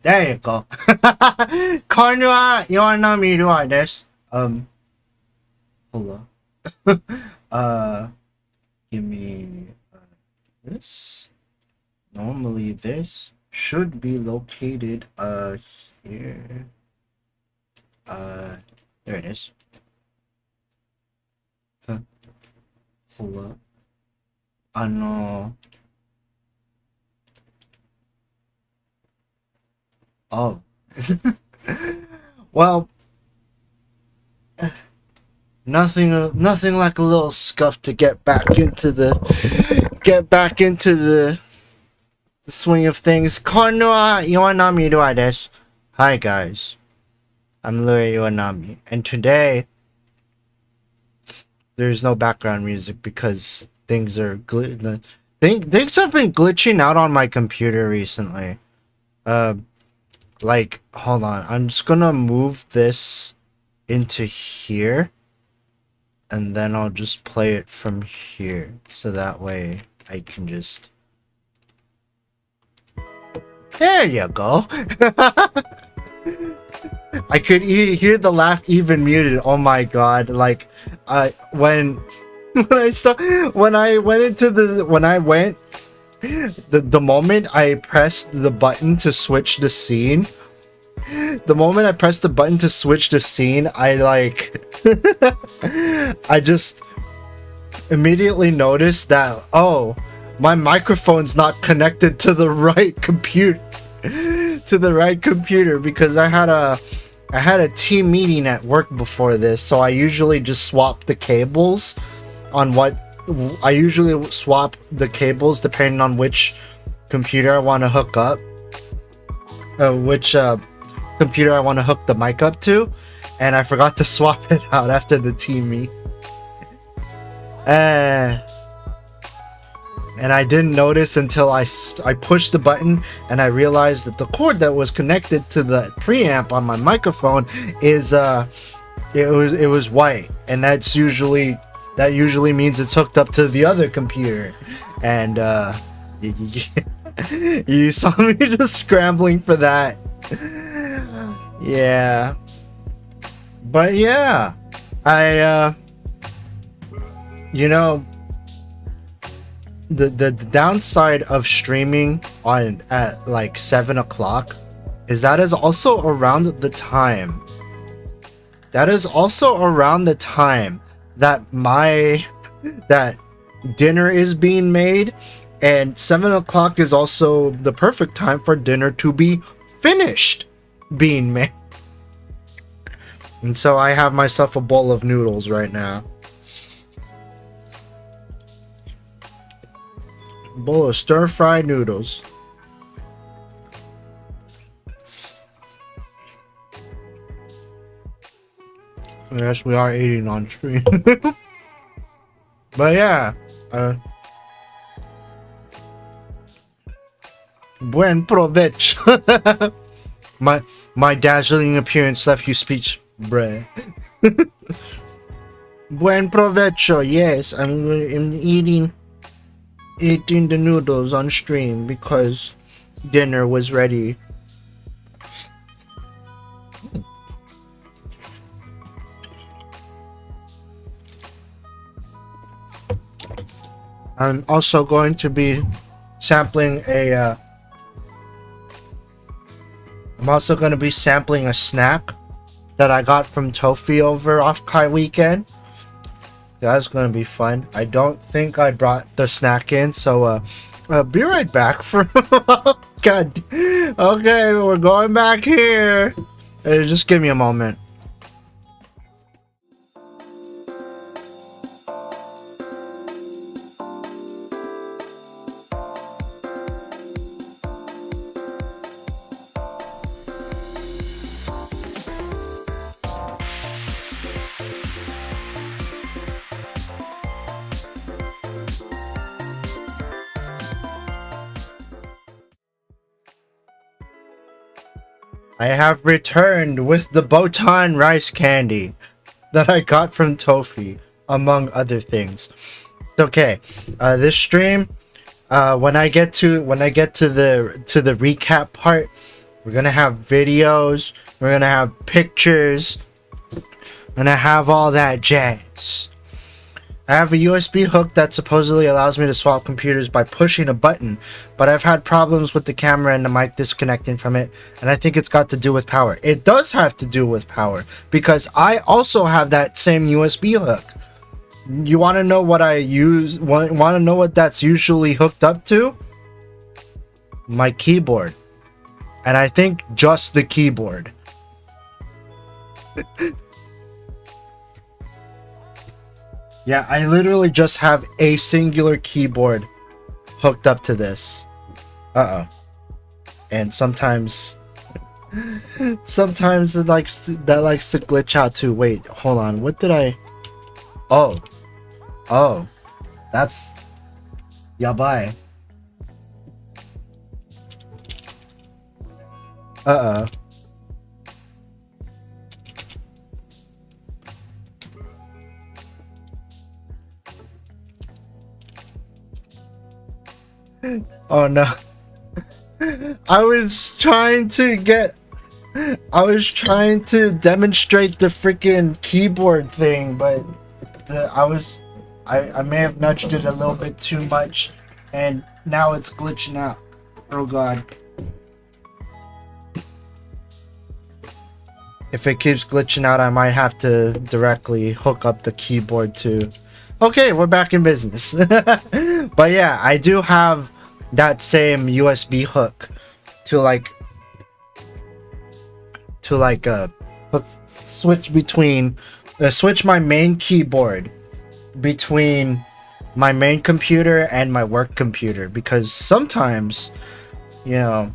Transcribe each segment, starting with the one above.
There you go. こんルアー岩波ルアーです。Hold on. Give me this. Normally this should be located here. There it is. Hold on. Oh. Well, nothing like a little scuff to get back into the swing of things. Konniwa Iwanami desu. Hi guys, I'm Lure Iwanami, and today there's no background music because things have been glitching out on my computer recently. Like, hold on, I'm just gonna move this into here, and then I'll just play it from here, so that way I can just... There you go! I could hear the laugh even muted. Oh my god, like, when I went, the moment I pressed the button to switch the scene, I just immediately noticed that, oh, my microphone's not connected to the right computer, because I had a team meeting at work before this, so I usually just swap the cables depending on which computer I want to hook up, computer I want to hook the mic up to, and I forgot to swap it out after the team meet. And I didn't notice until I pushed the button and I realized that the cord that was connected to the preamp on my microphone is it was white, and that usually means it's hooked up to the other computer. And you saw me just scrambling for that. Yeah, but yeah, I you know, the downside of streaming at like 7 o'clock is that is also around the time that that dinner is being made, and 7 o'clock is also the perfect time for dinner to be finished being made. And so I have myself a bowl of noodles right now. Bowl of stir-fried noodles. Yes, we are eating on stream. But yeah, buen provecho. my dazzling appearance left you speech, bruh. Buen provecho. Yes, I'm eating the noodles on stream because dinner was ready. I'm also going to be sampling a snack that I got from Tofi over OffKai weekend. That's gonna be fun. I don't think I brought the snack in, so be right back for God. Okay, we're going back here. Just give me a moment. I have returned with the Botan rice candy that I got from Tofi, among other things. Okay, this stream, when I get to the recap part, We're gonna have videos. We're gonna have pictures. And I have all that jazz. I have a USB hook that supposedly allows me to swap computers by pushing a button, but I've had problems with the camera and the mic disconnecting from it, and I think it's got to do with power. It does have to do with power, because I also have that same USB hook. You want to know what I use? Want to know what that's usually hooked up to? My keyboard. And I think just the keyboard. Yeah, I literally just have a singular keyboard hooked up to this. Uh-oh. And sometimes it likes to glitch out too. Wait, hold on. What did I... Oh. Oh. That's... yabai. Uh-oh. Oh no. I was trying to demonstrate the freaking keyboard thing, but I may have nudged it a little bit too much, and now it's glitching out. Oh god. If it keeps glitching out, I might have to directly hook up the keyboard to... Okay, we're back in business. But yeah, I do have that same USB hook to switch my main keyboard between my main computer and my work computer, because sometimes, you know,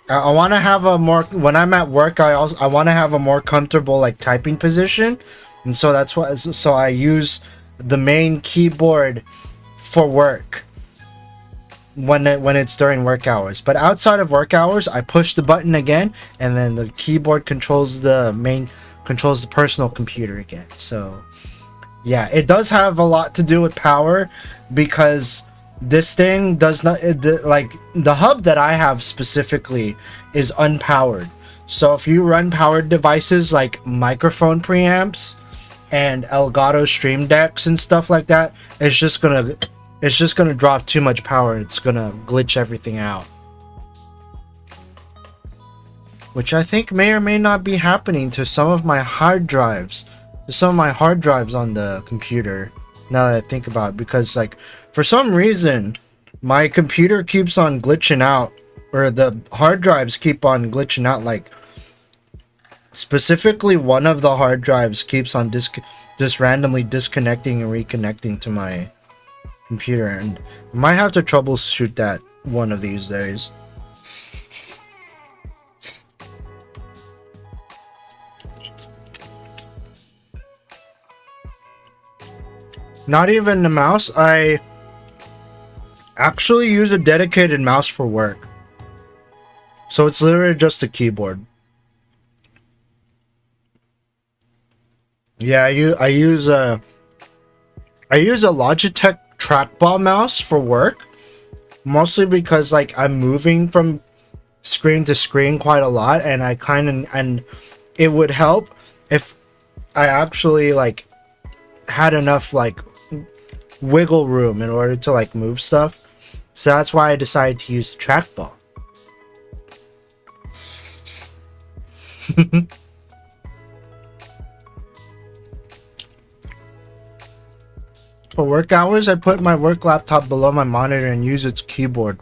I want to have a more, when I'm at work, I want to have a more comfortable like typing position, and so that's why, so I use the main keyboard for work when it's during work hours. But outside of work hours, I push the button again, and then the keyboard controls the personal computer again. So yeah, it does have a lot to do with power, because this thing does not, like the hub that I have specifically is unpowered. So if you run powered devices like microphone preamps and Elgato Stream Decks and stuff like that, it's just gonna drop too much power. It's gonna glitch everything out, which I think may or may not be happening to some of my hard drives on the computer, now that I think about it, because like for some reason my computer keeps on glitching out, or the hard drives keep on glitching out. Like specifically one of the hard drives keeps on just randomly disconnecting and reconnecting to my computer, and I might have to troubleshoot that one of these days. Not even the mouse. I actually use a dedicated mouse for work, so it's literally just a keyboard. Yeah, I use a Logitech trackball mouse for work, mostly because like I'm moving from screen to screen quite a lot, and and it would help if I actually like had enough like wiggle room in order to like move stuff. So that's why I decided to use the trackball. For work hours, I put my work laptop below my monitor and use its keyboard.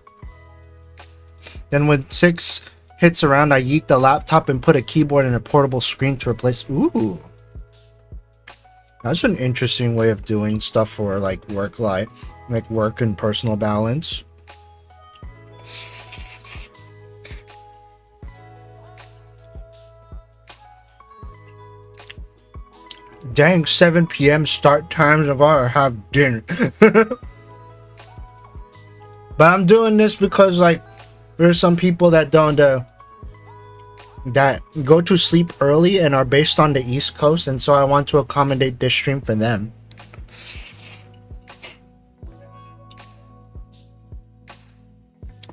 Then when 6 hits around, I yeet the laptop and put a keyboard and a portable screen to replace. Ooh. That's an interesting way of doing stuff for like work life, like work and personal balance. Dang, 7 p.m. start times. I've gotta have dinner. But I'm doing this because like there's some people that don't that go to sleep early and are based on the East Coast, and so I want to accommodate this stream for them.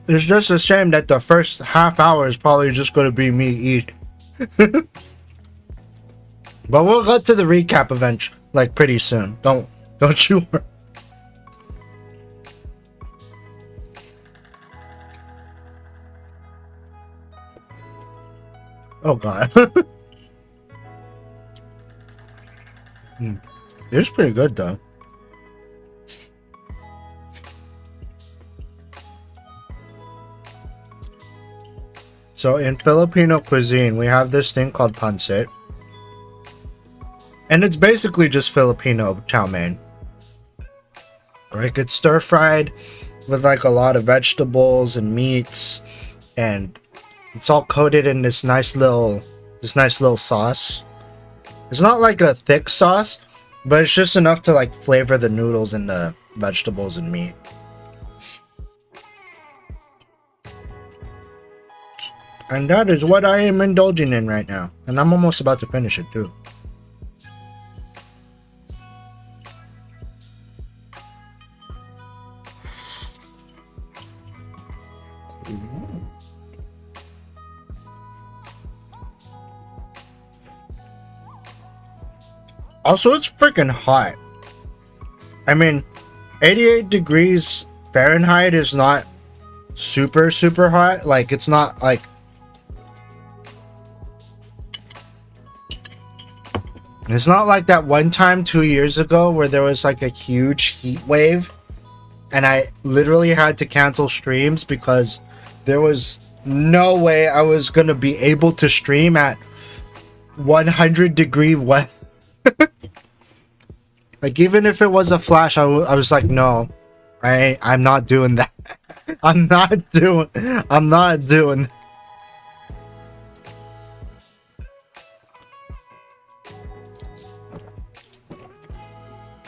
It's just a shame that the first half hour is probably just going to be me eat. But we'll go to the recap eventually, like pretty soon. Don't you worry. Oh god. It's pretty good though. So in Filipino cuisine, we have this thing called pancit. And it's basically just Filipino chow mein. Like, it's stir fried with like a lot of vegetables and meats, and it's all coated in this nice little sauce. It's not like a thick sauce, but it's just enough to like flavor the noodles and the vegetables and meat. And that is what I am indulging in right now. And I'm almost about to finish it too. Also, it's freaking hot. I mean, 88 degrees Fahrenheit is not super hot. Like, it's not like... It's not like that one time 2 years ago where there was like a huge heat wave and I literally had to cancel streams because there was no way I was gonna be able to stream at 100-degree weather. Like, even if it was a flash, I was like, no, I'm not doing that. I'm not doing.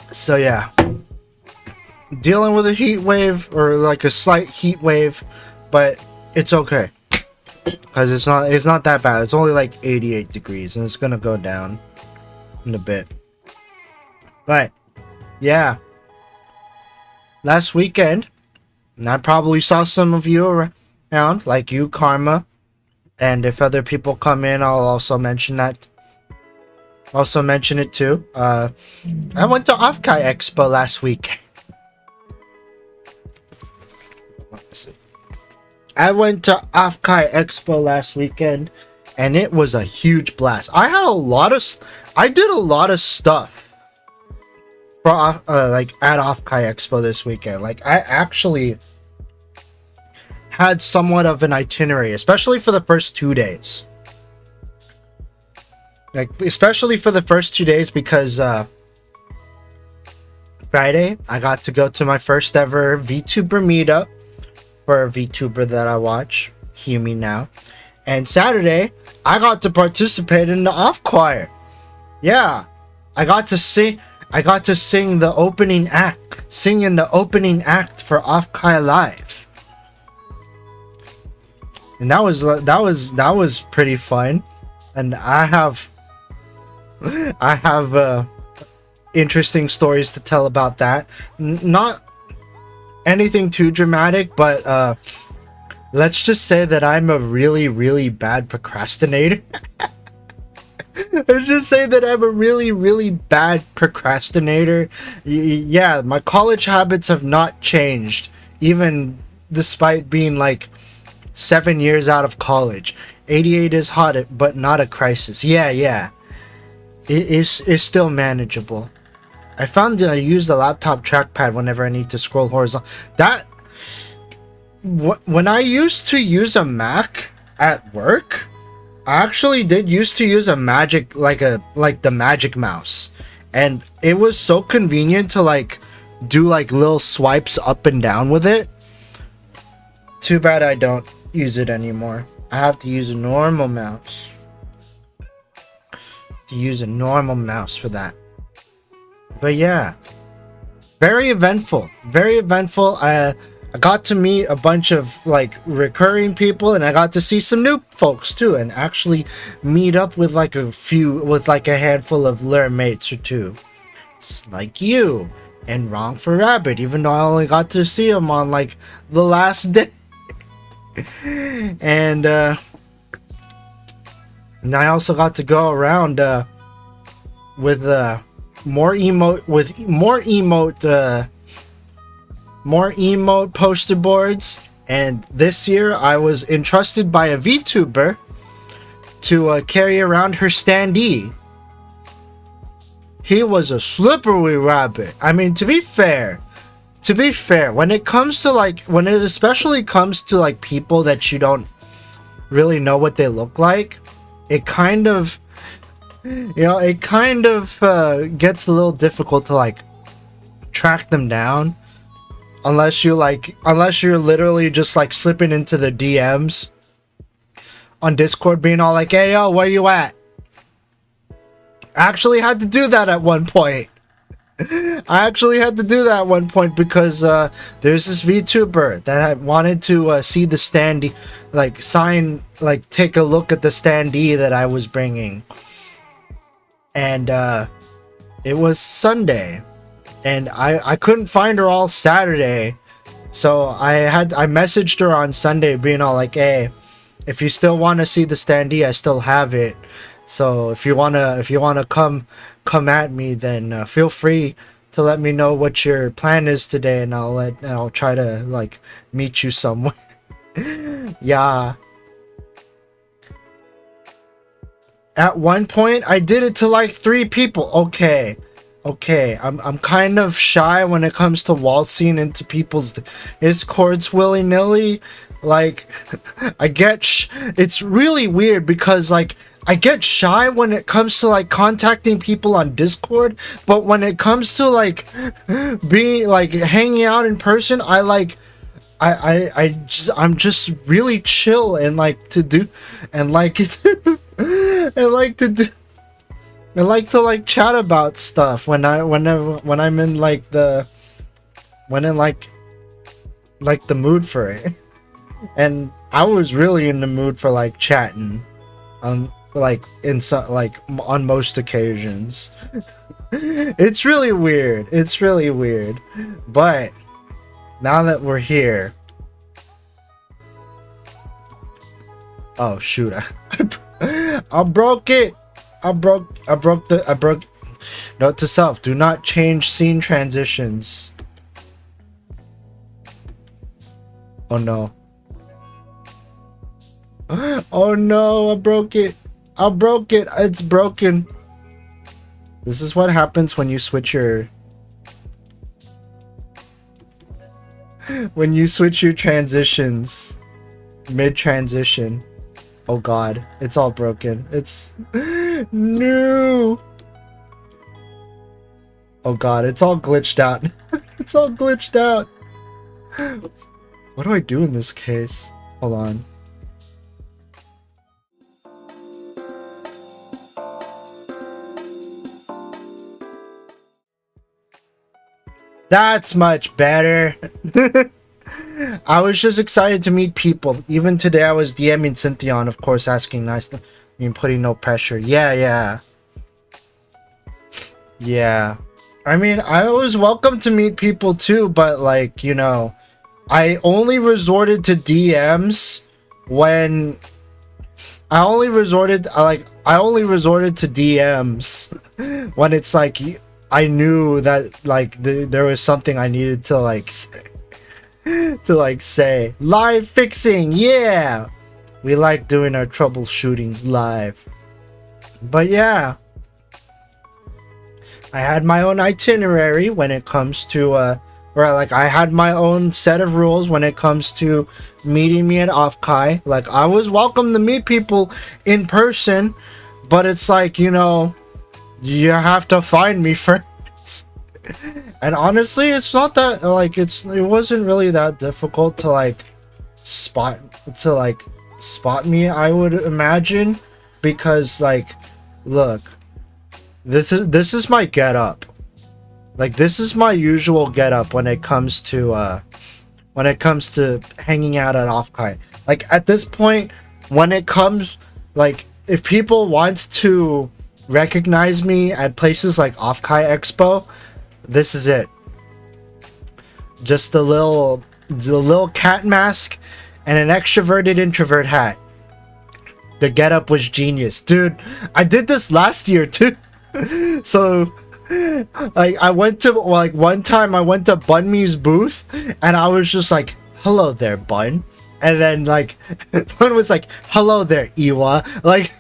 So yeah, dealing with a heat wave, or like a slight heat wave, but it's okay because it's not that bad. It's only like 88 degrees and it's gonna go down in a bit. But yeah, last weekend, and I probably saw some of you around, like you, Karma, and if other people come in, I'll also mention that. Also mention it too. I went to OffKai Expo last week. I went to OffKai Expo last weekend, and it was a huge blast. I did a lot of stuff for like at OffKai Expo this weekend. Like, I actually had somewhat of an itinerary, especially for the first 2 days. Like, especially for the first 2 days, because Friday I got to go to my first ever VTuber meetup for a VTuber that I watch, Hear Me Now, and Saturday I got to participate in the off choir. Yeah, I got to sing the opening act, singing the opening act for OffKai Live, and that was pretty fun. And I have interesting stories to tell about that. Not anything too dramatic, but let's just say that I'm a really bad procrastinator. Let's just say that I'm a really bad procrastinator. Yeah, my college habits have not changed, even despite being like 7 years out of college. 88 is hot, but not a crisis. Yeah. It's still manageable. I found that I use the laptop trackpad whenever I need to scroll horizontal. When I used to use a Mac at work, I actually did used to use a magic, like the magic mouse, and it was so convenient to like do like little swipes up and down with it. Too bad I don't use it anymore. I have to use a normal mouse. For that. But yeah, very eventful. I got to meet a bunch of like recurring people, and I got to see some new folks too, and actually meet up with like a handful of Lure mates or two, like you and Wrong for Rabbit, even though I only got to see him on like the last day. And I also got to go around with more emote poster boards. And this year I was entrusted by a VTuber to carry around her standee. He was a slippery rabbit. I mean, to be fair, when it comes to when it especially comes to like people that you don't really know what they look like, it kind of, gets a little difficult to like track them down, unless you're literally just like slipping into the DMs on Discord, being all like, "Hey yo, where you at?" I actually had to do that at one point. Because there's this VTuber that I wanted to see the standee, take a look at the standee that I was bringing. And it was Sunday, and I couldn't find her all Saturday, so I messaged her on Sunday, being all like, "Hey, if you still want to see the standee, I still have it. So if you wanna come at me, then feel free to let me know what your plan is today, and I'll try to like meet you somewhere." Yeah. At one point, I did it to like 3 people. Okay. I'm kind of shy when it comes to waltzing into people's Discords willy-nilly. Like, it's really weird because like I get shy when it comes to like contacting people on Discord, but when it comes to like being like hanging out in person, I'm just really chill and like to do and like to chat about stuff when I'm in like the mood for it. And I was really in the mood for like chatting on most occasions. It's really weird. But now that we're here, oh shoot, I broke it. Note to self: do not change scene transitions. Oh no. Oh no, I broke it. It's broken. This is what happens when you switch your transitions mid-transition. Oh god, it's all broken. It's no. Oh god, it's all glitched out. What do I do in this case? Hold on. That's much better. I was just excited to meet people. Even today I was DMing Cynthia, and of course asking nice, putting no pressure. Yeah. I mean, I was welcome to meet people too, but like, I only resorted to DMs when I only resorted to DMs when it's like I knew that like there was something I needed to like say. Live fixing, yeah, we like doing our troubleshootings live. But yeah, I had my own itinerary when it comes to I had my own set of rules when it comes to meeting me at OffKai. Like, I was welcome to meet people in person, but it's like, you have to find me first. And honestly, it's not that like it wasn't really that difficult to spot me, I would imagine, because like, look, this is my get up. Like, this is my usual get up when it comes to hanging out at OffKai. Like, at this point, when it comes, like, if people want to recognize me at places like OffKai Expo, this is it. Just the little cat mask and an extroverted introvert hat. The getup was genius. Dude, I did this last year too. So like I went to like one time I went to Bun Me's booth and I was just like, hello there, Bun. And then like Bun was like, hello there, Iwa. Like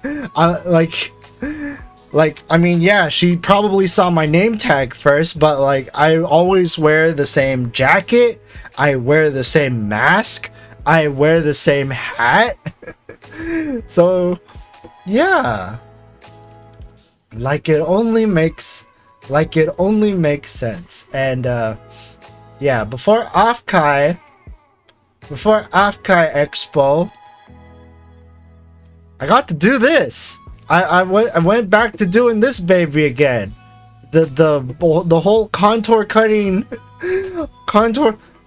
I mean, yeah, she probably saw my name tag first, but like I always wear the same jacket, I wear the same mask, I wear the same hat. So yeah, like it only makes sense. And yeah, before OffKai Expo, I got to do this. I went back to doing this baby again. The whole contour cutting,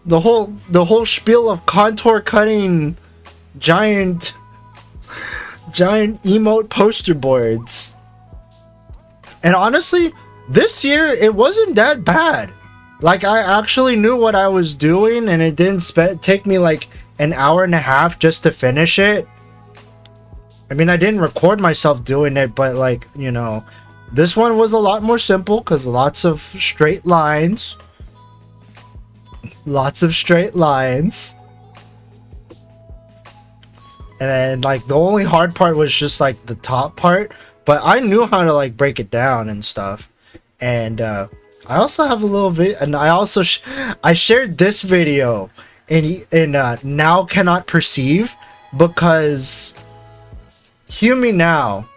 the whole spiel of contour cutting giant emote poster boards. And honestly, this year it wasn't that bad. Like I actually knew what I was doing, and it didn't take me like an hour and a half just to finish it. I mean, I didn't record myself doing it, but like, you know, this one was a lot more simple because lots of straight lines. And then like the only hard part was just like the top part, but I knew how to like break it down and stuff. And I also have a little video, and I also I shared this video in Now Cannot Perceive, because Humi Now,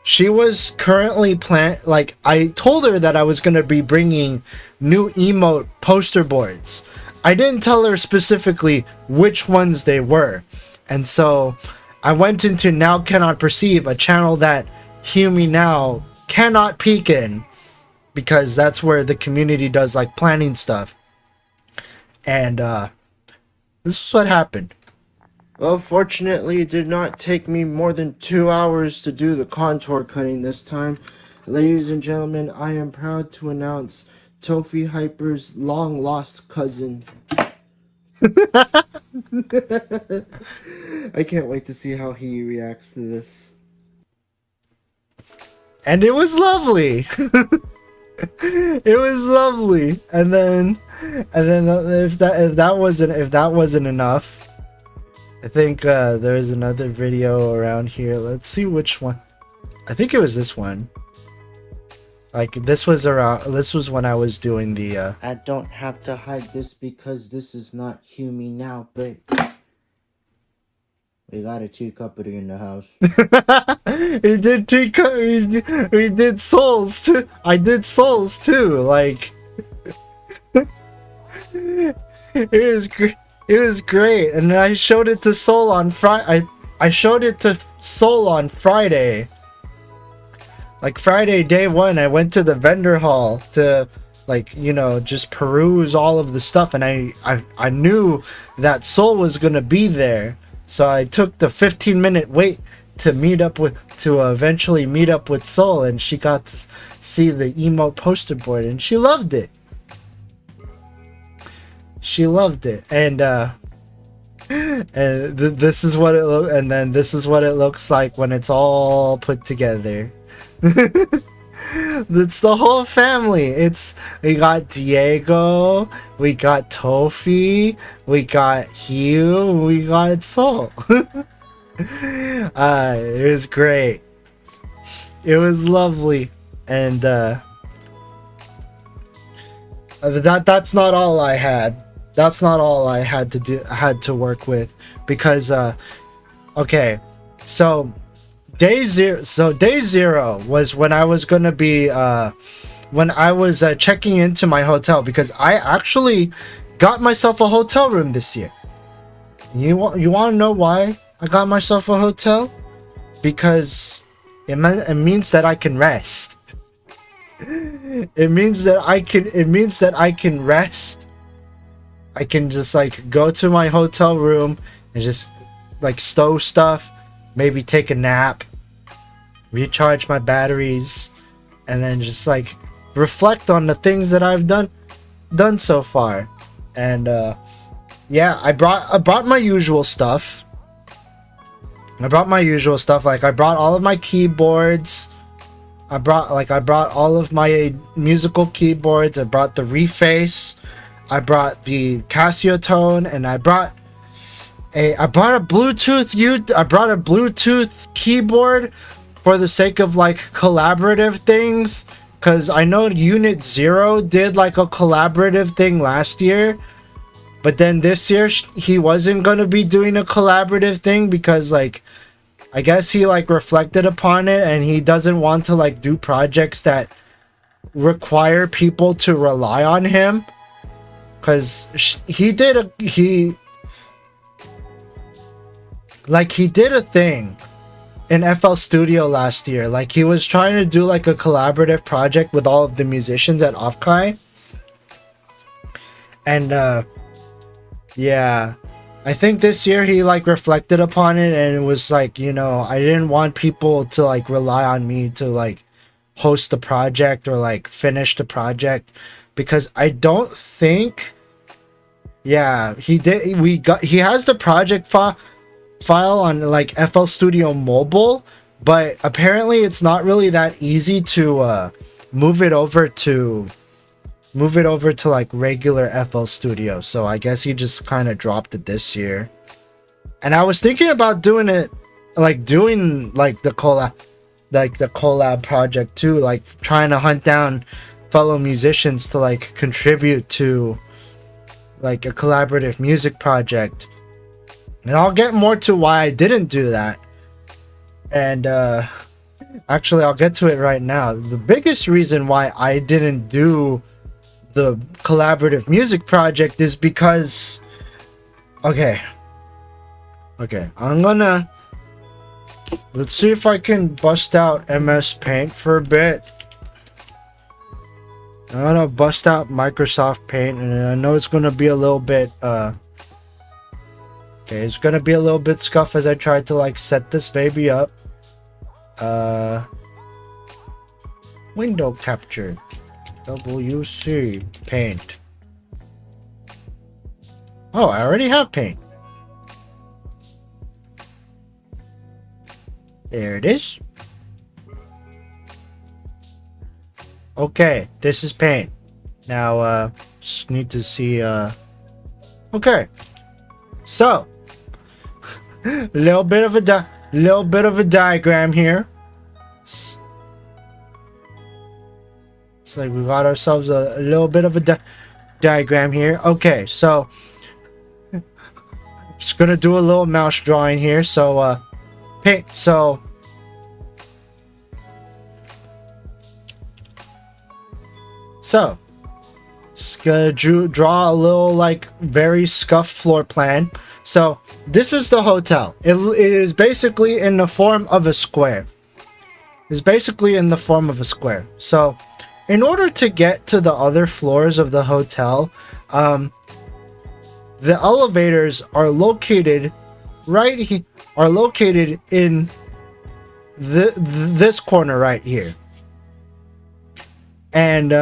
she was currently like I told her that I was gonna be bringing new emote poster boards. I didn't tell her specifically which ones they were. And so I went into Now Cannot Perceive, a channel that Humi Now cannot peek in, because that's where the community does like planning stuff. And this is what happened. Well, fortunately, it did not take me more than 2 hours to do the contour cutting this time. Ladies and gentlemen, I am proud to announce Tofi Hyper's long lost cousin. I can't wait to see how he reacts to this. And it was lovely. It was lovely. And then if that wasn't enough, I think there's another video around here. Let's see which one. I think it was this one. Like this was when I was doing the I don't have to hide this because this is not Humi Now, but we got a teacup in the house. We did teacup. We did souls too. I did souls too. Like it was great. It was great, and I showed it to Soul on Friday. I showed it to Soul on Friday. Like Friday, day one, I went to the vendor hall to, like, you know, just peruse all of the stuff, and I knew that Soul was gonna be there, so I took the 15-minute wait to eventually meet up with Soul, and she got to see the emote poster board, and she loved it. She loved it, and this is what it and then this is what it looks like when it's all put together. It's the whole family. We got Diego, we got Tofi, we got Hugh, we got Soul. It was great. It was lovely, and that's not all I had. That's not all I had to work with, because okay, so day zero was when I was gonna be when I was checking into my hotel, because I actually got myself a hotel room this year. You want to know why I got myself a hotel? Because it means that I can rest. It means that I can rest. I can just like go to my hotel room and just like stow stuff, maybe take a nap, recharge my batteries, and then just like reflect on the things that I've done so far. And yeah, I brought my usual stuff. Like I brought all of my keyboards. I brought all of my musical keyboards. I brought the Reface. I brought the Casio Tone, and I brought a Bluetooth keyboard for the sake of like collaborative things, because I know Unit 0 did like a collaborative thing last year, but then this year he wasn't going to be doing a collaborative thing because like I guess he like reflected upon it and he doesn't want to like do projects that require people to rely on him, because he did a thing in FL Studio last year. Like he was trying to do like a collaborative project with all of the musicians at OffKai, and yeah, I think this year he like reflected upon it and it was like, you know, I didn't want people to like rely on me to like host the project or like finish the project, because I don't think, yeah, he has the project file on like FL Studio Mobile, but apparently it's not really that easy to move it over to like regular FL Studio. So I guess he just kind of dropped it this year. And I was thinking about doing the collab project too, like trying to hunt down fellow musicians to like contribute to like a collaborative music project. And I'll get more to why I didn't do that. And actually I'll get to it right now. The biggest reason why I didn't do the collaborative music project is because okay, let's see if I can bust out MS Paint for a bit. I'm gonna bust out Microsoft Paint, and I know it's gonna be a little bit it's gonna be a little bit scuffed as I try to like set this baby up. Window capture, WC Paint. Oh, I already have Paint. There it is. Okay, this is Paint. Now, just need to see, okay. So, little bit of a diagram here. It's like we got ourselves a little bit of a diagram here. Okay, so just gonna do a little mouse drawing here. So, paint. So, just gonna draw a little like very scuffed floor plan. So this is the hotel. It is basically in the form of a square. So in order to get to the other floors of the hotel, the elevators are located right here. Are located in this corner right here. And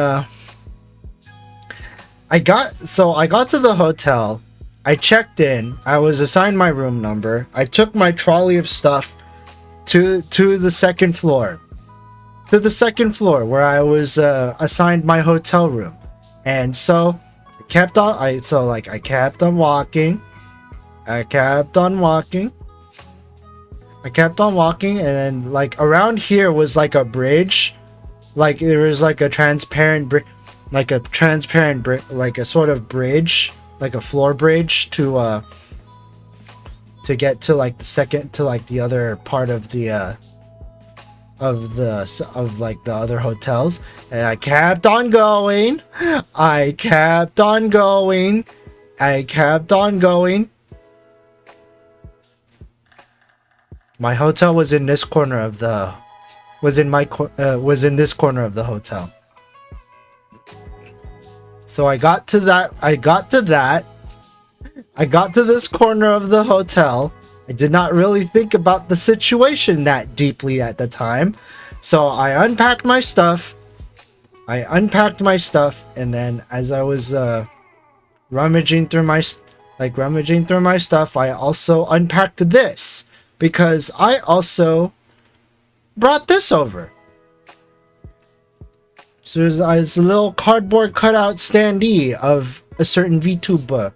I got to the hotel. I checked in. I was assigned my room number. I took my trolley of stuff to the second floor. To the second floor where I was assigned my hotel room. And so I kept on walking. I kept on walking, and then like around here was like a bridge. Like there was like a transparent like a sort of bridge, like a floor bridge to get to like the other part of the other hotels. And I kept on going. My hotel was in this corner of the was in this corner of the hotel. So I got to this corner of the hotel. I did not really think about the situation that deeply at the time. So I unpacked my stuff. And then as I was rummaging through like rummaging through my stuff, I also unpacked this because I also brought this over. So there's a little cardboard cutout standee of a certain VTuber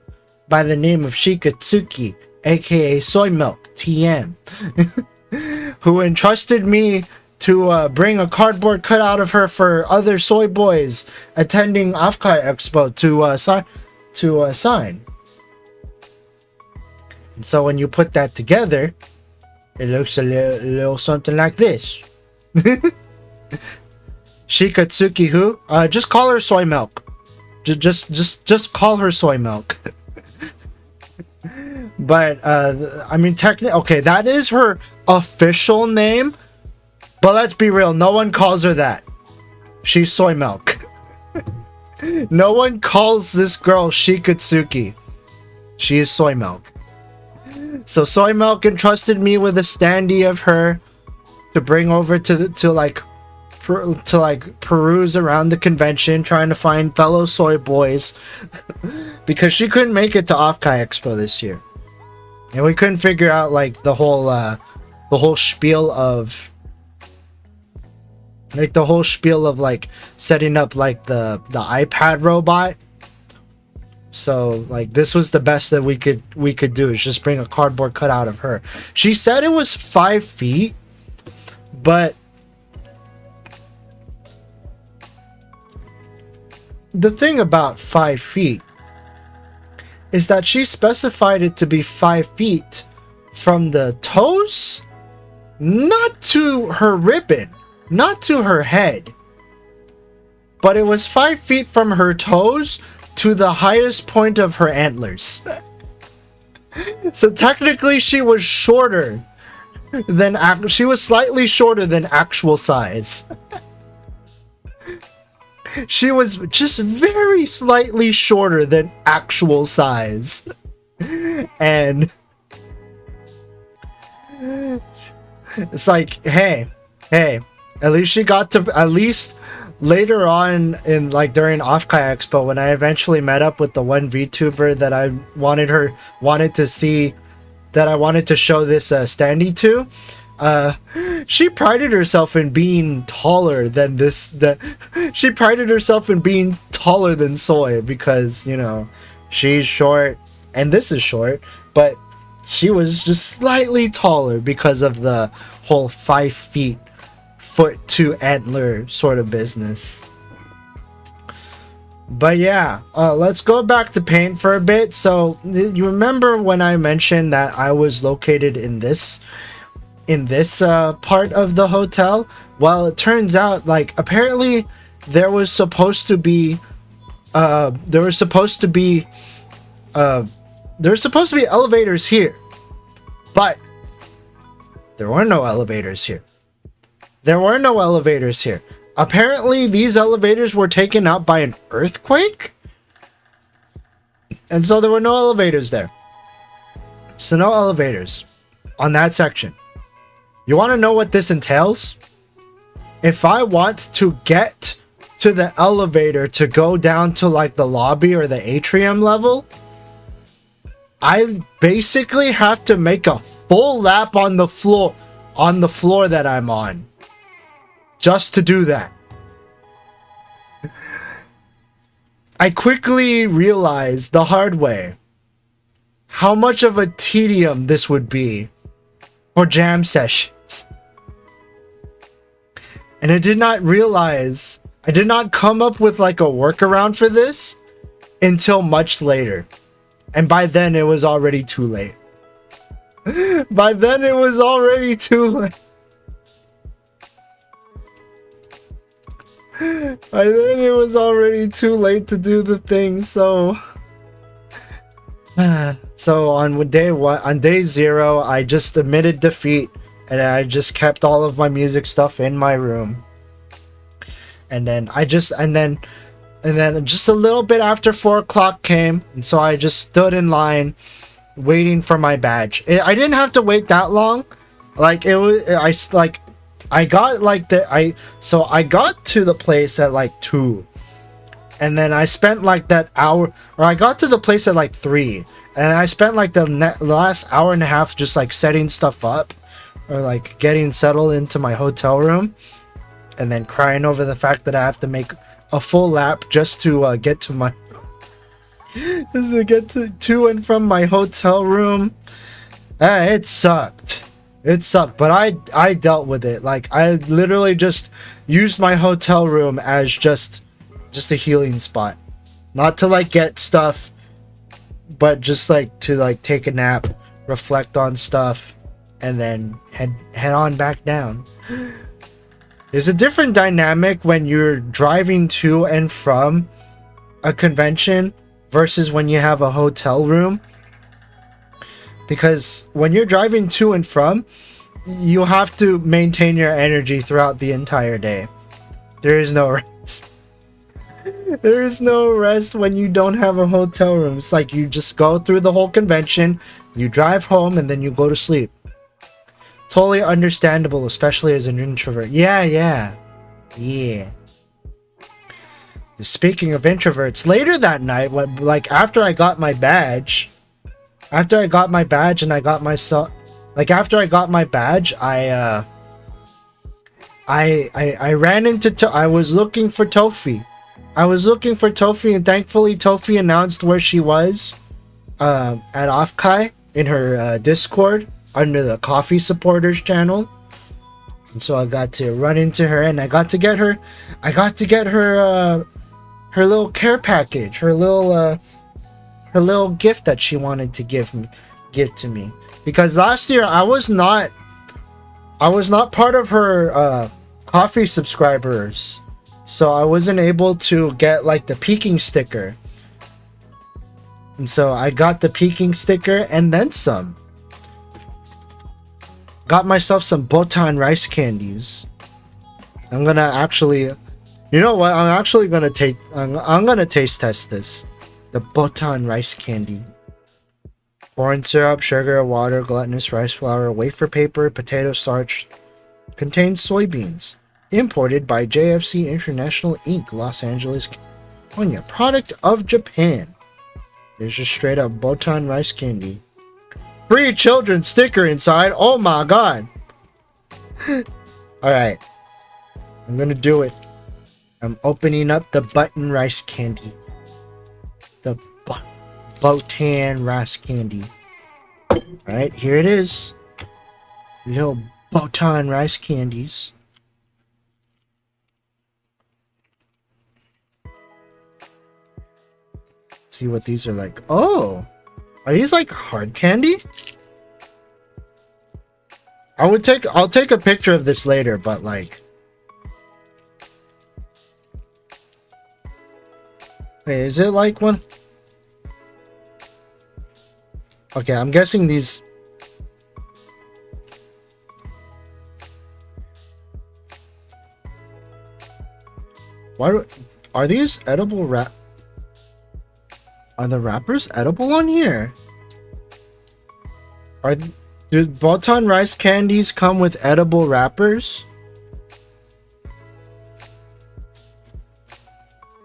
by the name of Shikatsuki, aka Soy Milk TM, who entrusted me to bring a cardboard cutout of her for other soy boys attending OffKai Expo to sign. And so when you put that together, it looks a little something like this. Shikatsuki who? Just call her Soy Milk. Just call her Soy Milk. But I mean, technically, okay, that is her official name. But let's be real, no one calls her that. She's Soy Milk. No one calls this girl Shikatsuki. She is Soy Milk. So Soy Milk entrusted me with a standee of her to bring over to peruse around the convention, trying to find fellow soy boys, because she couldn't make it to OffKai Expo this year, and we couldn't figure out like the whole spiel of like setting up like the iPad robot. So like this was the best that we could do, is just bring a cardboard cutout of her. She said it was 5 feet, but the thing about 5 feet is that she specified it to be 5 feet from the toes, not to her ribbon, not to her head, but it was 5 feet from her toes to the highest point of her antlers. So technically she was shorter than she was slightly shorter than actual size. She was just very slightly shorter than actual size. And it's like, hey, at least she got to, at least later on in like during OffKai Expo, when I eventually met up with the one VTuber that I wanted to show this standee to, she prided herself in being taller than she prided herself in being taller than Soy, because, you know, she's short and this is short, but she was just slightly taller because of the whole 5 feet foot to antler sort of business. But yeah, let's go back to paint for a bit. So you remember when I mentioned that I was located in this part of the hotel? Well, it turns out, like, apparently there was supposed to be elevators here, but there were no elevators here. Apparently these elevators were taken out by an earthquake, and so there were no elevators there. So no elevators on that section. You want to know what this entails? If I want to get to the elevator to go down to like the lobby or the atrium level, I basically have to make a full lap on the floor that I'm on, just to do that. I quickly realized the hard way how much of a tedium this would be for jam sessions. And I did not come up with like a workaround for this until much later. And by then it was already too late. By then it was already too late. By then it was already too late to do the thing, so on day 0, I just admitted defeat, and I just kept all of my music stuff in my room. And then just a little bit after 4 o'clock came, and so I just stood in line waiting for my badge. I didn't have to wait that long. Like, it was, I got to the place at like 2, and then I spent like that hour, or I got to the place at like 3, and I spent like the last hour and a half just like setting stuff up, or like getting settled into my hotel room, and then crying over the fact that I have to make a full lap just to get to my just to get to and from my hotel room. It sucked. It sucked, but I dealt with it. Like, I literally just used my hotel room as just a healing spot, not to like get stuff, but just like to like take a nap, reflect on stuff, and then head on back down. There's a different dynamic when you're driving to and from a convention versus when you have a hotel room. Because when you're driving to and from, you have to maintain your energy throughout the entire day. There is no rest. There is no rest when you don't have a hotel room. It's like you just go through the whole convention, you drive home, and then you go to sleep. Totally understandable, especially as an introvert. Yeah. Speaking of introverts, later that night, like after I got my badge, and I got myself, like after I got my badge, I ran into, I was looking for Tofi. And thankfully Tofi announced where she was at OffKai in her Discord under the coffee supporters channel. And so I got to run into her, and I got to get her her little care package, her little gift that she wanted to give to me. Because last year I was not part of her coffee subscribers, so I wasn't able to get like the peeking sticker. And so I got the peeking sticker and then some. Got myself some Botan rice candies. I'm gonna actually, you know what? I'm actually gonna I'm gonna taste test this. The Botan rice candy. Corn syrup, sugar, water, glutinous rice flour, wafer paper, potato starch. Contains soybeans. Imported by JFC International Inc., Los Angeles, California. Product of Japan. There's just straight up Botan rice candy. Free children sticker inside. Oh my god. Alright. I'm gonna do it. I'm opening up the button rice candy. The Botan rice candy. Alright, here it is. Little Botan rice candies. Let's see what these are like. Oh! Are these like hard candy? I'll take a picture of this later, but like, wait, is it like one? Okay, I'm guessing these. Are these edible wrap? Are the wrappers edible on here? Do Botan rice candies come with edible wrappers?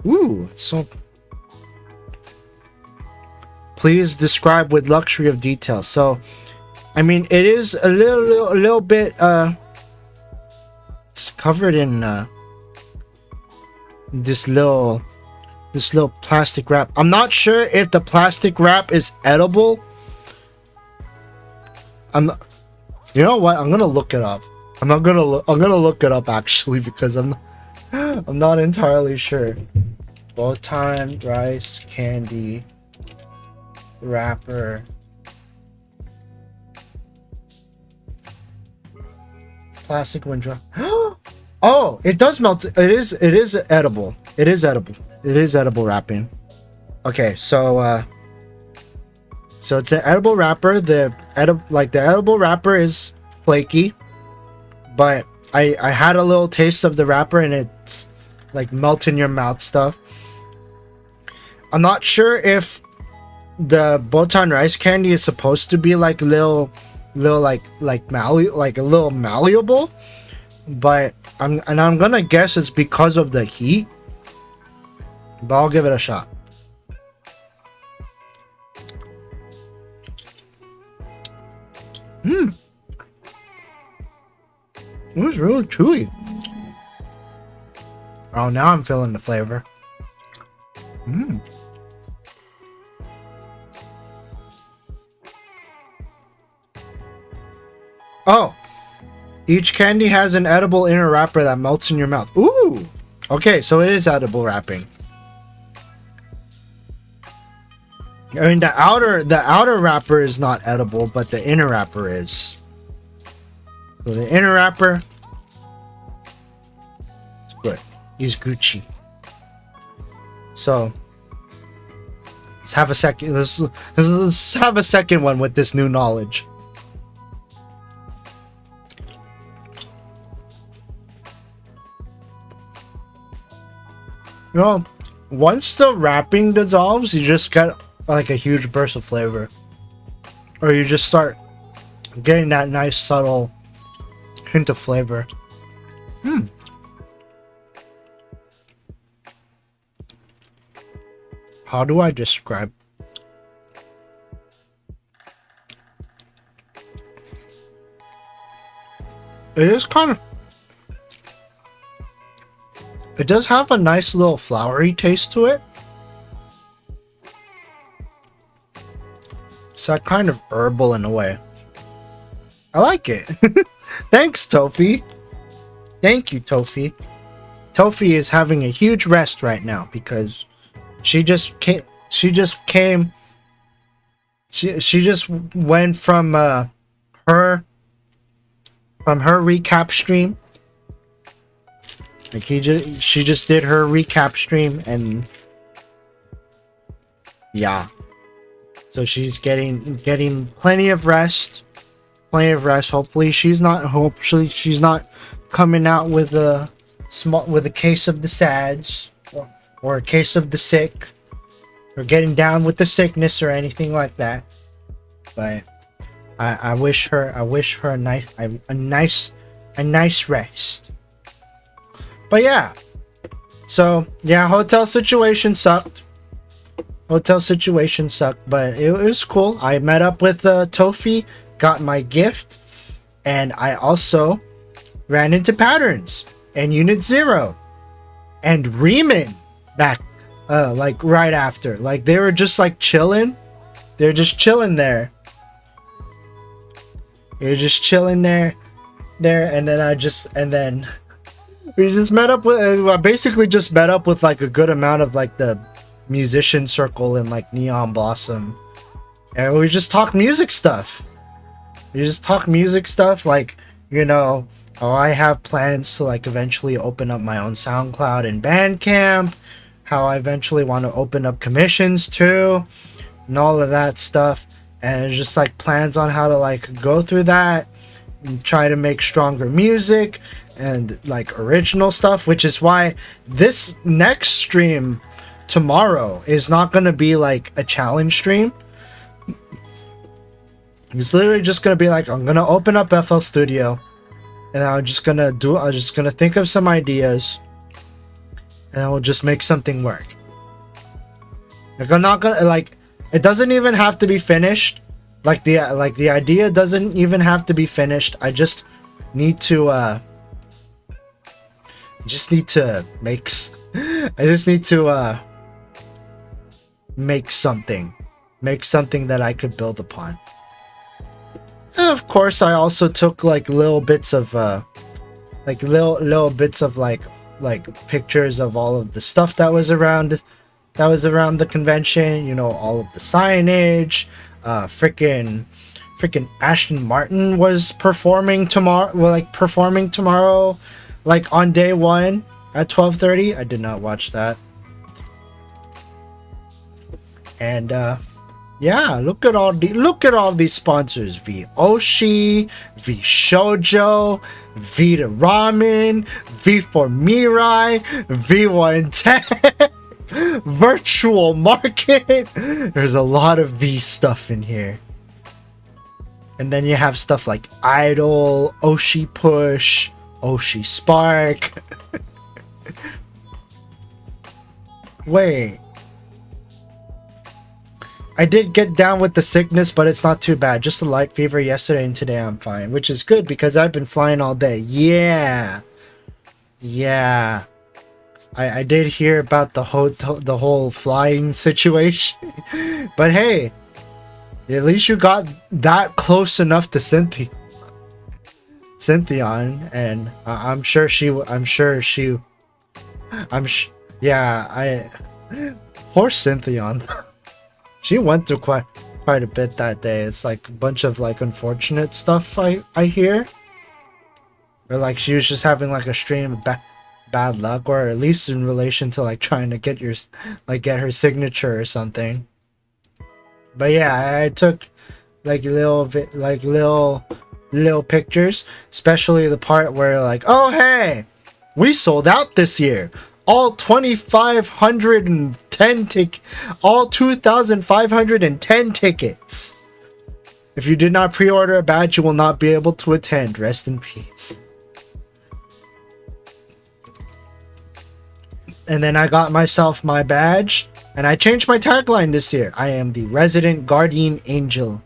Ooh, so please describe with luxury of detail. So, I mean, it is a little bit it's covered in this little plastic wrap. I'm not sure if the plastic wrap is edible. You know what? I'm gonna look it up. I'm gonna look it up actually, because I'm not entirely sure. Botan rice candy wrapper. Plastic window. Oh, it does melt. It is edible. It is edible. It is edible wrapping. Okay, so it's an edible wrapper. The edible wrapper is flaky, but I had a little taste of the wrapper, and it's like melt in your mouth stuff. I'm not sure if the Botan rice candy is supposed to be like little like a little malleable, but I'm gonna guess it's because of the heat. but I'll give it a shot. It was really chewy. Oh, now I'm feeling the flavor. Oh, each candy has an edible inner wrapper that melts in your mouth. Ooh, okay, so it is edible wrapping. I mean, the outer wrapper is not edible, but the inner wrapper is. So the inner wrapper is good. Is Gucci. So let's have a second. Let's have a second one with this new knowledge. You know, once the wrapping dissolves, you just get like a huge burst of flavor, or you just start getting that nice subtle hint of flavor. How do I describe? It is kind of. It does have a nice little flowery taste to it. It's that kind of herbal in a way. I like it. Thanks, Tofi. Thank you, Tofi. Tofi is having a huge rest right now because she just went from her recap stream. Like she just did her recap stream, and yeah. So she's getting plenty of rest. Hopefully she's not coming out with a case of the sads or a case of the sick, or getting down with the sickness or anything like that. But I wish her a nice rest. But yeah. So yeah, hotel situation sucked, but it was cool. I met up with Tofi, got my gift, and I also ran into Patterns and Unit 0 and Riemann back like right after. Like they were just like chilling. They're just chilling there. They're just chilling there, and then we just met up with. I basically just met up with like a good amount of like the musician circle in like Neon Blossom, and we just talk music stuff. Like, you know, I have plans to like eventually open up my own SoundCloud and Bandcamp, how I eventually want to open up commissions too, and all of that stuff, and just like plans on how to like go through that and try to make stronger music and like original stuff, which is why this next stream tomorrow is not going to be like a challenge stream. It's literally just going to be like, I'm going to open up FL Studio and I'm just going to think of some ideas and I'll just make something work. Like I'm not going to like, it doesn't even have to be finished. Like the idea doesn't even have to be finished. I just need to make something that I could build upon. And of course, I also took like little bits of pictures of all of the stuff that was around the convention. You know, all of the signage. Freaking Ashton Martin was performing tomorrow. Like on day 1 at 12:30. I did not watch that. And yeah, look at all these sponsors: Oshi, Shoujo, Vita Ramen, V for Mirai, V110, Virtual Market. There's a lot of V stuff in here. And then you have stuff like Idol, Oshi Push, Oshi Spark. Wait. I did get down with the sickness, but it's not too bad. Just a light fever yesterday and today I'm fine. Which is good because I've been flying all day. Yeah. Yeah. I did hear about the whole flying situation. But hey, at least you got that close enough to Cynthia. And poor Cynthia. She went through quite a bit that day. It's like a bunch of like unfortunate stuff I hear. Or like she was just having like a stream of bad luck, or at least in relation to like trying to get her signature or something. But yeah, I took like little pictures, especially the part where like, oh hey, we sold out this year. All 2,510 tickets. If you did not pre-order a badge, you will not be able to attend. Rest in peace. And then I got myself my badge, and I changed my tagline this year. I am the resident guardian angel.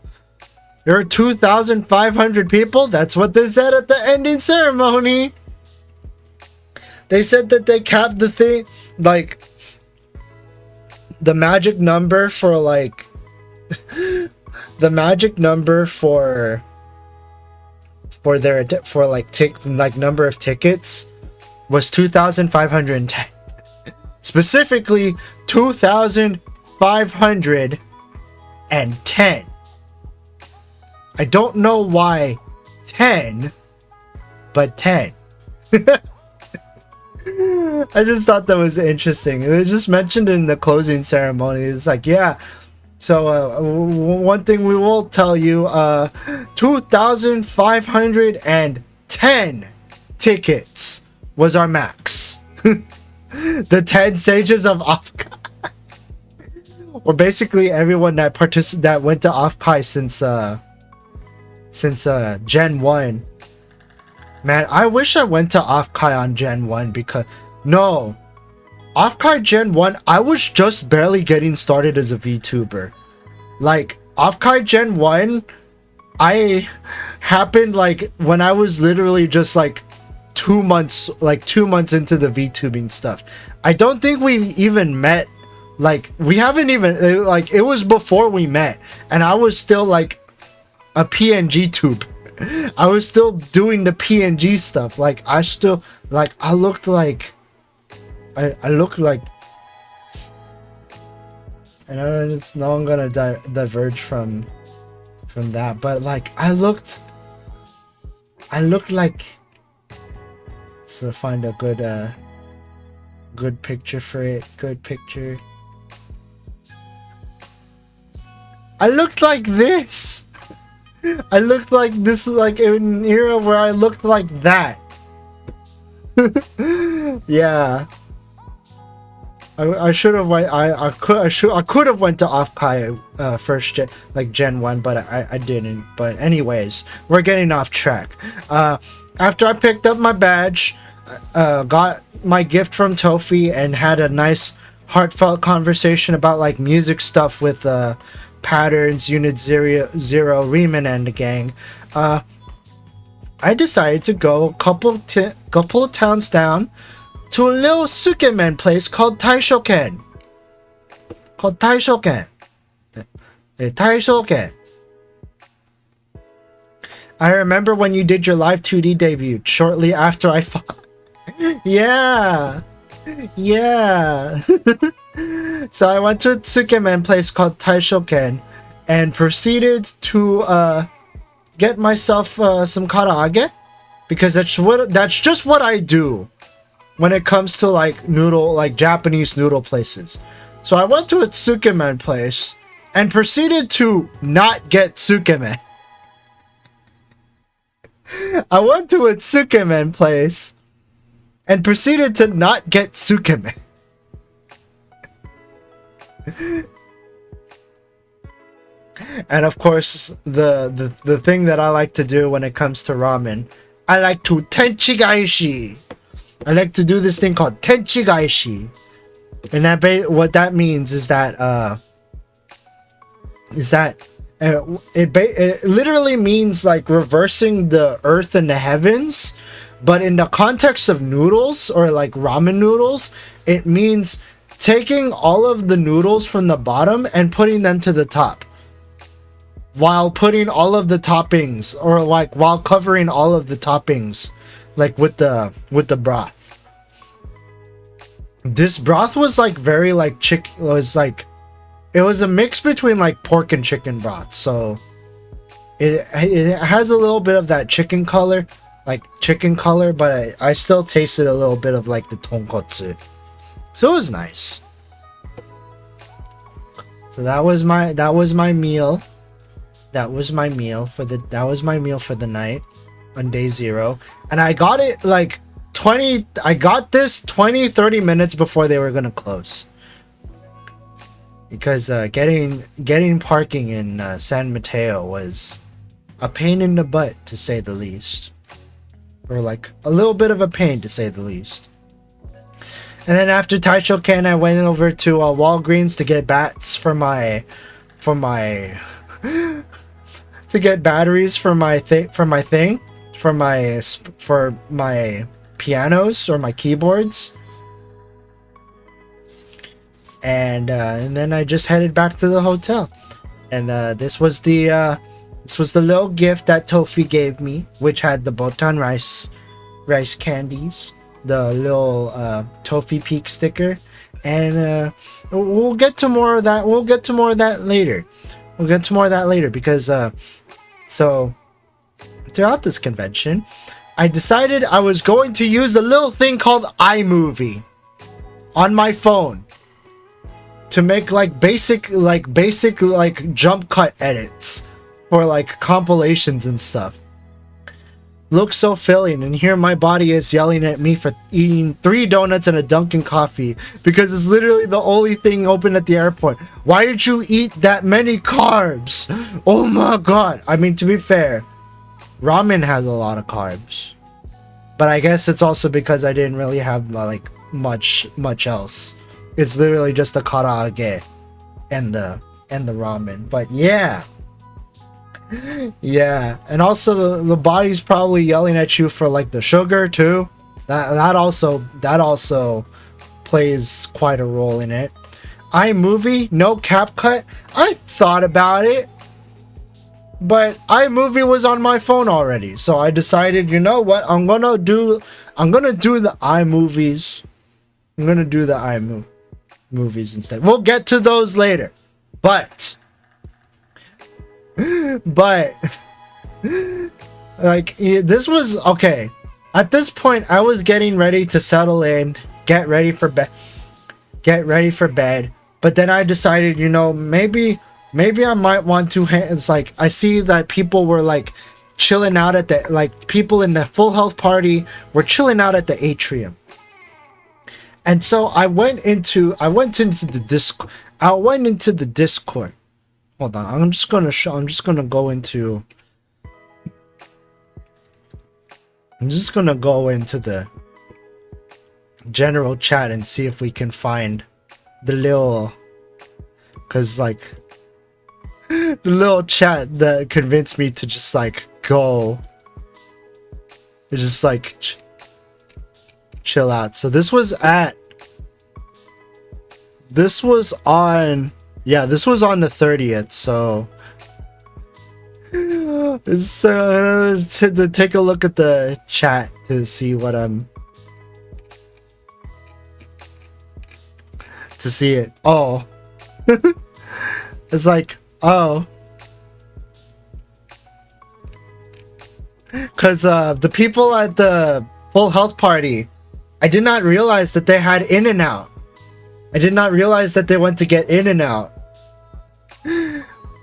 There are 2,500 people. That's what they said at the ending ceremony. They said that they capped the thing, like, the magic number for, like, the magic number for number of tickets was 2,510. Specifically, 2,510. I don't know why 10, but 10. I just thought that was interesting. It was just mentioned in the closing ceremony. It's like, yeah. So one thing we will tell you, 2,510 tickets was our max. The 10 stages of OffKai. Or basically everyone that went to OffKai since Gen 1. Man, I wish I went to OffKai on Gen 1 because... No. OffKai Gen 1, I was just barely getting started as a VTuber. Like, OffKai Gen 1, I happened, like, when I was literally just, like, 2 months into the VTubing stuff. I don't think we even met. Like, we haven't even... Like, it was before we met. And I was still, like, a PNG tube. I was still doing the PNG stuff. Like, I looked like... I looked like... I know it's no, I'm gonna diverge from that, but like, I looked like... So find a good picture for it. Good picture. I looked like this! I looked like this, like an era where I looked like that. Yeah. I should have went. I could have went to OffKai first Gen 1, but I didn't. But anyways, we're getting off track. After I picked up my badge, got my gift from Tofi, and had a nice heartfelt conversation about like music stuff with Patterns, Unit Zero, Riemann, and the gang. I decided to go a couple of towns down to a little sukemen place called Taishoken. Taishoken. I remember when you did your live 2D debut shortly after I fought. Yeah. So I went to a sukemen place called Taishoken and proceeded to get myself some karaage, because that's just what I do when it comes to like Japanese noodle places. So I went to a sukemen place and proceeded to not get sukemen. I went to a sukemen place and proceeded to not get sukemen. And of course, the thing that I like to do when it comes to ramen, I like to tenchigaishi. I like to do this thing called tenchigaishi, And what that means is that it literally means like reversing the earth and the heavens, but in the context of noodles or like ramen noodles, it means taking all of the noodles from the bottom and putting them to the top, while putting all of the toppings, or like while covering all of the toppings, like with the broth. This broth was like very like it was a mix between like pork and chicken broth, so it has a little bit of that chicken color, but I still tasted a little bit of like the tonkotsu, so it was nice. So that was my meal. That was my meal for the night on day 0, and I got it like 20-30 minutes before they were gonna close, because getting parking in San Mateo was a pain in the butt, to say the least, or like a little bit of a pain, to say the least. And then after Taishoken, I went over to Walgreens to get bats for my to get batteries for my pianos or my keyboards, and then I just headed back to the hotel, and this was the little gift that Tofi gave me, which had the botan rice candies, the little Tofi Peak sticker, and we'll get to more of that later. Because so throughout this convention, I decided I was going to use a little thing called iMovie on my phone to make like basic jump cut edits for like compilations and stuff. Looks so filling, and here my body is yelling at me for eating 3 donuts and a Dunkin' coffee, because it's literally the only thing open at the airport. Why did you eat that many carbs? Oh my god. I mean, to be fair, ramen has a lot of carbs, but I guess it's also because I didn't really have like much else. It's literally just the karaage and the ramen. But yeah, and also the body's probably yelling at you for like the sugar too. That also plays quite a role in it. iMovie, no CapCut. I thought about it, but iMovie was on my phone already, so I decided, you know what, I'm gonna do the iMovies. I'm gonna do the iMovies instead. We'll get to those later, but like, this was okay. At this point, I was getting ready to settle in, get ready for bed. But then I decided, you know, maybe I might want to. It's like I see that people were like chilling out at people in the Full Health Party were chilling out at the atrium. And so I went into the Discord. Hold on, I'm just gonna go into the general chat and see if we can find the little, cause like the little chat that convinced me to just like go, just like chill out. So this was on the 30th. So to take a look at the chat to see what to see it. Oh, it's like, oh, because the people at the Full Health Party, I did not realize that they had In-N-Out. I did not realize that they went to get In-N-Out.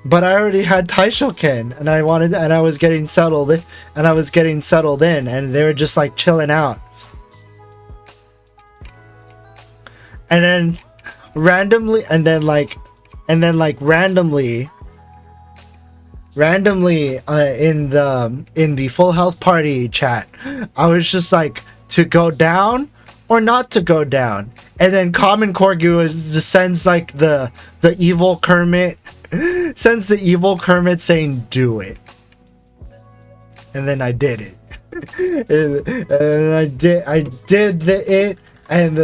But I already had Taishoken, and I was getting settled in, and they were just like chilling out. And then randomly in the Full Health Party chat, I was just like, to go down or not to go down. and then Common Corgi just sends like the evil Kermit, sends the evil Kermit saying do it, and then I did it. and I did the it, and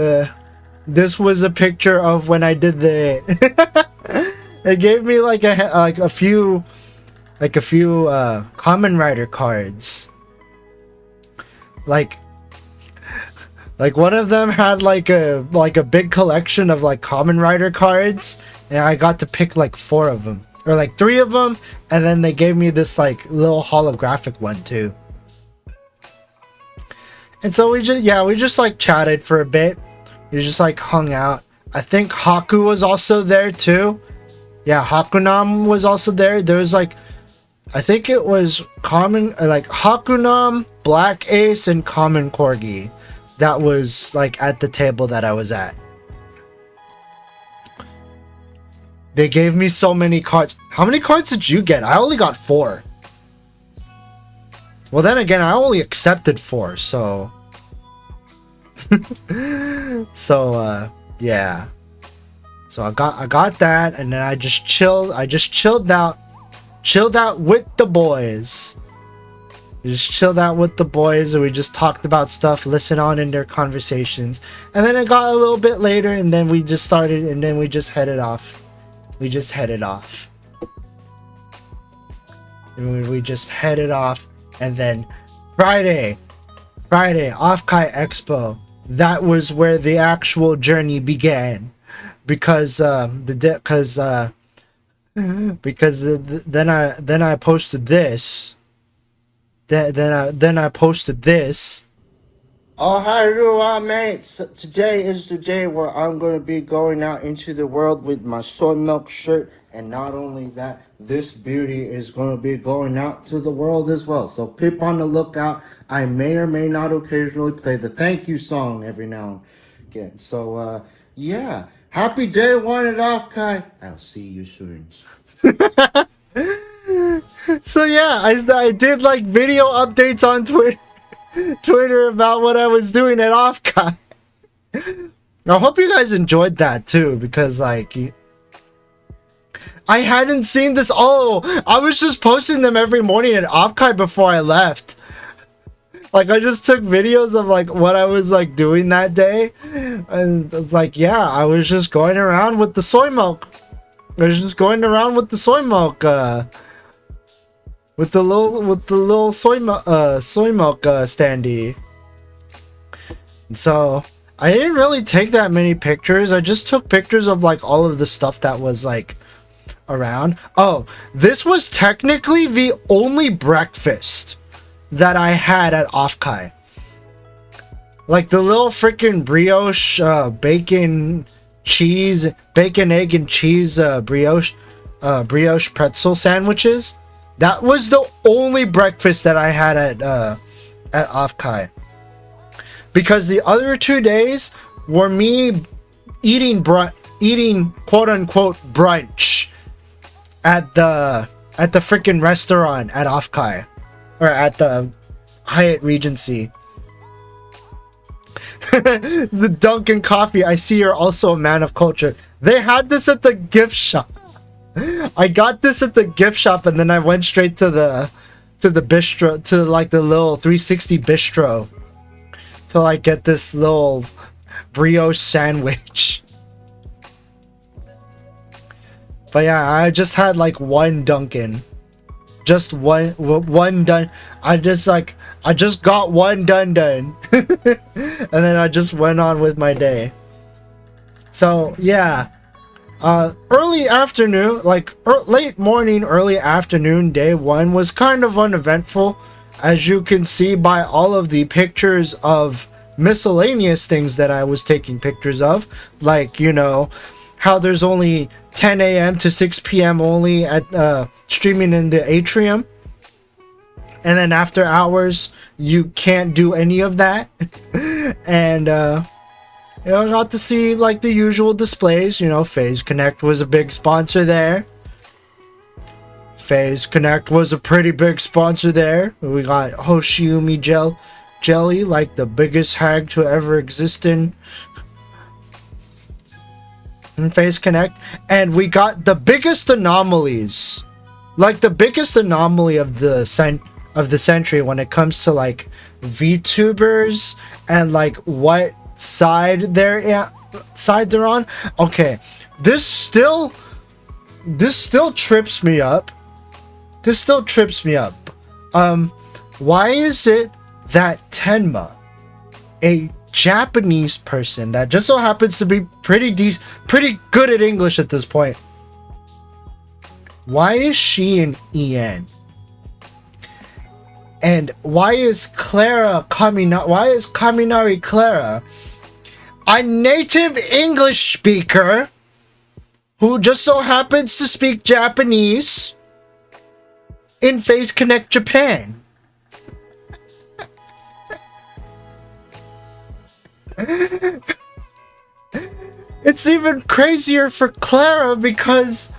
this was a picture of when I did the it. It gave me like a few Kamen Rider cards. Like one of them had like a big collection of like Kamen Rider cards, and I got to pick like 4 of them, or like 3 of them, and then they gave me this like little holographic one too. And so we just like chatted for a bit. We just like hung out. I think Haku was also there too. Yeah, Hakunam was also there. There was like, I think it was Hakunam, Black Ace, and Common Corgi that was like at the table that I was at. They gave me so many cards. How many cards did you get? I only got 4. Well, then again, I only accepted 4, so yeah. So I got that, and then I just chilled out with the boys. We just chilled out with the boys, and we just talked about stuff, listened on in their conversations. And then it got a little bit later, and then we just started, and then we just headed off. We just headed off. And then Friday, OffKai Expo. That was where the actual journey began, because then I posted this. Then I posted this. Oh, hi, Lure mates. Today is the day where I'm going to be going out into the world with my soy milk shirt. And not only that, this beauty is going to be going out to the world as well. So keep on the lookout. I may or may not occasionally play the thank you song every now and again. So, yeah. Happy day 1 at OffKai. I'll see you soon. So, yeah, I did like video updates on Twitter about what I was doing at OffKai. I hope you guys enjoyed that too, because like I hadn't seen this. Oh, I was just posting them every morning at OffKai before I left. Like I just took videos of like what I was like doing that day, and it's like, yeah, I was just going around with the soy milk. With the soy milk, with the little soy milk standee. And so I didn't really take that many pictures. I just took pictures of like all of the stuff that was like around. Oh, this was technically the only breakfast that I had at OffKai. Like the little freaking brioche, bacon, egg and cheese brioche pretzel sandwiches. That was the only breakfast that I had at OffKai. Because the other 2 days were me eating quote unquote brunch at the freaking restaurant at OffKai, or at the Hyatt Regency. The Dunkin' Coffee. I see you're also a man of culture. They had this at the gift shop. I got this at the gift shop, and then I went straight to the bistro, to like the little 360 bistro, to like get this little brioche sandwich. But yeah, I just had like one Dunkin'. Just one done. I just got one done. And then I just went on with my day. So yeah, early afternoon, like late morning, early afternoon, day 1 was kind of uneventful, as you can see by all of the pictures of miscellaneous things that I was taking pictures of, like, you know, how there's only 10 a.m. to 6 p.m. only at streaming in the atrium, and then after hours you can't do any of that. And I got to see like the usual displays. You know, FaZe Connect was a big sponsor there. FaZe Connect was a pretty big sponsor there. We got Hoshiumi Jelly, like the biggest hag to ever exist in in Face Connect, and we got the biggest anomalies, like the biggest anomaly of the century when it comes to like VTubers and like what side they're on. Okay, this still trips me up. Why is it that Tenma, a Japanese person that just so happens to be pretty good at English at this point, why is she an EN? And why is Kaminari Clara, a native English speaker who just so happens to speak Japanese, in Face Connect Japan? It's even crazier for Clara because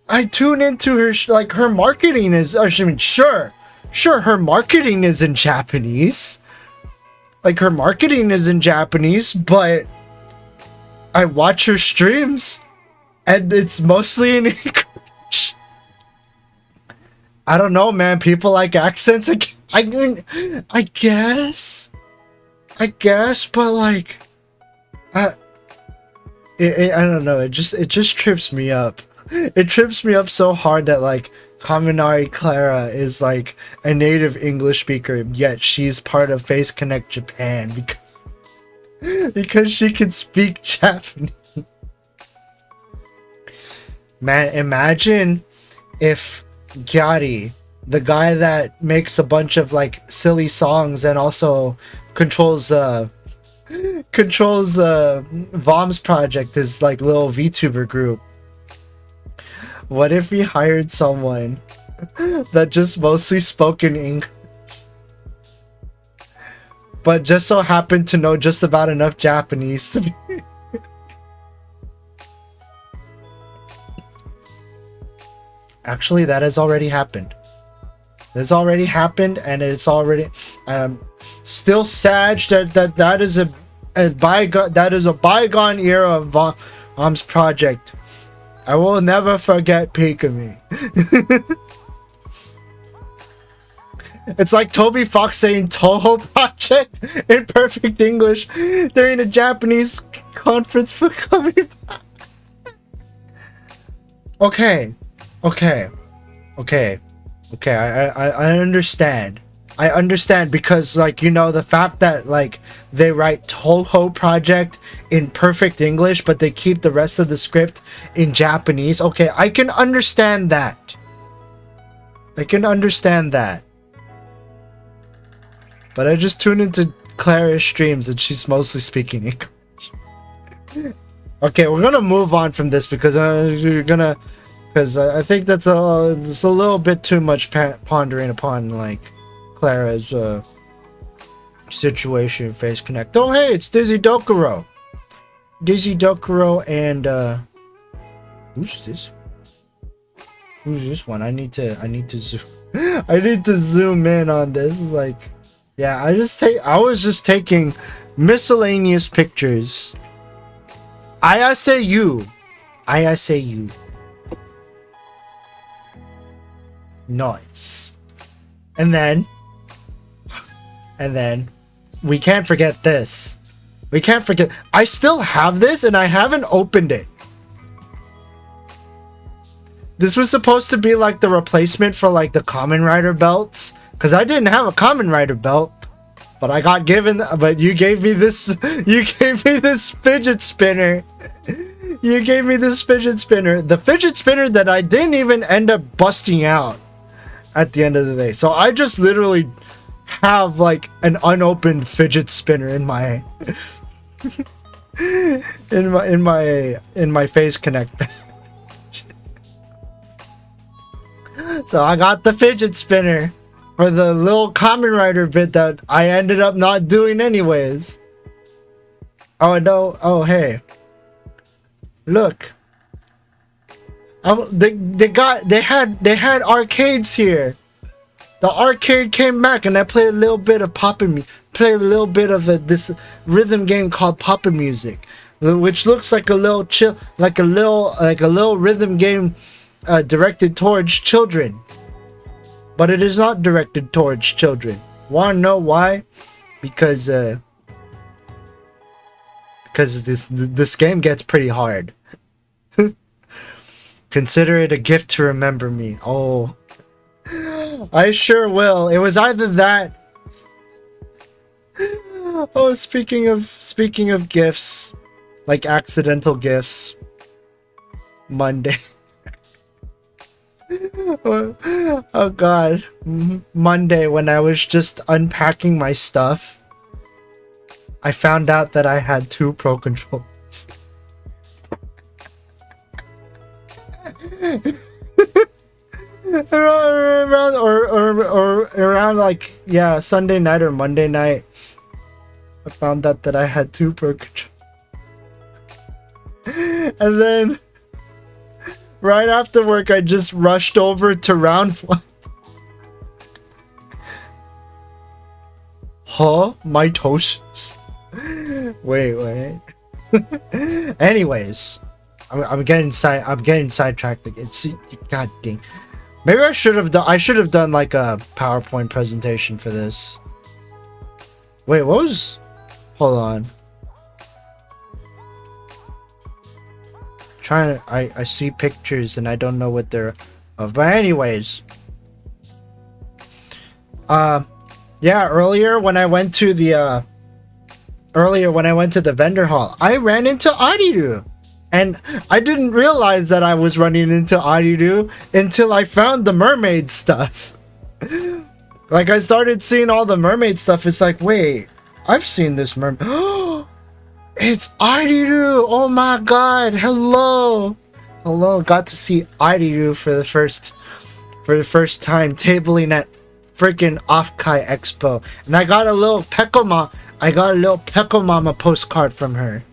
I tune into her, like her marketing is, I mean, sure, her marketing is in Japanese. Like her marketing is in Japanese, but I watch her streams and it's mostly in English. I don't know, man. People like accents. I mean, I guess, but like, I don't know. It just trips me up. It trips me up so hard that like Kaminari Clara is like a native English speaker, yet she's part of Face Connect Japan because she can speak Japanese. Man, imagine if Gyari, the guy that makes a bunch of like silly songs and also controls Vom's project, his like little VTuber group. What if he hired someone that just mostly spoke in English, but just so happened to know just about enough Japanese to be Actually, that has already happened. This already happened, and it's already still sad that is a bygone era of Vom's project. I will never forget Pikami. It's like Toby Fox saying Toho Project in perfect English during a Japanese conference for coming. Okay. I understand. I understand because, like, you know, the fact that like they write Toho Project in perfect English, but they keep the rest of the script in Japanese. Okay, I can understand that. But I just tune into Clara's streams and she's mostly speaking English. Okay, we're gonna move on from this because I think that's it's a little bit too much pondering upon like Clara's situation. Face Connect. Oh hey, it's Dizzy Dokuro and who's this one? I need to zoom I need to zoom in on this. It's like, yeah, I was just taking miscellaneous pictures. I say you. Nice. And then we can't forget this. I still have this and I haven't opened it. This was supposed to be like the replacement for like the Kamen Rider belts, because I didn't have a Kamen Rider belt, but you gave me this fidget spinner. The fidget spinner that I didn't even end up busting out at the end of the day. So I just literally have like an unopened fidget spinner in my in my Face Connect. So I got the fidget spinner for the little Kamen Rider bit that I ended up not doing anyways. Oh no! Oh hey, look. They had arcades here. The arcade came back and I played a little bit of this rhythm game called Poppin' Music. which looks like a little like a little rhythm game directed towards children, but it is not directed towards children. Wanna know why? Because this game gets pretty hard. Consider it a gift to remember me. Oh, I sure will. It was either that. Oh, speaking of gifts, like accidental gifts. Monday. Oh God. Monday, when I was just unpacking my stuff, I found out that I had 2 Pro Controllers. around like, yeah, Sunday night or Monday night, I found out that I had 2 Pro Controllers. And then right after work, I just rushed over to round 1. Huh? My toasts? Wait. Anyways, I'm getting sidetracked. It's God dang. Maybe I should have done like a PowerPoint presentation for this. Wait, what was? Hold on. I see pictures and I don't know what they're of. But anyways, yeah, earlier when I went to the vendor hall, I ran into Ariru, and I didn't realize that I was running into Ariru until I found the mermaid stuff. Like, I started seeing all the mermaid stuff. It's like, wait, I've seen this mermaid. It's Ariru! Oh my God! Hello! Got to see Ariru for the first time tabling at freaking OffKai Expo, and I got a little Pecomama postcard from her.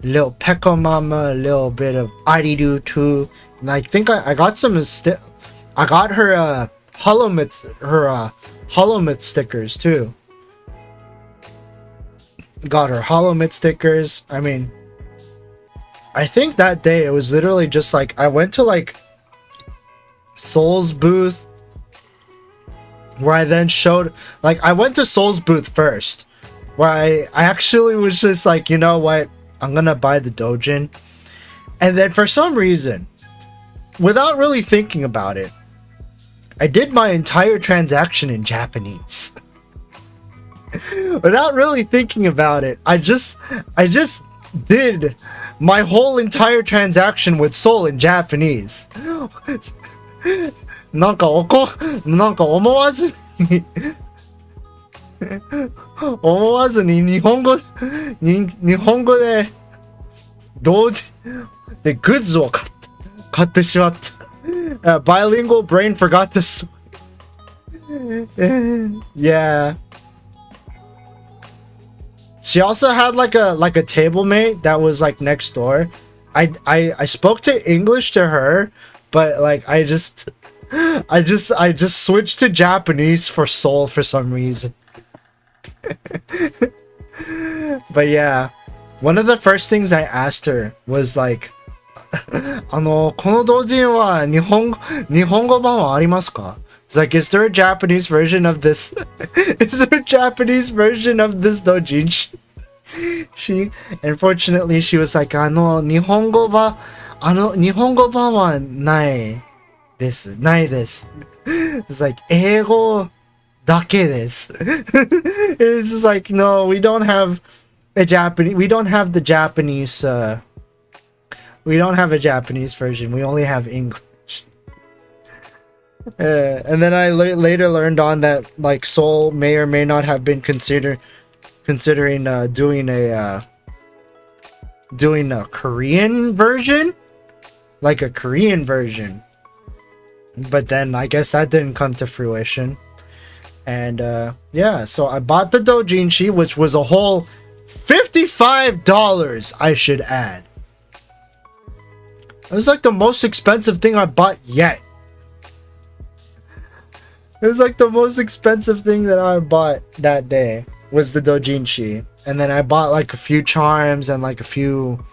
Little Pecomama, a little bit of Ariru too, and I think I got some. I got her Hollow Myth stickers too. Got her Hollow Myth stickers. I mean, I think that day it was literally just like I went to like Soul's booth, where I then showed, like, I went to Soul's booth first, where I actually was just like, you know what, I'm gonna buy the Dojin. And then for some reason, without really thinking about it, I did my entire transaction in Japanese. Without really thinking about it, I just did my whole entire transaction with Soul in Japanese. なんか思わずに日本語で同時でグッズを買ってしまった。Bilingual brain forgot to. Yeah. She also had like a table mate that was like next door. I spoke to English to her, but like I just switched to Japanese for Soul for some reason. But yeah, one of the first things I asked her was like, この同人は日本語版はありますか? It's like, is there a Japanese version of this? Is there a Japanese version of this doujin? Unfortunately, she was like, 日本語版はないです。It's like, 英語だけです。It's just like, no, we don't have the Japanese version. We only have English. And then I later learned on that like Soul may or may not have been considering doing a Korean version, like a Korean version. But then I guess that didn't come to fruition. And yeah, so I bought the doujinshi, which was a whole $55, I should add. It was like the most expensive thing I bought yet. It was like the most expensive thing that I bought that day was the doujinshi. and then I bought like a few charms and like a few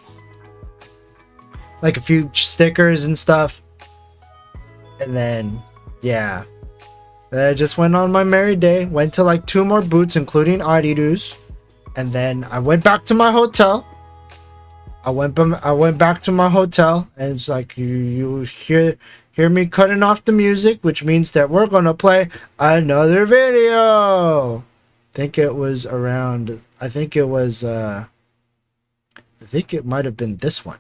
stickers and stuff. And then yeah, I just went on my merry day, went to like 2 more booths including Adidas, and then I went back to my hotel. I went back to my hotel, and it's like you hear me cutting off the music, which means that we're gonna play another video. I think it might have been this one.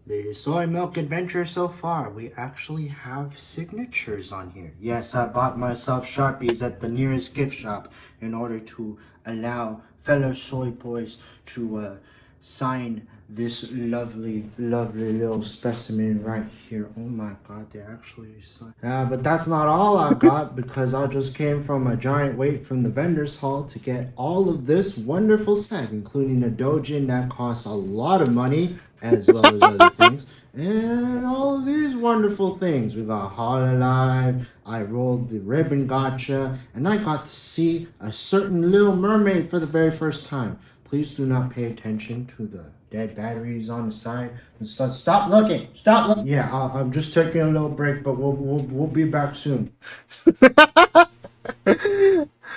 The soy milk adventure so far, we actually have signatures on here. Yes, I bought myself Sharpies at the nearest gift shop in order to allow fellow soy boys to sign this lovely little specimen right here. Oh my god, they actually signed. But that's not all I got, because I just came from a giant wait from the vendor's hall to get all of this wonderful stuff, including a dojin that costs a lot of money, as well as other things, and all of these wonderful things. We got Hololive, I rolled the ribbon gotcha, and I got to see a certain little mermaid for the very first time. Please do not pay attention to the dead batteries on the side. Stop looking. Stop looking. Yeah, I'm just taking a little break, but we'll be back soon.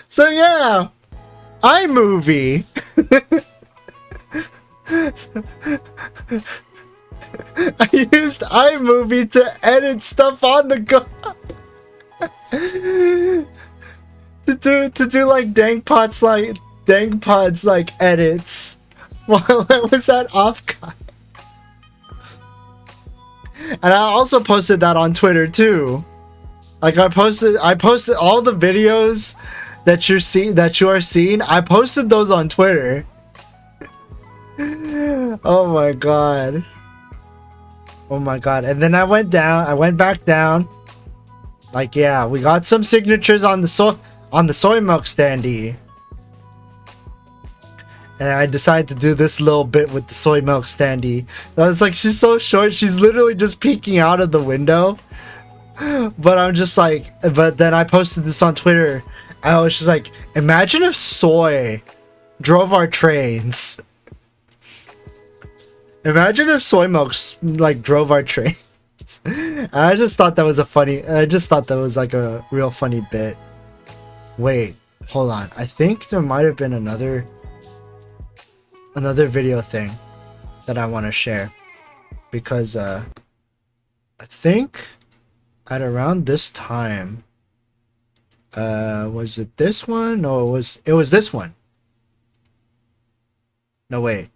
So yeah, iMovie. I used iMovie to edit stuff on the go. to do like Dank Pods like edits while I was at OffKai. And I also posted that on Twitter too. Like I posted all the videos that you are seeing. I posted those on Twitter. Oh my god. Oh my god. And then I went back down. Like yeah, we got some signatures on the soy milk standee. And I decided to do this little bit with the soy milk standee. It's like she's so short, she's literally just peeking out of the window. But I'm just like, but then I posted this on Twitter. I was just like, imagine if soy drove our trains. Imagine if soy milk like drove our trains. And I just thought that was like a real funny bit. Wait, hold on. I think there might have been another video thing that I want to share, because I think at around this time, was it this one? No, it was this one. No, wait.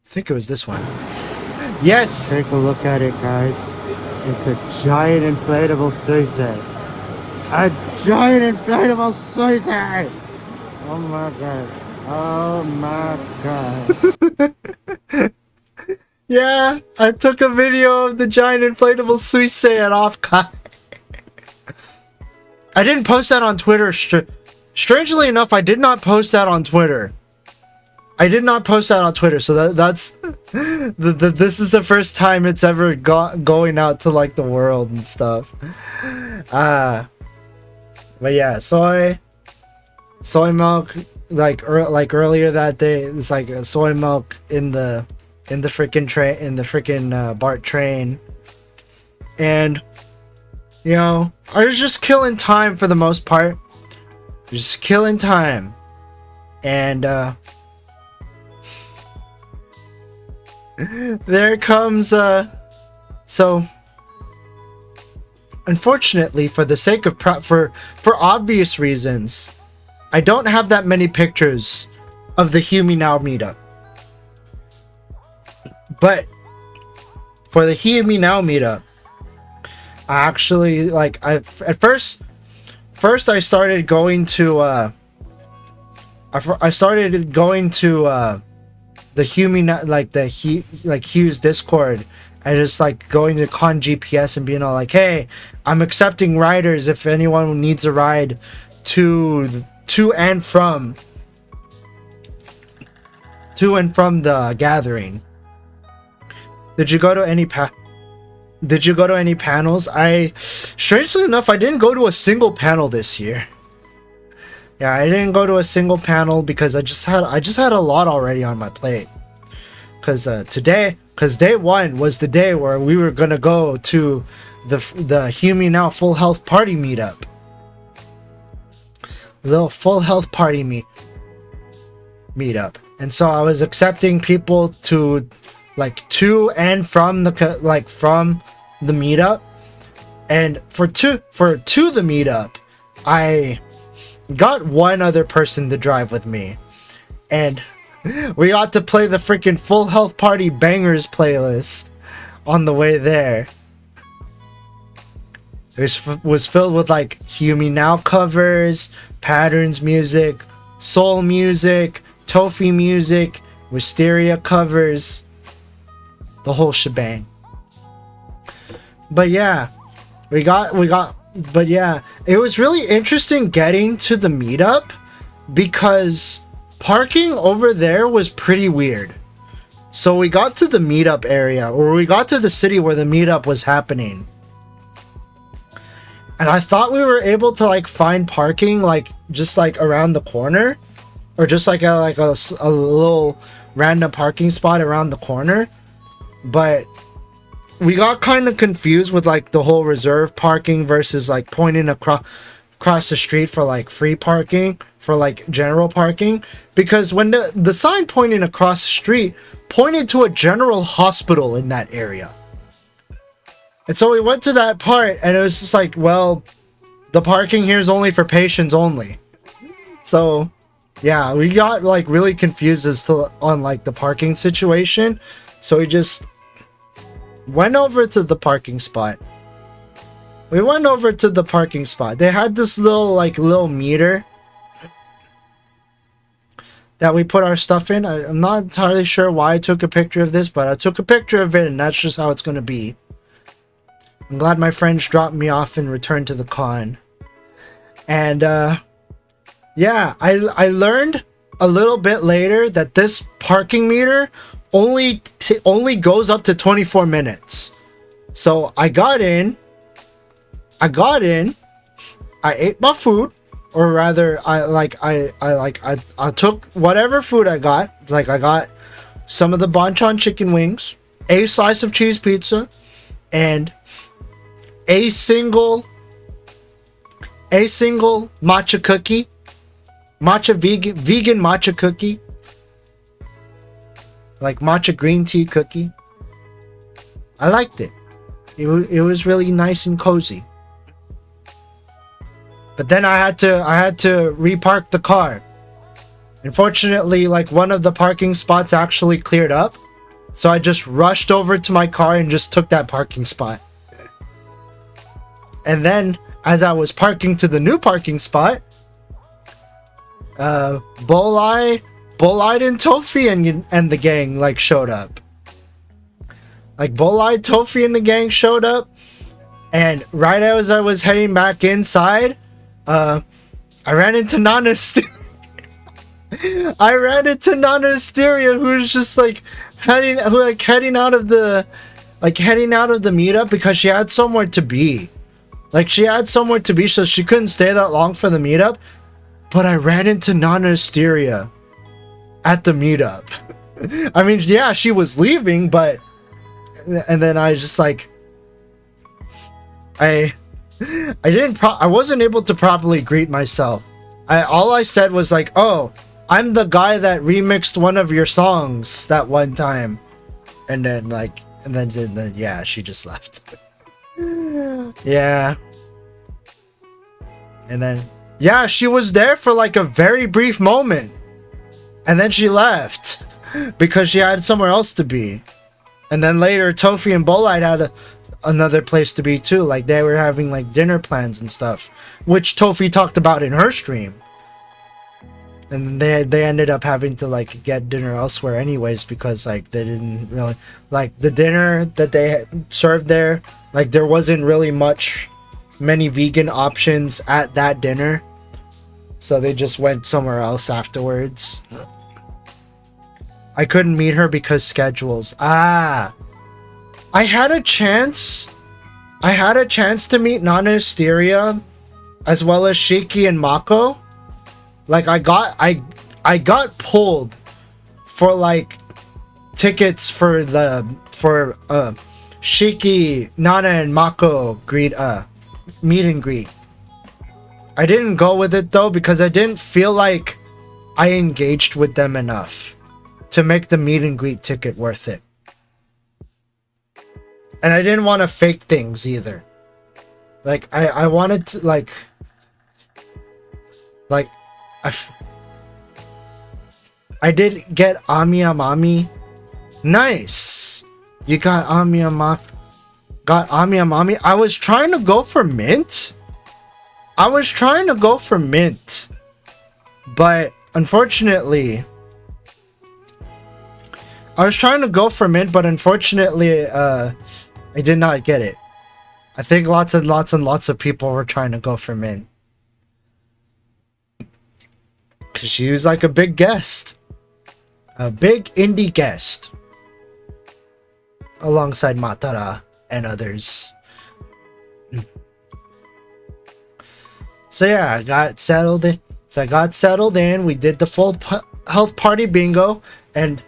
I think it was this one. Yes! Take a look at it, guys. It's a giant inflatable suicide. A giant inflatable suicide! Oh my god. Oh my god. Yeah, I took a video of the giant inflatable suisei at OffKai. I didn't post that on Twitter. Strangely enough, I did not post that on Twitter. So that's this is the first time it's ever going out to like the world and stuff. But yeah, soy milk. Like earlier that day, it's like soy milk in the freaking train, in the freaking BART train, and you know, I was just killing time for the most part, just killing time, and there comes so unfortunately, for the sake of for obvious reasons, I don't have that many pictures of the Humi Now meetup. But for the Humi Now meetup, I actually at first I started going to the Humi Now, Hugh's Discord, and just like going to Con GPS and being all like, hey, I'm accepting riders if anyone needs a ride to and from the gathering. Did you go to any panels? Strangely enough, I didn't go to a single panel this year. Yeah, I didn't go to a single panel because I just had a lot already on my plate. Cause day one was the day where we were gonna go to the Hear Me Now Full Health Party meetup. Little Full Health Party meetup. And so I was accepting people to and from the meetup. And for to the meetup, I got one other person to drive with me. And we got to play the freaking Full Health Party Bangers playlist on the way there. It was filled with like Hear Me Now covers, Patterns music, soul music, Tofi music, Wisteria covers, the whole shebang. But yeah, but yeah, it was really interesting getting to the meetup because parking over there was pretty weird. So we got to the meetup area, or we got to the city where the meetup was happening. And I thought we were able to like find parking just around the corner, or just like a little random parking spot around the corner. But we got kind of confused with like the whole reserve parking versus like pointing across the street for like free parking, for like general parking, because when the sign pointing across the street pointed to a general hospital in that area. And so we went to that part and it was just like, well, the parking here is only for patients only. So yeah, we got like really confused on like the parking situation. So we just went over to the parking spot. We went over to the parking spot. They had this little meter that we put our stuff in. I'm not entirely sure why I took a picture of this, but I took a picture of it and that's just how it's going to be. I'm glad my friends dropped me off and returned to the con. And yeah, I learned a little bit later that this parking meter only goes up to 24 minutes. So I got in, I ate my food, or rather I took whatever food I got. It's like I got some of the bonchon chicken wings, a slice of cheese pizza, and a single matcha cookie, vegan matcha cookie, like matcha green tea cookie. I liked it. It was really nice and cozy. But then I had to repark the car. Unfortunately, like one of the parking spots actually cleared up, so I just rushed over to my car and just took that parking spot. And then, as I was parking to the new parking spot, Bolide and Tofi and the gang like showed up. Like Bolide, Tofi, and the gang showed up, and right as I was heading back inside, I ran into Nana Hysteria, who's just like heading out of the meetup because she had somewhere to be. Like she had somewhere to be, so she couldn't stay that long for the meetup. But I ran into Nana Hysteria at the meetup. I mean, yeah, she was leaving, but and then I just like I wasn't able to properly greet myself. All I said was like, "Oh, I'm the guy that remixed one of your songs that one time," and then yeah, she just left. Yeah. And then yeah, she was there for like a very brief moment, and then she left because she had somewhere else to be. And then later Tofi and Bolide had another place to be too. Like they were having like dinner plans and stuff, which Tofi talked about in her stream. And they ended up having to like get dinner elsewhere anyways, because like they didn't really like the dinner that they served there. Like there wasn't really many vegan options at that dinner, so they just went somewhere else afterwards. I couldn't meet her because schedules. I had a chance to meet Nana Hysteria as well as Shiki and Mako, Like I got pulled for like tickets for Shiki, Nana, and Mako meet and greet. I didn't go with it though because I didn't feel like I engaged with them enough to make the meet and greet ticket worth it. And I didn't want to fake things either. Like I wanted to like I did get Amiyamami. Nice. You got Amiyamami. I was trying to go for mint. But unfortunately, I did not get it. I think lots and lots of people were trying to go for mint. Cause she was like a big guest. A big indie guest. Alongside Matara and others. So yeah, I got settled in. We did the full health party bingo. And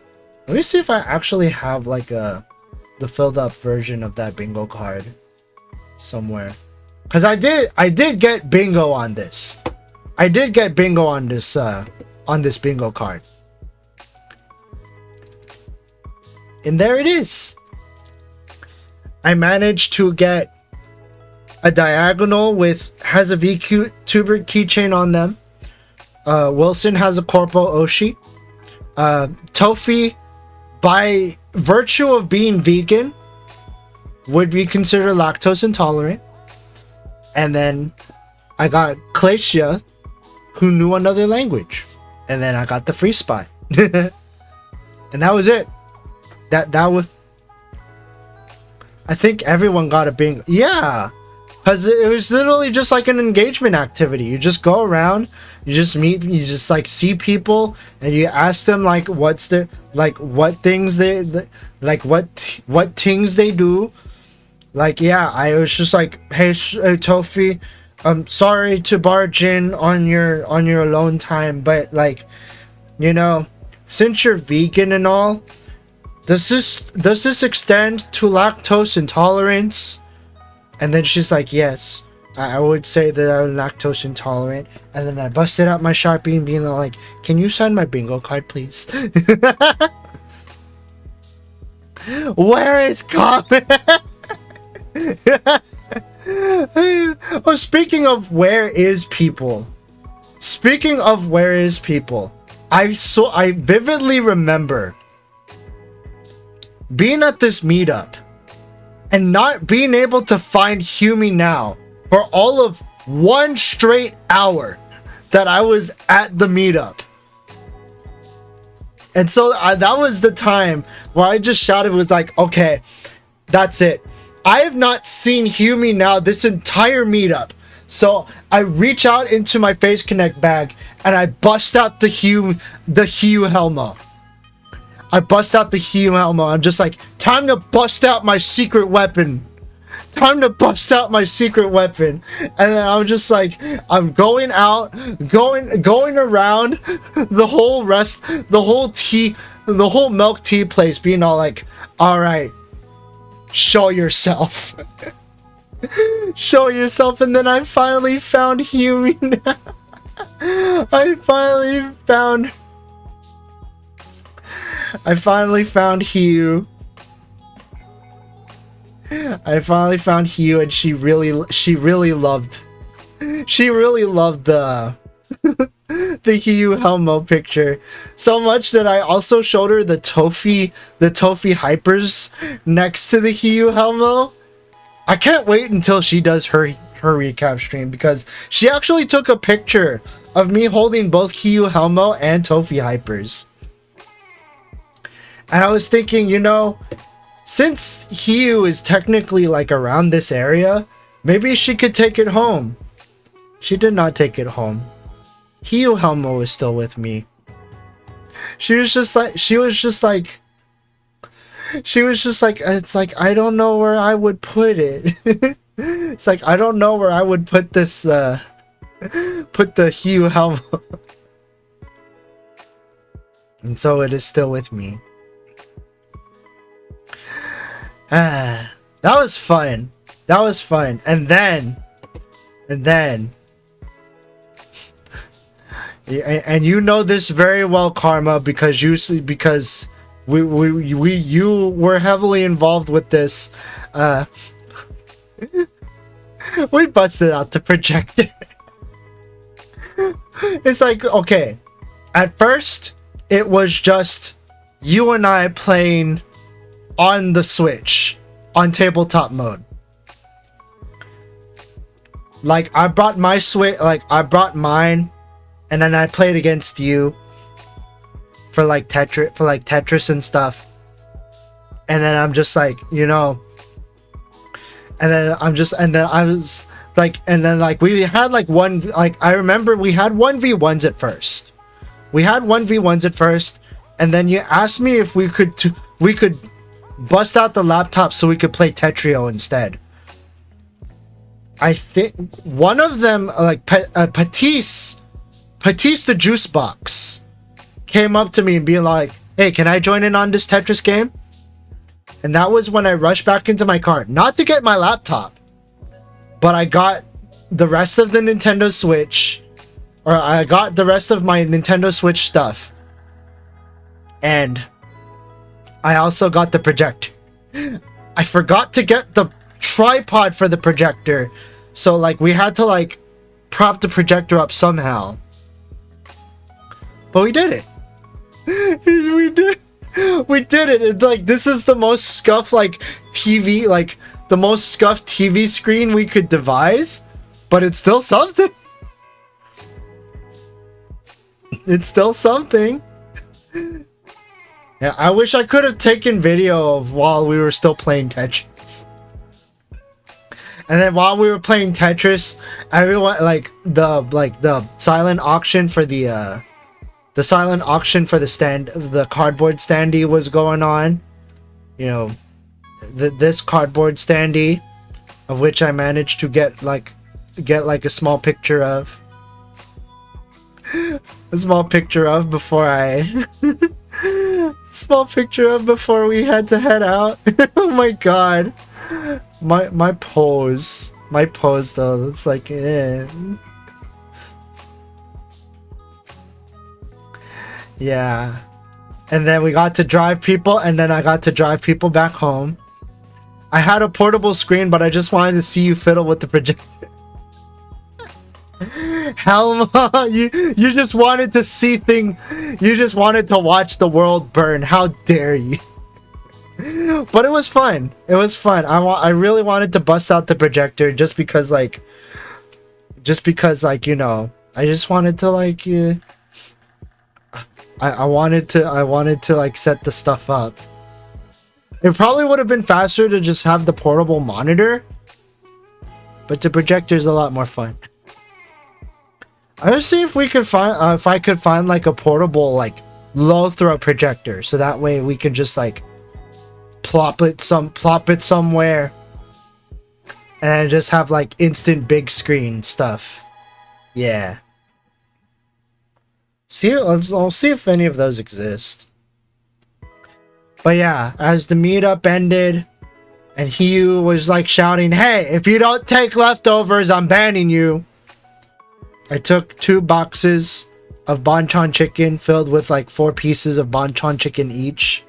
let me see if I actually have like the filled up version of that bingo card somewhere. Cause I did get bingo on this. I did get bingo on this bingo card. And there it is. I managed to get a diagonal has a vTuber keychain on them. Wilson has a Corpo Oshi. Tofi, by virtue of being vegan, would be considered lactose intolerant. And then I got Glacia, who knew another language. And then I got the free spy. And that was it. That was... I think everyone got a bingo. Yeah. Because it was literally just like an engagement activity. You just go around, you just meet, you just like see people, and you ask them like what's their, like what things they, like what things they do. Like, yeah, I was just like, hey, Tofi, I'm sorry to barge in on your alone time, but like, you know, since you're vegan and all, does this extend to lactose intolerance? And then she's like, yes, I would say that I'm lactose intolerant. And then I busted out my Sharpie and being like, can you sign my bingo card, please? Where is Comet? Oh, speaking of where is people, I vividly remember being at this meetup and not being able to find Humi now for all of 1 straight hour that I was at the meetup. And so that was the time where I just shouted, was like, okay, that's it. I have not seen Humi now this entire meetup. So I reach out into my Face Connect bag and I bust out the Hue Helmo. I'm just like, time to bust out my secret weapon. And then I'm just like, I'm going out, going around the whole milk tea place, being all like, all right, show yourself. And then I finally found Humi. I finally found Hugh. And she really loved the Hugh Helmo picture so much that I also showed her the Tofi hypers next to the Hugh Helmo. I can't wait until she does her recap stream, because she actually took a picture of me holding both Hugh Helmo and Tofi hypers. And I was thinking, you know, since Hugh is technically like around this area, maybe she could take it home. She did not take it home. Hugh Helmo is still with me. She was just like, it's like, I don't know where I would put it. It's like, I don't know where I would put this, put the Hugh Helmo. And so it is still with me. That was fun. That was fun. And then and you know this very well, Karma, because you were heavily involved with this. We busted out the projector. It's like, okay, at first it was just you and I playing on the Switch on tabletop mode. Like, I brought my Switch, like I brought mine, and then I played against you for like Tetris and stuff. And then I'm just like, you know, and then I was like, and then like we had like I remember we had 1v1s at first. We had 1v1s at first, and then you asked me if we could bust out the laptop so we could play Tetrio instead. I think one of them, like Patisse the Juice Box, came up to me and be like, "Hey, can I join in on this Tetris game?" And that was when I rushed back into my car, not to get my laptop, but I got the rest of the Nintendo Switch, or I got the rest of my Nintendo Switch stuff, and I also got the projector. I forgot to get the tripod for the projector, so like we had to like prop the projector up somehow, but we did it. We did it. It's like, this is the most scuffed like TV, like the most scuffed TV screen we could devise, but it's still something. It's still something. Yeah, I wish I could have taken video of while we were still playing Tetris. And then while we were playing Tetris, everyone, like the silent auction for the the cardboard standee was going on. You know, this cardboard standee, of which I managed to get like a small picture of. A small picture of before before we had to head out. Oh my god. My pose though, it's like yeah. And then we got to drive people, and then I got to drive people back home. I had a portable screen, but I just wanted to see you fiddle with the projector. Helma, you just wanted to see you just wanted to watch the world burn. How dare you? But it was fun. It was fun. I really wanted to bust out the projector just because like, you know, I just wanted to like I wanted to like set the stuff up. It probably would have been faster to just have the portable monitor, but the projector is a lot more fun. I was see if we could find if I could find like a portable like low throw projector, so that way we can just like plop it somewhere and just have like instant big screen stuff. Yeah. I'll see if any of those exist. But yeah, as the meetup ended and he was like shouting, "Hey, if you don't take leftovers, I'm banning you," I took 2 boxes of bonchon chicken filled with like 4 pieces of bonchon chicken each.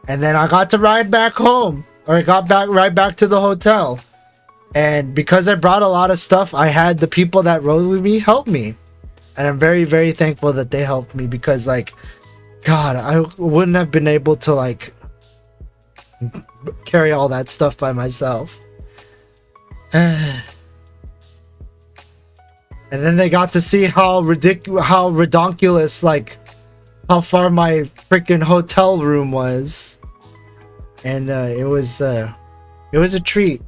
And then I got to ride back home, or I got right back to the hotel. And because I brought a lot of stuff, I had the people that rode with me help me. And I'm very, very thankful that they helped me, because like, God, I wouldn't have been able to like carry all that stuff by myself. And then they got to see how redonkulous, like how far my freaking hotel room was. And it was a treat.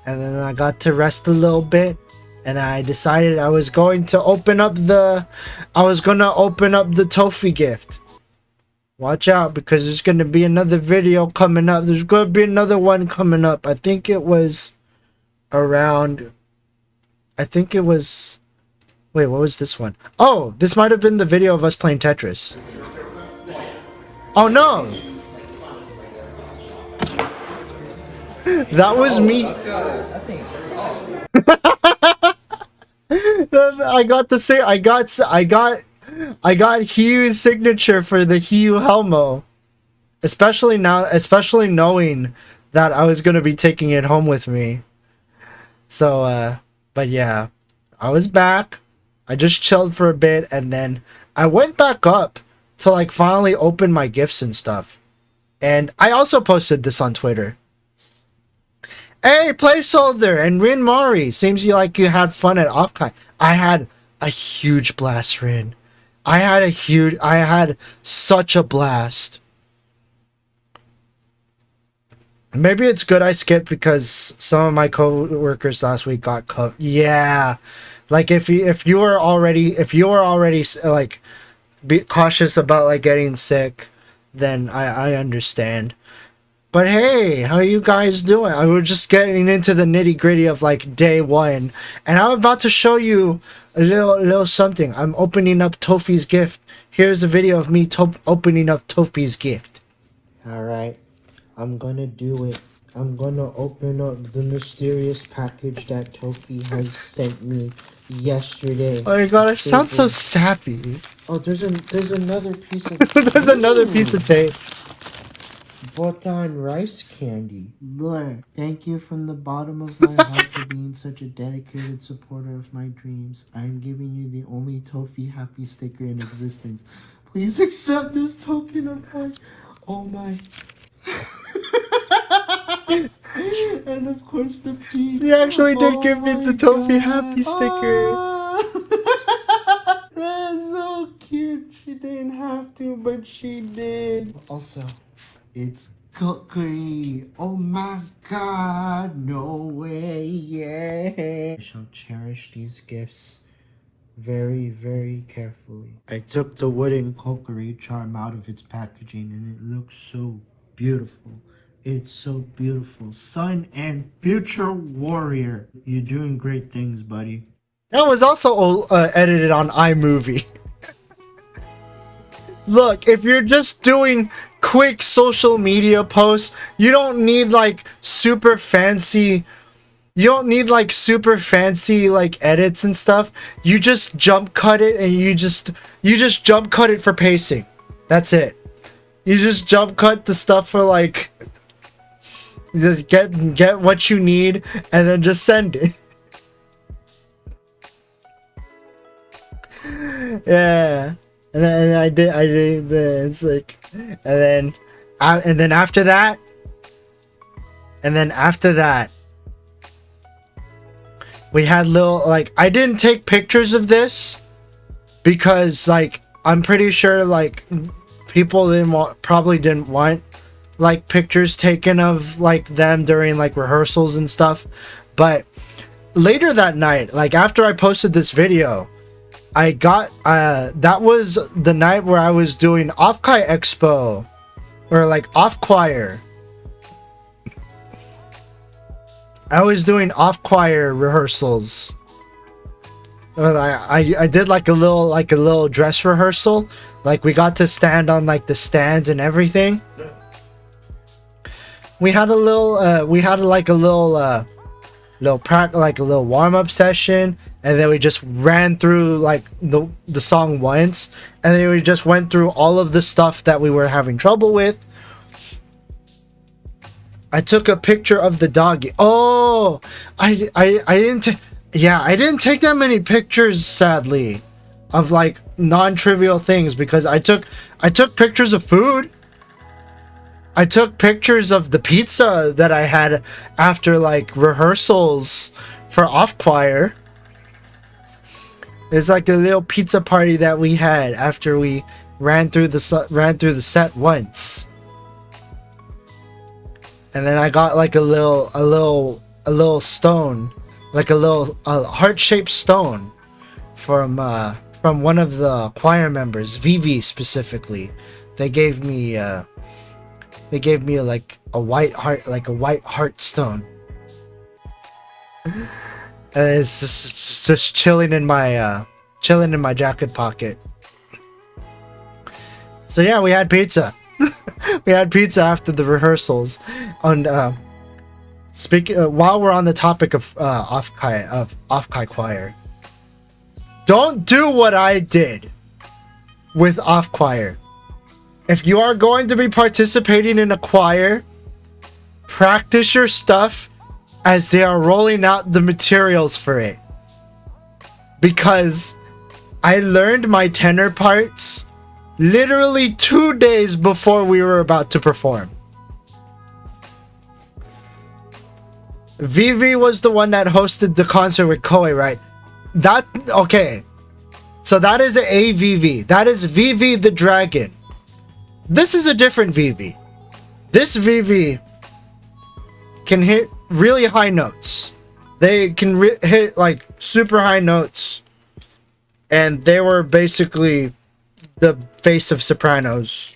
And then I got to rest a little bit, and I decided I was going to open up the Tofi gift. Watch out, because there's going to be another video coming up. There's going to be another one coming up. I think it was around, wait, what was this one? Oh, this might have been the video of us playing Tetris. Oh no! That was me. That thing is solid. I got the same. I got Hugh's signature for the Hugh Helmo. Especially knowing that I was gonna be taking it home with me. So, but yeah, I was back. I just chilled for a bit, and then I went back up to like finally open my gifts and stuff. And I also posted this on Twitter. Hey, placeholder and Rin Mari. Seems like you had fun at OffKai. I had a huge blast, Rin. I had such a blast. Maybe it's good I skipped because some of my co-workers last week got cut. Yeah, like if you were already like be cautious about like getting sick, then I understand. But hey, how are you guys doing? I was just getting into the nitty gritty of like day one, and I'm about to show you a little something. I'm opening up Tofi's gift. Here's a video of me opening up Tofi's gift. All right. I'm gonna do it. I'm gonna open up the mysterious package that Tofi has sent me yesterday. Oh my god, I sound so sappy. Oh, there's another piece of there's another piece of tape. Bhutan rice candy. Lure, thank you from the bottom of my heart for being such a dedicated supporter of my dreams. I am giving you the only Tofi happy sticker in existence. Please accept this token of my... Oh my... And of course the pea. He actually did give me the Tofi happy sticker. That's so cute. She didn't have to, but she did. Also, it's cookery. Oh my god, no way, yeah. I shall cherish these gifts very, very carefully. I took the wooden cookery charm out of its packaging and it looks so beautiful. It's so beautiful. Son and future warrior. You're doing great things, buddy. That was also edited on iMovie. Look, if you're just doing quick social media posts, you don't need like super fancy like edits and stuff. You just jump cut it and you just jump cut it for pacing. That's it. You just jump cut the stuff for like just get what you need and then just send it. Yeah. And then I did it's like and then after that we had little like I didn't take pictures of this because like I'm pretty sure like people probably didn't want like pictures taken of like them during like rehearsals and stuff. But later that night, like after I posted this video, I got that was the night where I was doing OffKai Expo or like off choir. I was doing off choir rehearsals. I did like a little dress rehearsal. Like we got to stand on like the stands and everything. We had a little warm up session, and then we just ran through like the song once, and then we just went through all of the stuff that we were having trouble with. I took a picture of the doggy. Oh, I didn't take that many pictures, sadly, of like non-trivial things because I took pictures of food. I took pictures of the pizza that I had after like rehearsals for off choir. It's like a little pizza party that we had after we ran through the set once. And then I got like a little stone, like a little heart-shaped stone from one of the choir members, Vivi specifically. They gave me like a white heart stone. And it's just chilling in my jacket pocket. So yeah, we had pizza. We had pizza after the rehearsals. And while we're on the topic of OffKai choir, don't do what I did with off choir. If you are going to be participating in a choir, practice your stuff as they are rolling out the materials for it. Because I learned my tenor parts literally 2 days before we were about to perform. Vivi was the one that hosted the concert with Koei, right? Okay. So that is AVV. That is Vivi the Dragon. This is a different Vivi. This Vivi can hit really high notes. They can hit like super high notes. And they were basically the face of sopranos.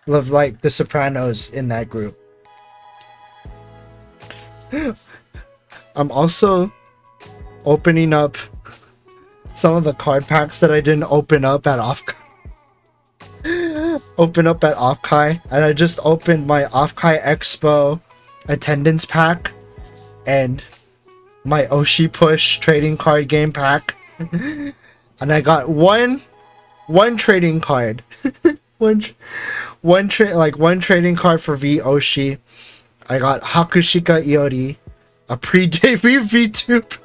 Love like the sopranos in that group. I'm also opening up some of the card packs that I didn't open up at OffKai. And I just opened my OffKai Expo attendance pack and my Oshi Push trading card game pack. And I got one trading card. one trading card for V Oshi. I got Hakushika Iori, a pre-debut VTuber.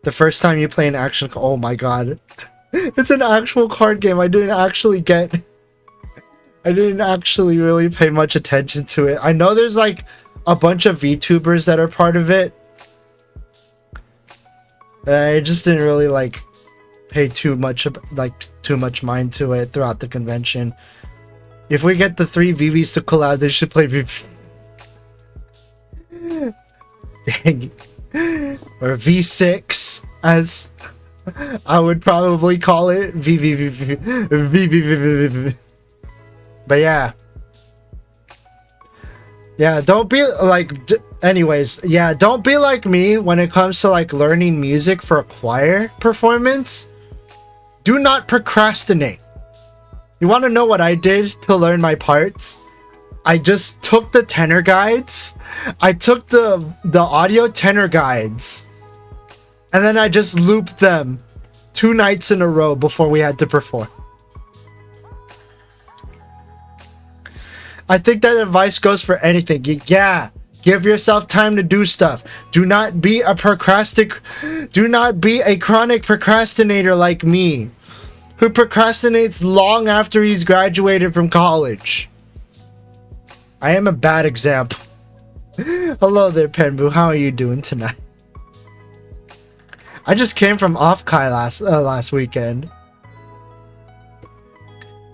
The first time you play an action, oh my god. It's an actual card game. I didn't actually really pay much attention to it. I know there's like a bunch of VTubers that are part of it. I just didn't really like pay too much mind to it throughout the convention. If we get the 3 VVs to collab, they should play VV. Dang. Or V6, as I would probably call it. But yeah. Yeah, don't be like... Anyways, yeah, don't be like me when it comes to like learning music for a choir performance. Do not procrastinate. You want to know what I did to learn my parts? I just took the tenor guides. I took the audio tenor guides. And then I just looped them 2 nights in a row before we had to perform. I think that advice goes for anything. Yeah, give yourself time to do stuff. Do not be a chronic procrastinator like me, who procrastinates long after he's graduated from college. I am a bad example. Hello there, Penbu. How are you doing tonight? I just came from OffKai last weekend.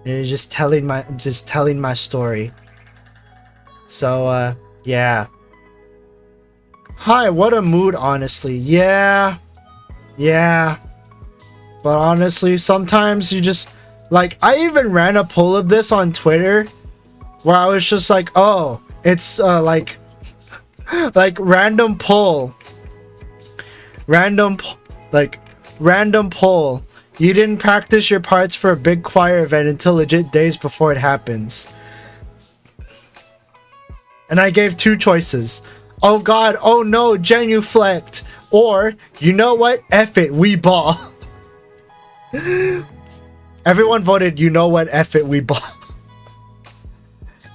And just telling my story. So yeah. Hi, what a mood, honestly. Yeah. But honestly, sometimes you just like, I even ran a poll of this on Twitter where I was just like, oh, it's like random poll. Random poll. You didn't practice your parts for a big choir event until legit days before it happens. And I gave 2 choices. Oh god, oh no, genuflect. Or, you know what? F it, we ball. Everyone voted, you know what? F it, we ball.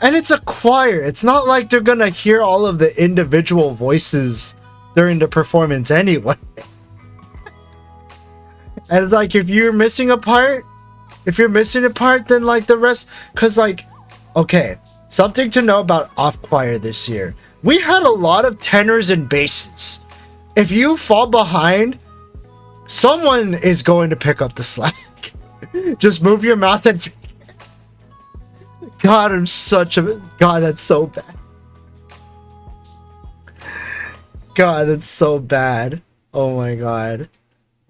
And it's a choir. It's not like they're gonna hear all of the individual voices during the performance anyway. And it's like, if you're missing a part, then like the rest, cause like, okay, something to know about off choir this year. We had a lot of tenors and basses. If you fall behind, someone is going to pick up the slack. Just move your mouth and... God, God, that's so bad. God, that's so bad. Oh my god.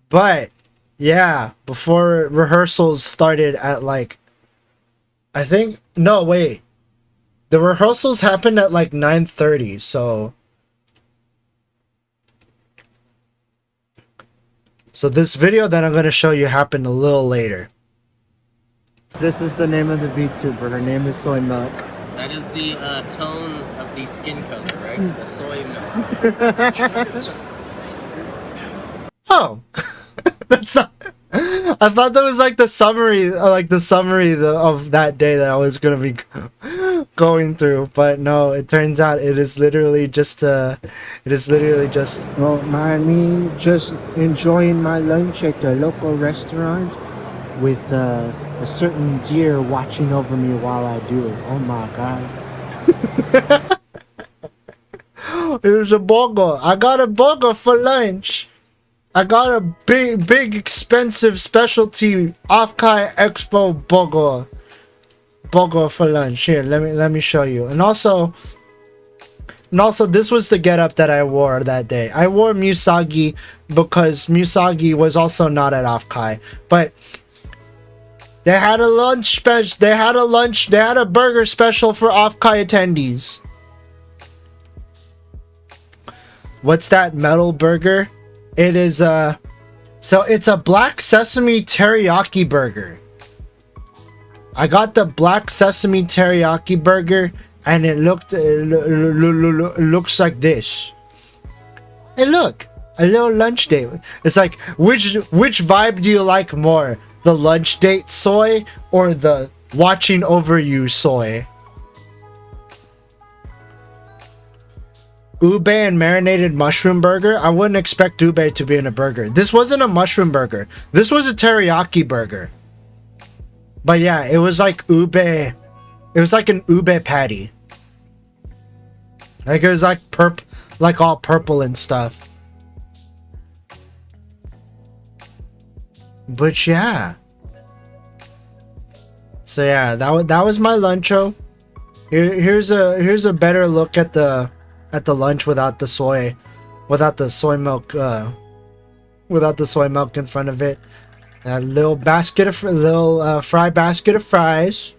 But, yeah, before rehearsals started at like... I think... No, wait. The rehearsals happened at like 9:30, so... So this video that I'm going to show you happened a little later. This is the name of the VTuber. Her name is Soy Milk. That is the tone of the skin color, right? The soy milk. Oh, that's not. I thought that was like the summary, of that day that I was gonna be going through, but no. It turns out it is literally just. Don't mind me just enjoying my lunch at the local restaurant with a certain deer watching over me while I do it. Oh my god. It was a burger. I got a burger for lunch. I got a big, expensive specialty OffKai Expo burger for lunch. Here, let me show you. And also, this was the getup that I wore that day. I wore Musagi because Musagi was also not at OffKai, but they had a lunch special. They had a burger special for OffKai attendees. What's that metal burger? It is so it's a black sesame teriyaki burger. I got the black sesame teriyaki burger, and it looks like this. Hey, look, a little lunch date. It's like which vibe do you like more, the lunch date soy or the watching over you soy? Ube and marinated mushroom burger. I wouldn't expect ube to be in a burger. This wasn't a mushroom burger. This was a teriyaki burger. But yeah, it was like ube. It was like an ube patty. Like it was like all purple and stuff. But yeah. So yeah, that was my luncho. Here's a better look at the lunch without the soy milk in front of it. A little fry basket of fries,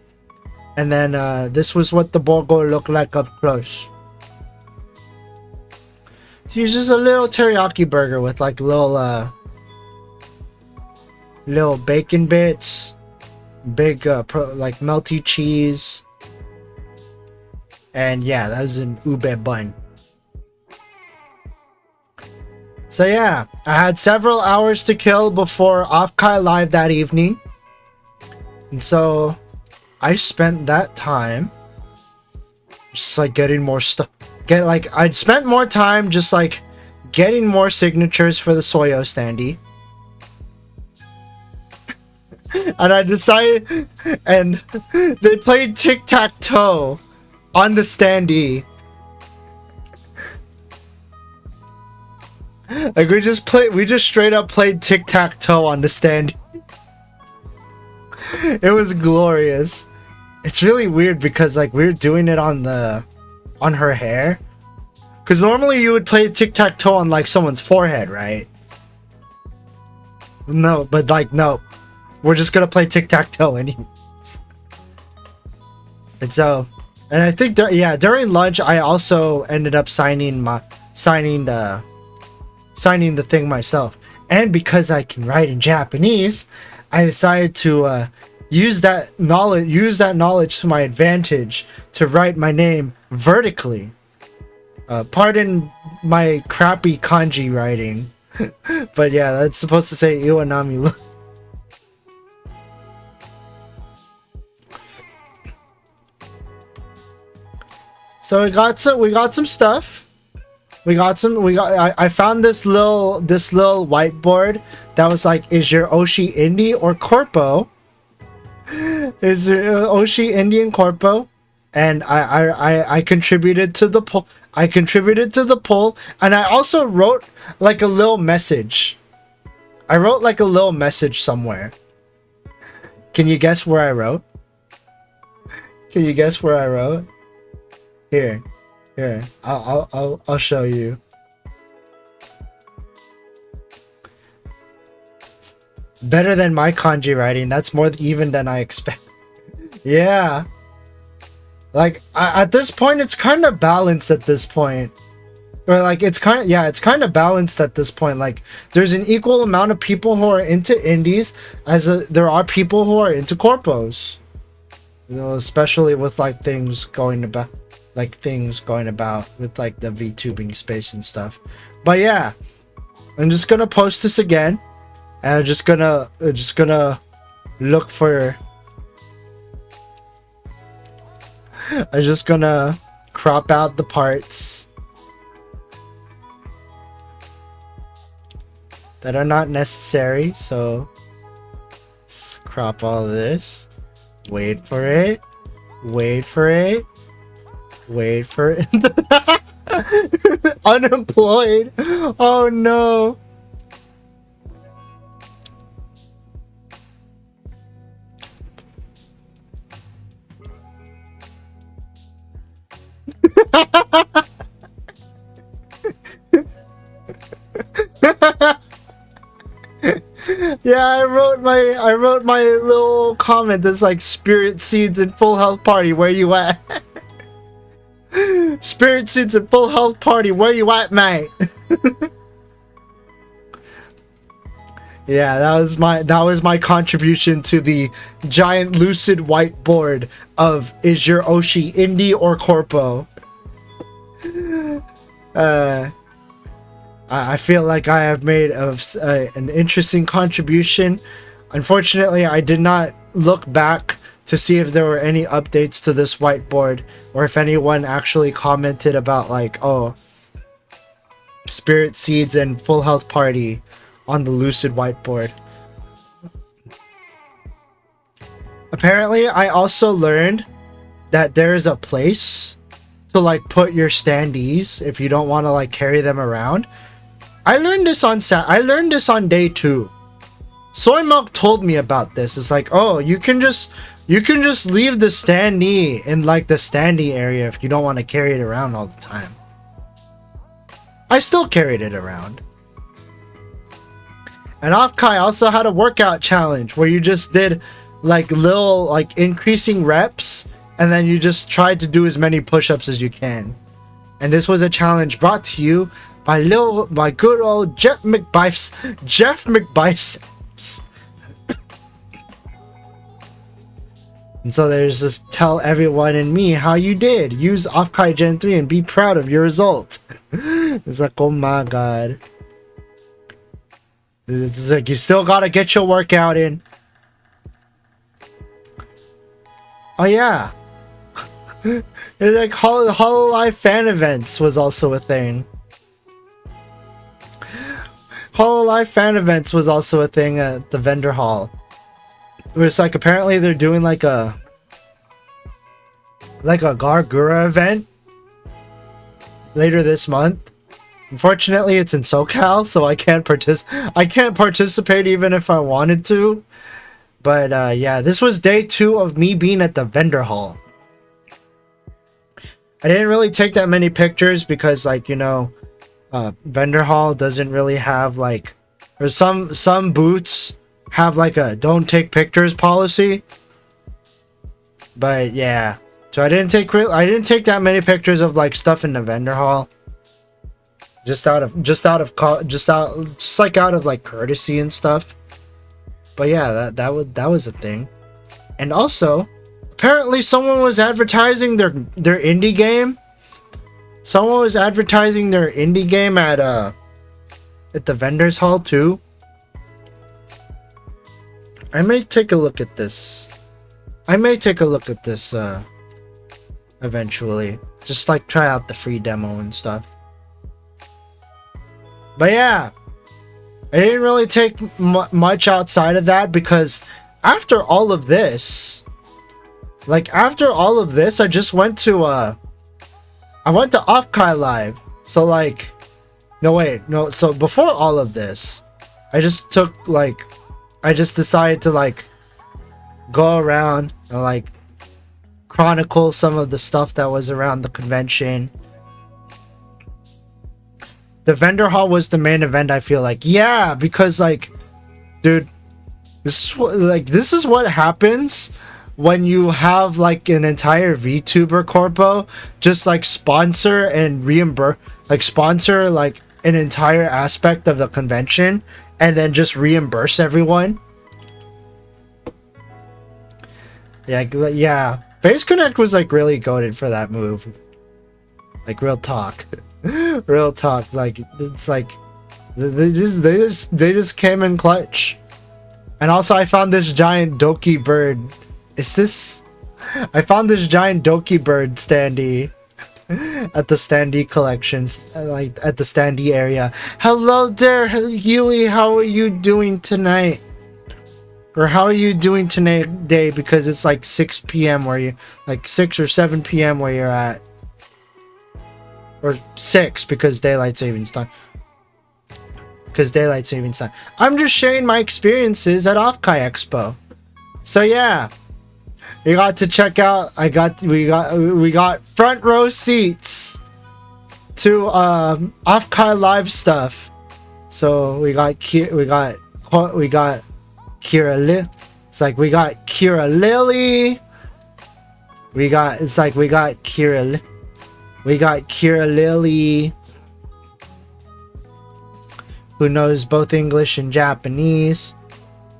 and then this was what the burger looked like up close. It's just a little teriyaki burger with like little bacon bits, big like melty cheese, and yeah, that was an ube bun. So yeah, I had several hours to kill before OffKai Live that evening. And so I spent that time just like getting more stuff. I'd spent more time just like getting more signatures for the Soyo standee. And I decided, and they played tic-tac-toe on the standee. Like we just straight up played tic-tac-toe on the stand. It was glorious. It's really weird because like we were doing it on her hair. Cause normally you would play tic-tac-toe on like someone's forehead, right? No, but like no. We're just gonna play tic-tac-toe anyways. And so, and I think during lunch I also ended up signing the thing myself. And because I can write in Japanese, I decided to use that knowledge to my advantage to write my name vertically. Pardon my crappy kanji writing. But yeah, that's supposed to say Iwanami. So we got some stuff. I found this little whiteboard that was like, is your Oshi indie or corpo? Is it Oshi indie and corpo? And I contributed to the poll. And I also wrote like a little message. I wrote like a little message somewhere. Can you guess where I wrote? Here, I'll show you. Better than my kanji writing. That's more even than I expect. Yeah. Like, at this point, it's kind of balanced at this point. or like it's kind of balanced at this point. Like there's an equal amount of people who are into indies as there are people who are into corpos. You know, especially with like things going about with like the VTubing space and stuff. But yeah, I'm just gonna post this again, and I'm just gonna look for. I'm just gonna crop out the parts that are not necessary. So let's crop all of this. Wait for it. Wait for it. Wait for it. Unemployed. Oh no. Yeah, I wrote my little comment that's like Spirit Seeds and Full Health Party, where you at? Spirit Seeds and Full Health Party, where you at, mate? Yeah, that was my contribution to the giant lucid whiteboard of is your Oshi indie or corpo? I feel like I have made an interesting contribution. Unfortunately, I did not look back to see if there were any updates to this whiteboard, or if anyone actually commented about like, oh, Spirit Seeds and Full Health Party on the lucid whiteboard. Apparently, I also learned that there is a place to like put your standees if you don't want to like carry them around. I learned this on day 2. Soy Milk told me about this. It's like, oh, you can just leave the standee in like the standee area if you don't want to carry it around all the time. I still carried it around. And OffKai also had a workout challenge where you just did like little like increasing reps, and then you just tried to do as many push-ups as you can. And this was a challenge brought to you by good old Jeff McBiceps. And so there's just tell everyone and me how you did. Use OffKai Gen 3 and be proud of your result. It's like, oh my god. It's like you still gotta get your workout in. Oh yeah. And like HoloLive fan events was also a thing. HoloLive fan events was also a thing at the vendor hall. It was like apparently they're doing like a Gargura event later this month. Unfortunately, it's in SoCal, so I can't participate even if I wanted to. But yeah, this was day 2 of me being at the vendor hall. I didn't really take that many pictures because, like, you know, vendor hall doesn't really have like, or some booths have like a don't take pictures policy. But yeah, so I didn't take that many pictures of like stuff in the vendor hall. Just out of like courtesy and stuff. But yeah, that was a thing. And also, apparently someone was advertising their indie game. Someone was advertising their indie game at the vendors hall too. I may take a look at this. Eventually. Just like try out the free demo and stuff. But yeah, I didn't really take much outside of that because after all of this, I just went to OffKai Live. So like, so before all of this, I just decided to like go around and like chronicle some of the stuff that was around the convention. The vendor hall was the main event, I feel like. Yeah, because like, dude, this is what happens when you have like an entire VTuber corpo just like sponsor and reimburse, like sponsor like an entire aspect of the convention and then just reimburse everyone. Yeah, Face Connect was like really goated for that move. Like real talk. Real talk. Like it's like they just came in clutch. And also I found this giant Doki bird. Is this? I found this giant Doki bird standee at the standee collections, like at the standee area. Hello there, Yui. How are you doing tonight? Or how are you doing today? Because it's like 6 p.m. where you, like 6 or 7 p.m. where you're at. Or 6 because daylight savings time. I'm just sharing my experiences at OffKai Expo. So yeah, you got to check out. We got front row seats to OffKai live stuff. So we got Kira Lily. It's like we got Kira Lily. We got Kira Lily, who knows both English and Japanese.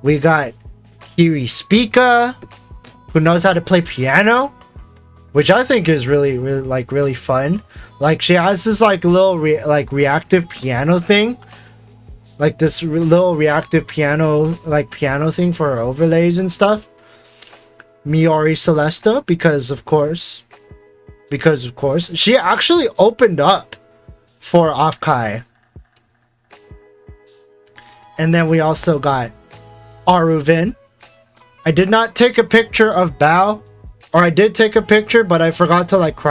We got Kiri Speaka, who knows how to play piano, which I think is really fun. Like she has this like little reactive piano thing, like this little reactive piano thing for her overlays and stuff. Miori Celesta, because of course she actually opened up for OffKai. And then we also got Aruvin. I did not take a picture of Bao, or I did take a picture, but I forgot to like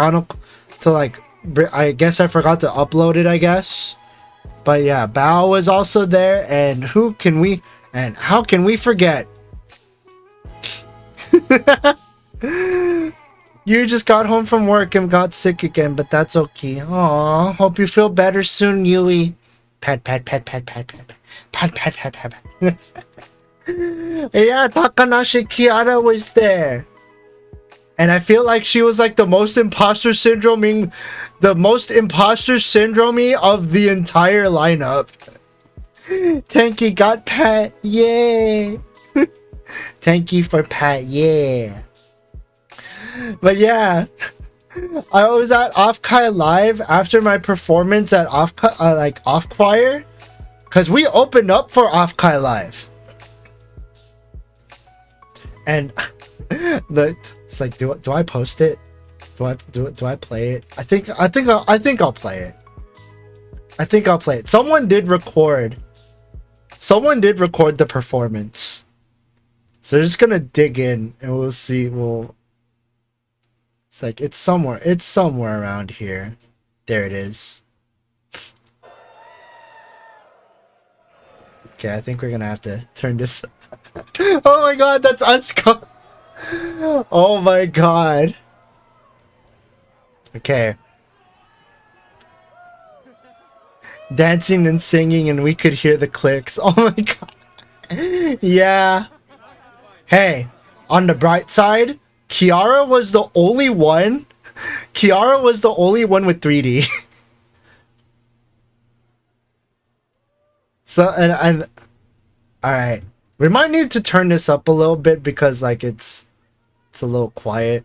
I guess I forgot to upload it, I guess. But yeah, Bao was also there, and how can we forget? You just got home from work and got sick again, but that's okay. Aw, hope you feel better soon, Yui. Pat. Yeah, Takanashi Kiara was there. And I feel like she was like the most imposter syndromey of the entire lineup. Tanky got Pat, yay. Tanky for Pat, yeah. But yeah, I was at OffKai Live after my performance at OffKai, because we opened up for OffKai Live. And it's like, do I post it? Do I play it? I think I'll play it. Someone did record the performance. So we're just gonna dig in and we'll see. It's like it's somewhere around here. There it is. Okay, I think we're gonna have to turn this. Oh my god, that's us. Oh my god. Okay. Dancing and singing, and we could hear the clicks. Oh my god. Yeah. Hey, on the bright side, Kiara was the only one with 3D. So and all right, we might need to turn this up a little bit because like it's a little quiet.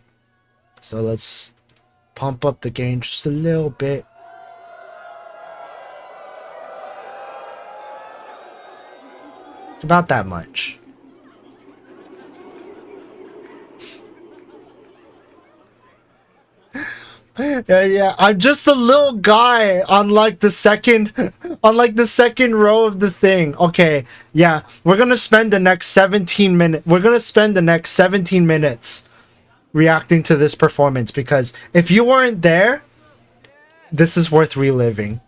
So let's pump up the gain just a little bit. About that much. Yeah, I'm just a little guy on like the second row of the thing. Okay, yeah, we're gonna spend the next 17 minutes reacting to this performance, because if you weren't there, this is worth reliving.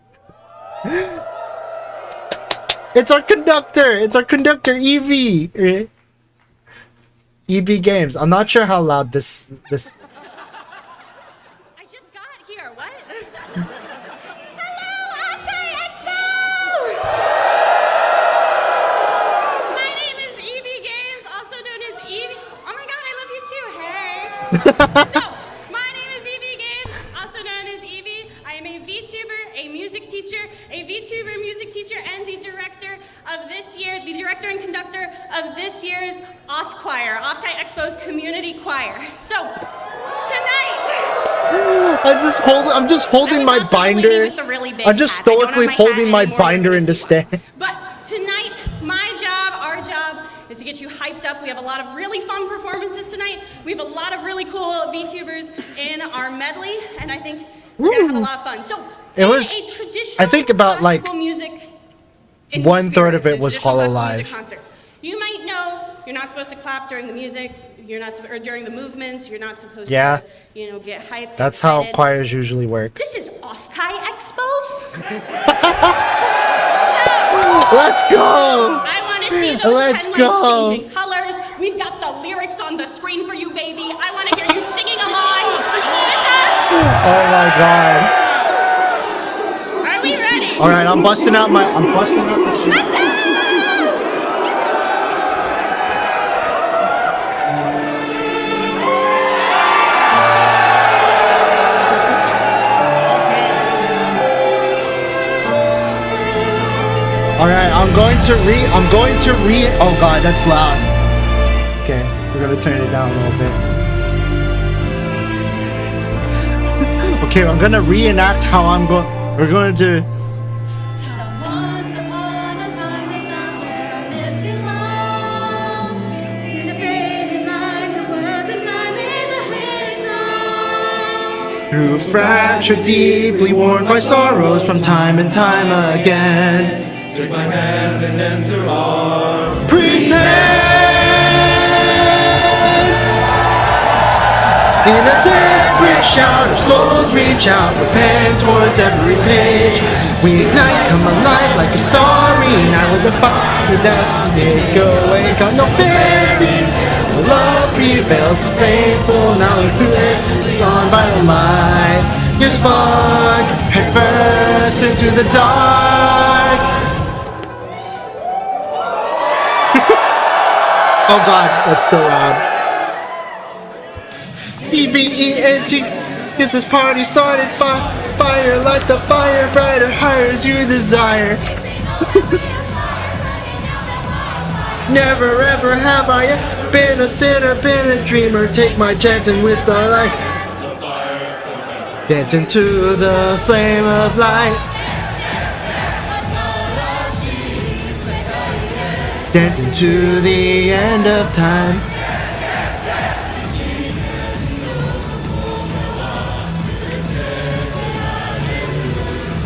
It's our conductor, Evie. EB Games. I'm not sure how loud this OffKai Expo! My name is Evie Games, also known as Evie. Oh my god, I love you too. my name is Evie Games, also known as Evie. I am a VTuber, a music teacher, a VTuber music teacher, and the director and conductor of this year's OffKai Expo's community choir. So, tonight, I'm just holding my binder. I'm just stoically holding my binder in the stands. But tonight, our job is to get you hyped up. We have a lot of really fun performances tonight. We have a lot of really cool VTubers in our medley, and I think we're gonna have a lot of fun. So it was, a traditional I think about like music 1/3 of it was HoloLive. You might know you're not supposed to clap during the music. You're not or during the movements. You're not supposed to, get hyped. That's how choirs usually work. This is OffKai Expo. Let's go. I want to see those headlights changing colors. We've got the lyrics on the screen for you, baby. I want to hear you singing along with us. Oh my god. Are we ready? All right, I'm busting out the shit. Alright, I'm going to read. Oh god, that's loud. Okay, we're gonna turn it down a little bit. Okay, I'm gonna reenact how we're going to. Through fracture deeply worn by sorrows from time and time again. Take my hand and enter our pretend. In a desperate shout, our souls reach out, repent towards every page. We ignite, come alive like a starry night with a fire that's make away. Got no bearing. Love prevails, the faithful now is gone by the light. Your spark head first into the dark. Oh god, that's still loud. DVENT, get this party started by fire, light the fire brighter, higher as you desire. Never ever have I been a sinner, been a dreamer. Take my chance and with the light, dance into the flame of light. Dance into the end of time.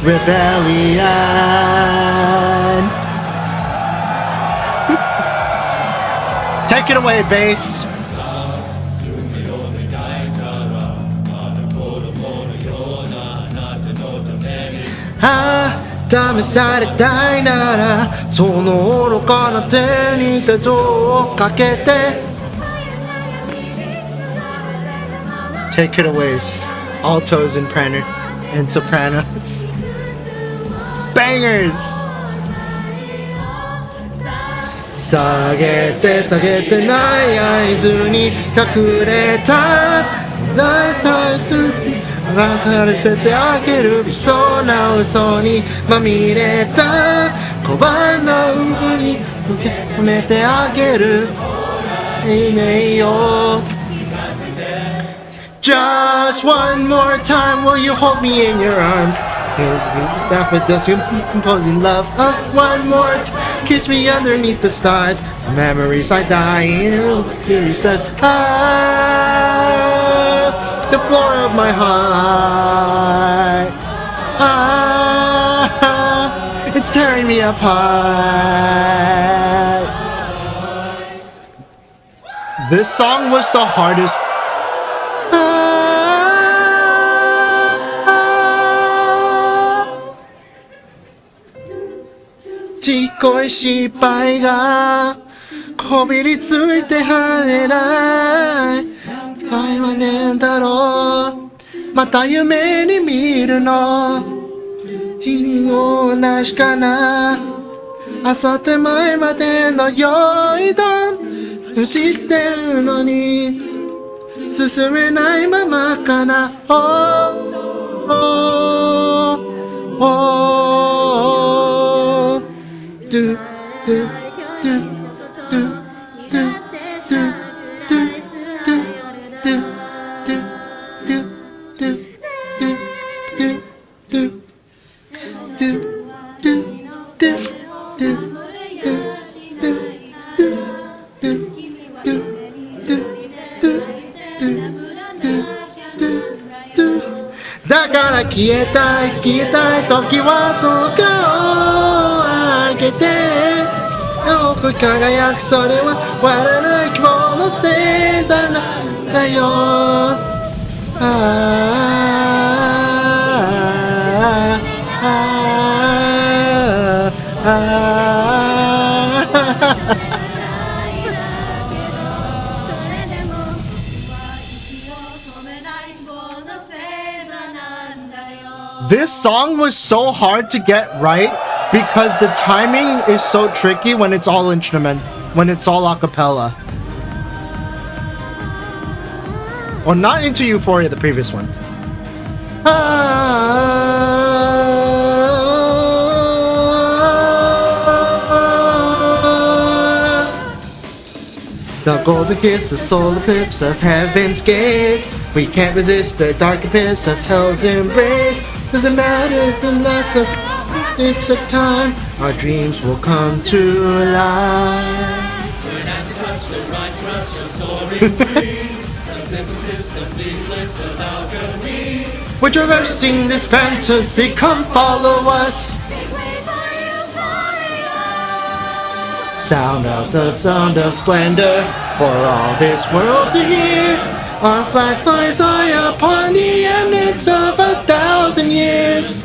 Rebellion. Take it away, bass.試されたいならその愚かな手に手錠をかけて Take it away, altos and sopranos. Bangers! 下げて下げてない合図に隠れた大体す分かせてあげる微小な嘘にまみれた小判な馬に受け止めてあげるいいねよ Just one more time will you hold me in your arms That with us composing love one more kiss me underneath the stars Memories I die in Fury says the floor of my heart it's tearing me apart This song was the hardestちっこい失敗がこびりついて跳ねない会話ねえんだろうまた夢に見るの君の同じかな朝手前までの酔いど映ってるのに進めないままかな。ドゥドゥドゥドゥドゥドゥドゥドゥだから消えたい消えたい時はその顔を上げてよく輝くそれは割れない希望の星座なんだよ。This song was so hard to get right because the timing is so tricky when it's all instrument, when it's all a cappella. Or not Into Euphoria, the previous one. The golden kiss, the solar eclipse of heaven's gates. We can't resist the dark abyss of hell's embrace. Doesn't matter the last of it's a time. Our dreams will come to life. When at the touch, the rise rush of soaring dreams. The synthesis, the leaflets of alchemy. We're traversing this fantasy. Come follow us. Sound of splendor for all this world to hear. Our flag flies high upon the eminence of 1,000 years.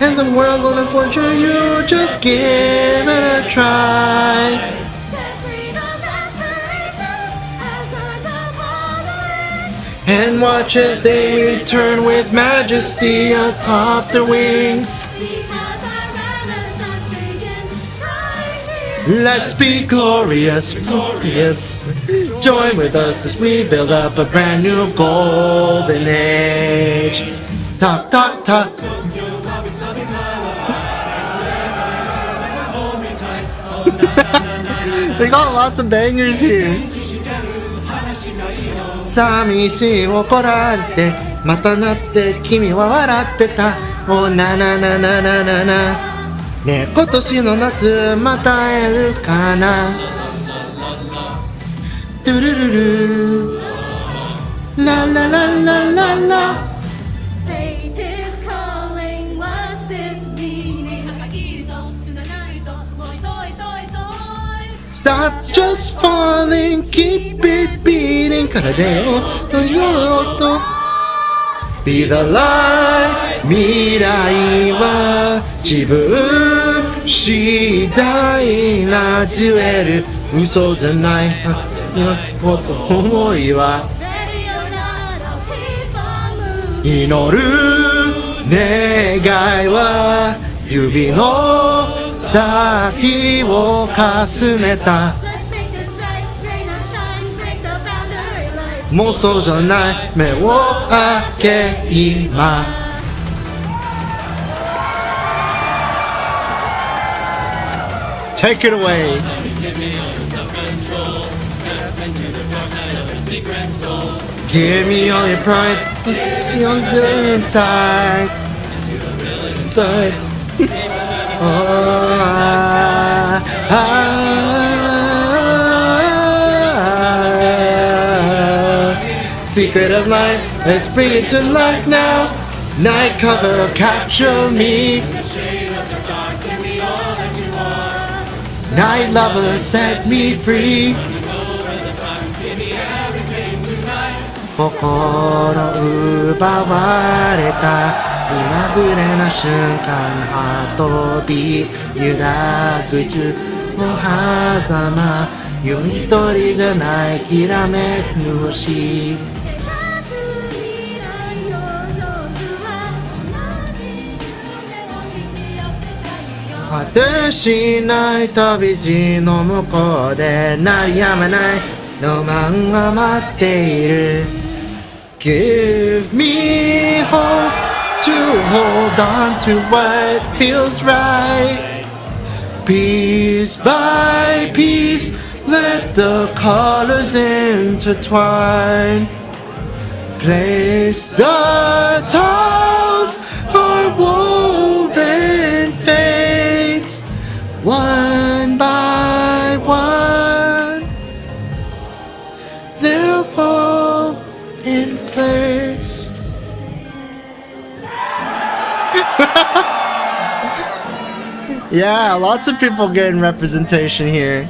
And the world will unfortunate you, just give it a try. And watch as they return with majesty atop their wings. Let's be glorious, glorious. Join with us as we build up a brand new golden age. Talk, talk, talk. They got lots of bangers here. 寂しい怒られてまたなって君は笑ってた。おななななななな。ねえ今年の夏また会えるかな。トゥルルルララララララ。Stop just falling, keep it beating. 体をとようと Be the light. 未来は自分次第なジュエル。嘘じゃないこと思いは祈る願いは指の先をかすめた。妄想じゃない目を開け今。Take it away. Give me all your pride, your good inside. Inside. Secret of life, let's bring it to life now. Night cover, capture me. Night lover, set me free. 心奪われた今ぐれな瞬間ハートビ揺らぐ中の狭間よ一人じゃないきらめく星果てしない旅路の向こうで鳴りやまないロマンが待っている Give me hope to hold on to what feels right Piece by piece let the colors intertwine Place the tiles are woven fates One by one They'll fall in place Yeah, lots of people getting representation here.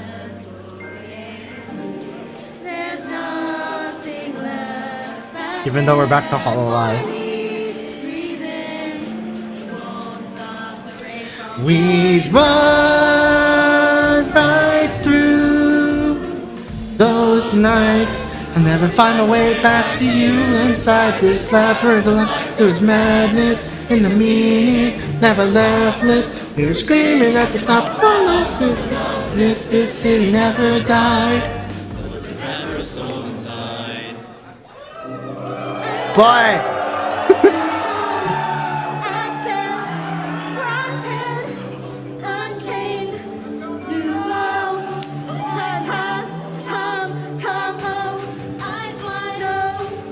Even though we're back to Hololive. We run right through those nights. I'll never find a way back to you inside this labyrinth. There was madness in the meaning, never leftness. We were screaming at the top of our lungs. This city never died. But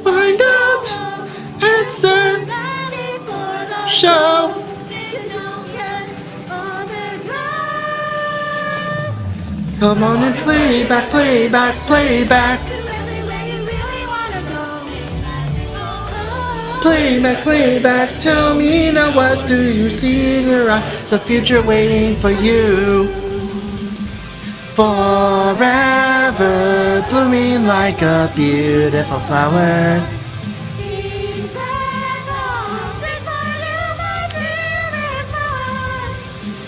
find out, answer, show. Come on and play back, play back, play back. Play back, tell me now what do you see in your eyes? A future waiting for you. Forever blooming like a beautiful flower.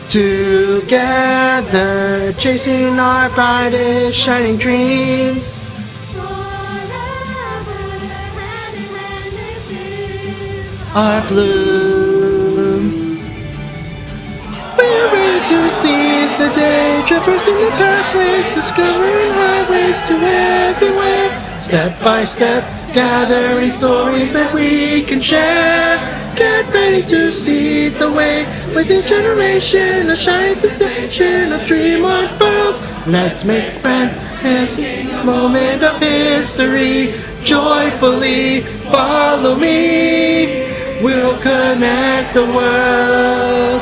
Together, chasing our brightest shining dreams. Our bloom. We're ready to seize the day, traversing the pathways, discovering highways to everywhere. Step by step, gathering stories that we can share. Get ready to see the way with each generation, a shining sensation, a dream unfurls. Let's make friends as a moment of history. Joyfully follow me. We'll connect the world.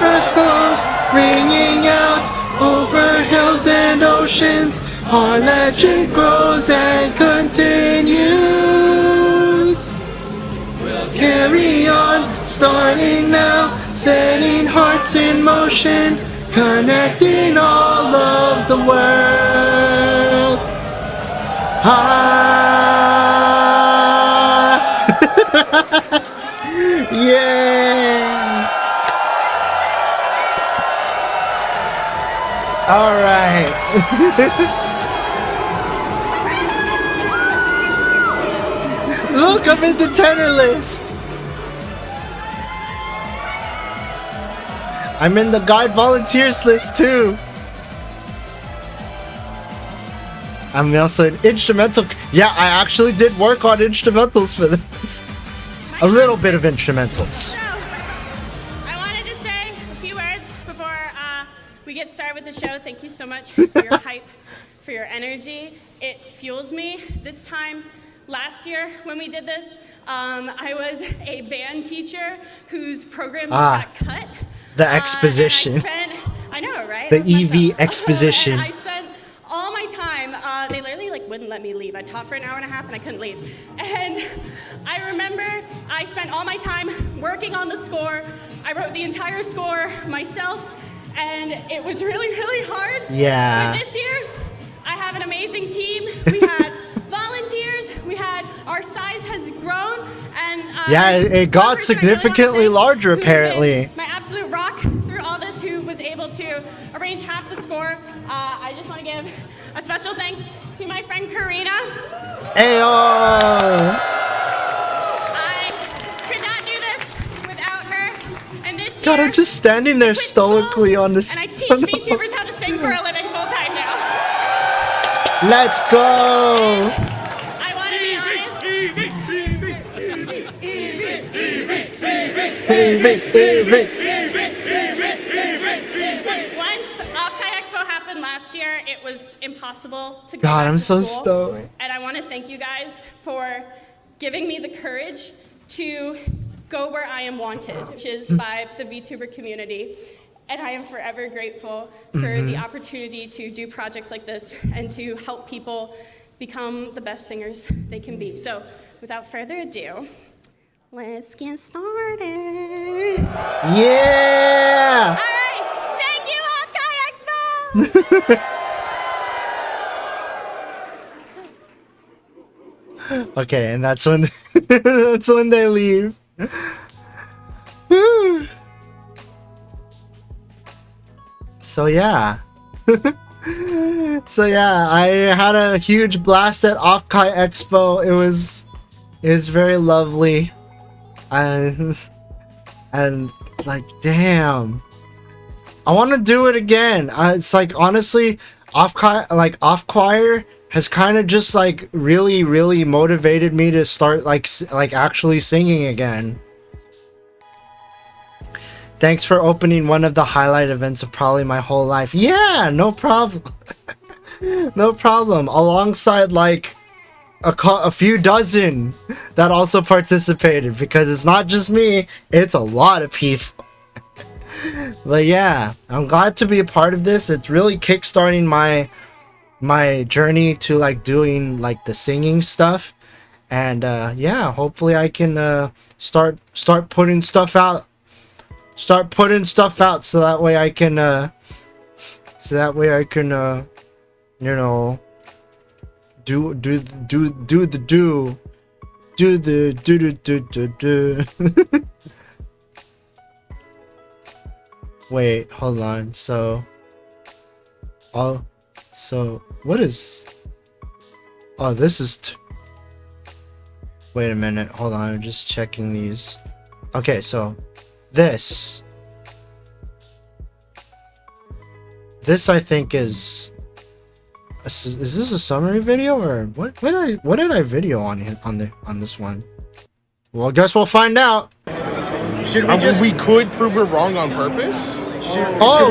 Our songs ringing out over hills and oceans. Our legend grows and continues. We'll carry on, starting now, setting hearts in motion, connecting all of the world. Yeah. All right. Look, I'm in the tenor list. I'm in the guide volunteers list too. I'm also an instrumental. Yeah, I actually did work on instrumentals for this. A little bit of instrumentals. So, I wanted to say a few words before we get started with the show. Thank you so much for your hype, for your energy. It fuels me. This time last year when we did this, I was a band teacher whose program just got cut. The exposition. I know, right? The EV exposition. And I spent all my time, they literally wouldn't let me leave. I taught for an hour and a half and I couldn't leave. And I remember I spent all my time working on the score. I wrote the entire score myself and it was really, really hard. Yeah. But this year, I have an amazing team. We had volunteers, our size has grown, and yeah, it got significantly larger apparently. My absolute rock through all this, who was able to arrange half the score. I just want to give a special thanks to my friend Karina. Ayo! I could not do this without her, and this year God, I'm just standing there stoically on the and I teach VTubers how to sing for a living full time now. Let's go! I want to be honest. Once OffKai Expo happened last year, it was impossible to go God, back I'm to so school. stoked. And I want to thank you guys for giving me the courage to go where I am wanted, which is by the VTuber community. And I am forever grateful for the opportunity to do projects like this and to help people become the best singers they can be. So without further ado, let's get started. Yeah! All right, thank you, OffKai Expo! Okay, and that's when that's when they leave. Woo. So yeah. So yeah, I had a huge blast at OffKai Expo. It was very lovely. And like damn. I want to do it again. It's like honestly, OffKai has kind of just like really motivated me to start like actually singing again. Thanks for opening one of the highlight events of probably my whole life. Yeah, no problem. No problem. Alongside like a few dozen that also participated, because it's not just me, it's a lot of people. But yeah, I'm glad to be a part of this. It's really kickstarting my journey to like doing like the singing stuff. And yeah, hopefully I can start putting stuff out. Start putting stuff out so that way I can you know, do Wait, hold on. So what is? Oh, this is. Wait a minute. Hold on. I'm just checking these. Okay, so this I think is this a summary video or what did I video on this one? Well, I guess we'll find out. We could prove we're wrong on purpose.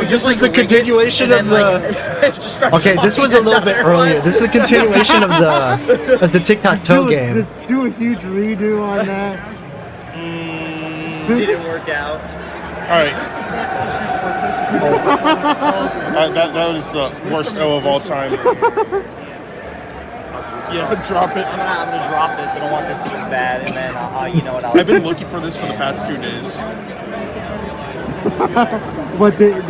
This is the continuation of the. Okay, this was a little bit earlier. This is a continuation of the tic-tac-toe game. Let's do a huge redo on that. Didn't work out. Alright. That was the worst O of all time. Yeah, drop it. I'm gonna drop this. I don't want this to get bad, and then you know what? I've been looking for this for the past 2 days. What the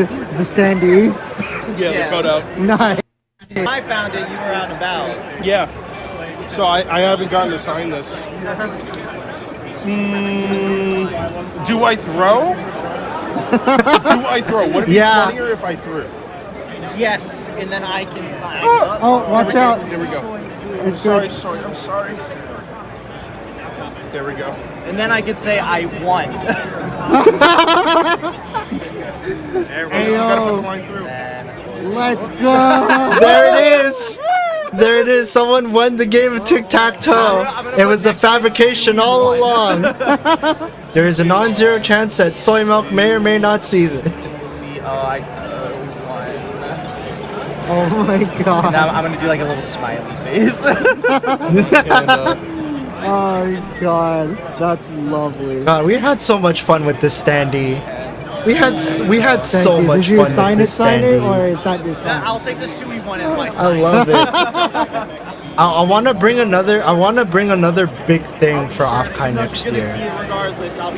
standee? Yeah, the photo. Nice. I found it. You were out and about. Yeah. So I haven't gotten to sign this. Do I throw? Would it be funnier if I threw? Yes, and then I can sign. Oh, watch out. There we go. It's I'm good. sorry. There we go. And then I could say I won. There we Hey, go. Gotta put yo. the line through. Let's go. There it is. Someone won the game of tic-tac-toe. It was a fabrication all along. There is a non-zero chance that soy milk may or may not see this. I won. Oh my god. Now I'm gonna do like a little smiley face. Oh my god. That's lovely. God, we had so much fun with this standee. We had so much Did you fun sign with it, this sign it, or standee. is that your sign? I'll take the Sui one as my I sign. love it. I want to bring another big thing for OffKai next year.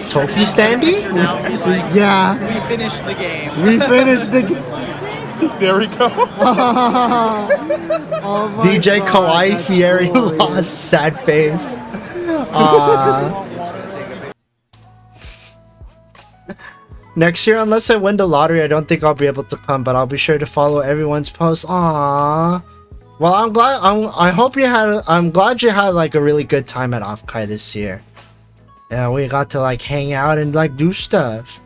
Trophy standee? Yeah. We finished the game. We finished the game. There we go. Oh my DJ god, Kawaii that's Fieri glorious. lost, sad face. Next year, unless I win the lottery, I don't think I'll be able to come, but I'll be sure to follow everyone's posts. Aww. Well, I'm glad. I'm glad you had like a really good time at OffKai this year. Yeah, we got to like hang out and like do stuff.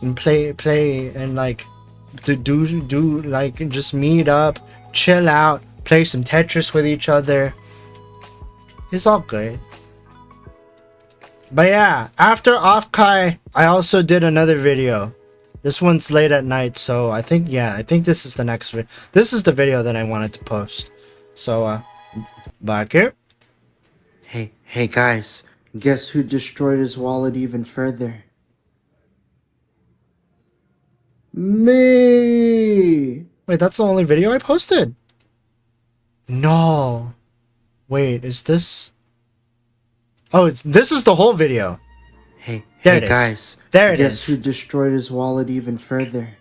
and play and like do like just meet up, chill out, play some Tetris with each other. It's all good. But yeah, after OffKai, I also did another video. This one's late at night, so I think this is the next video. This is the video that I wanted to post. So back here. Hey guys, guess who destroyed his wallet even further? Me! Wait, that's the only video I posted? No. Wait, is this? Oh, this is the whole video. Hey There it is. guys, There it guess is. who destroyed his wallet even further?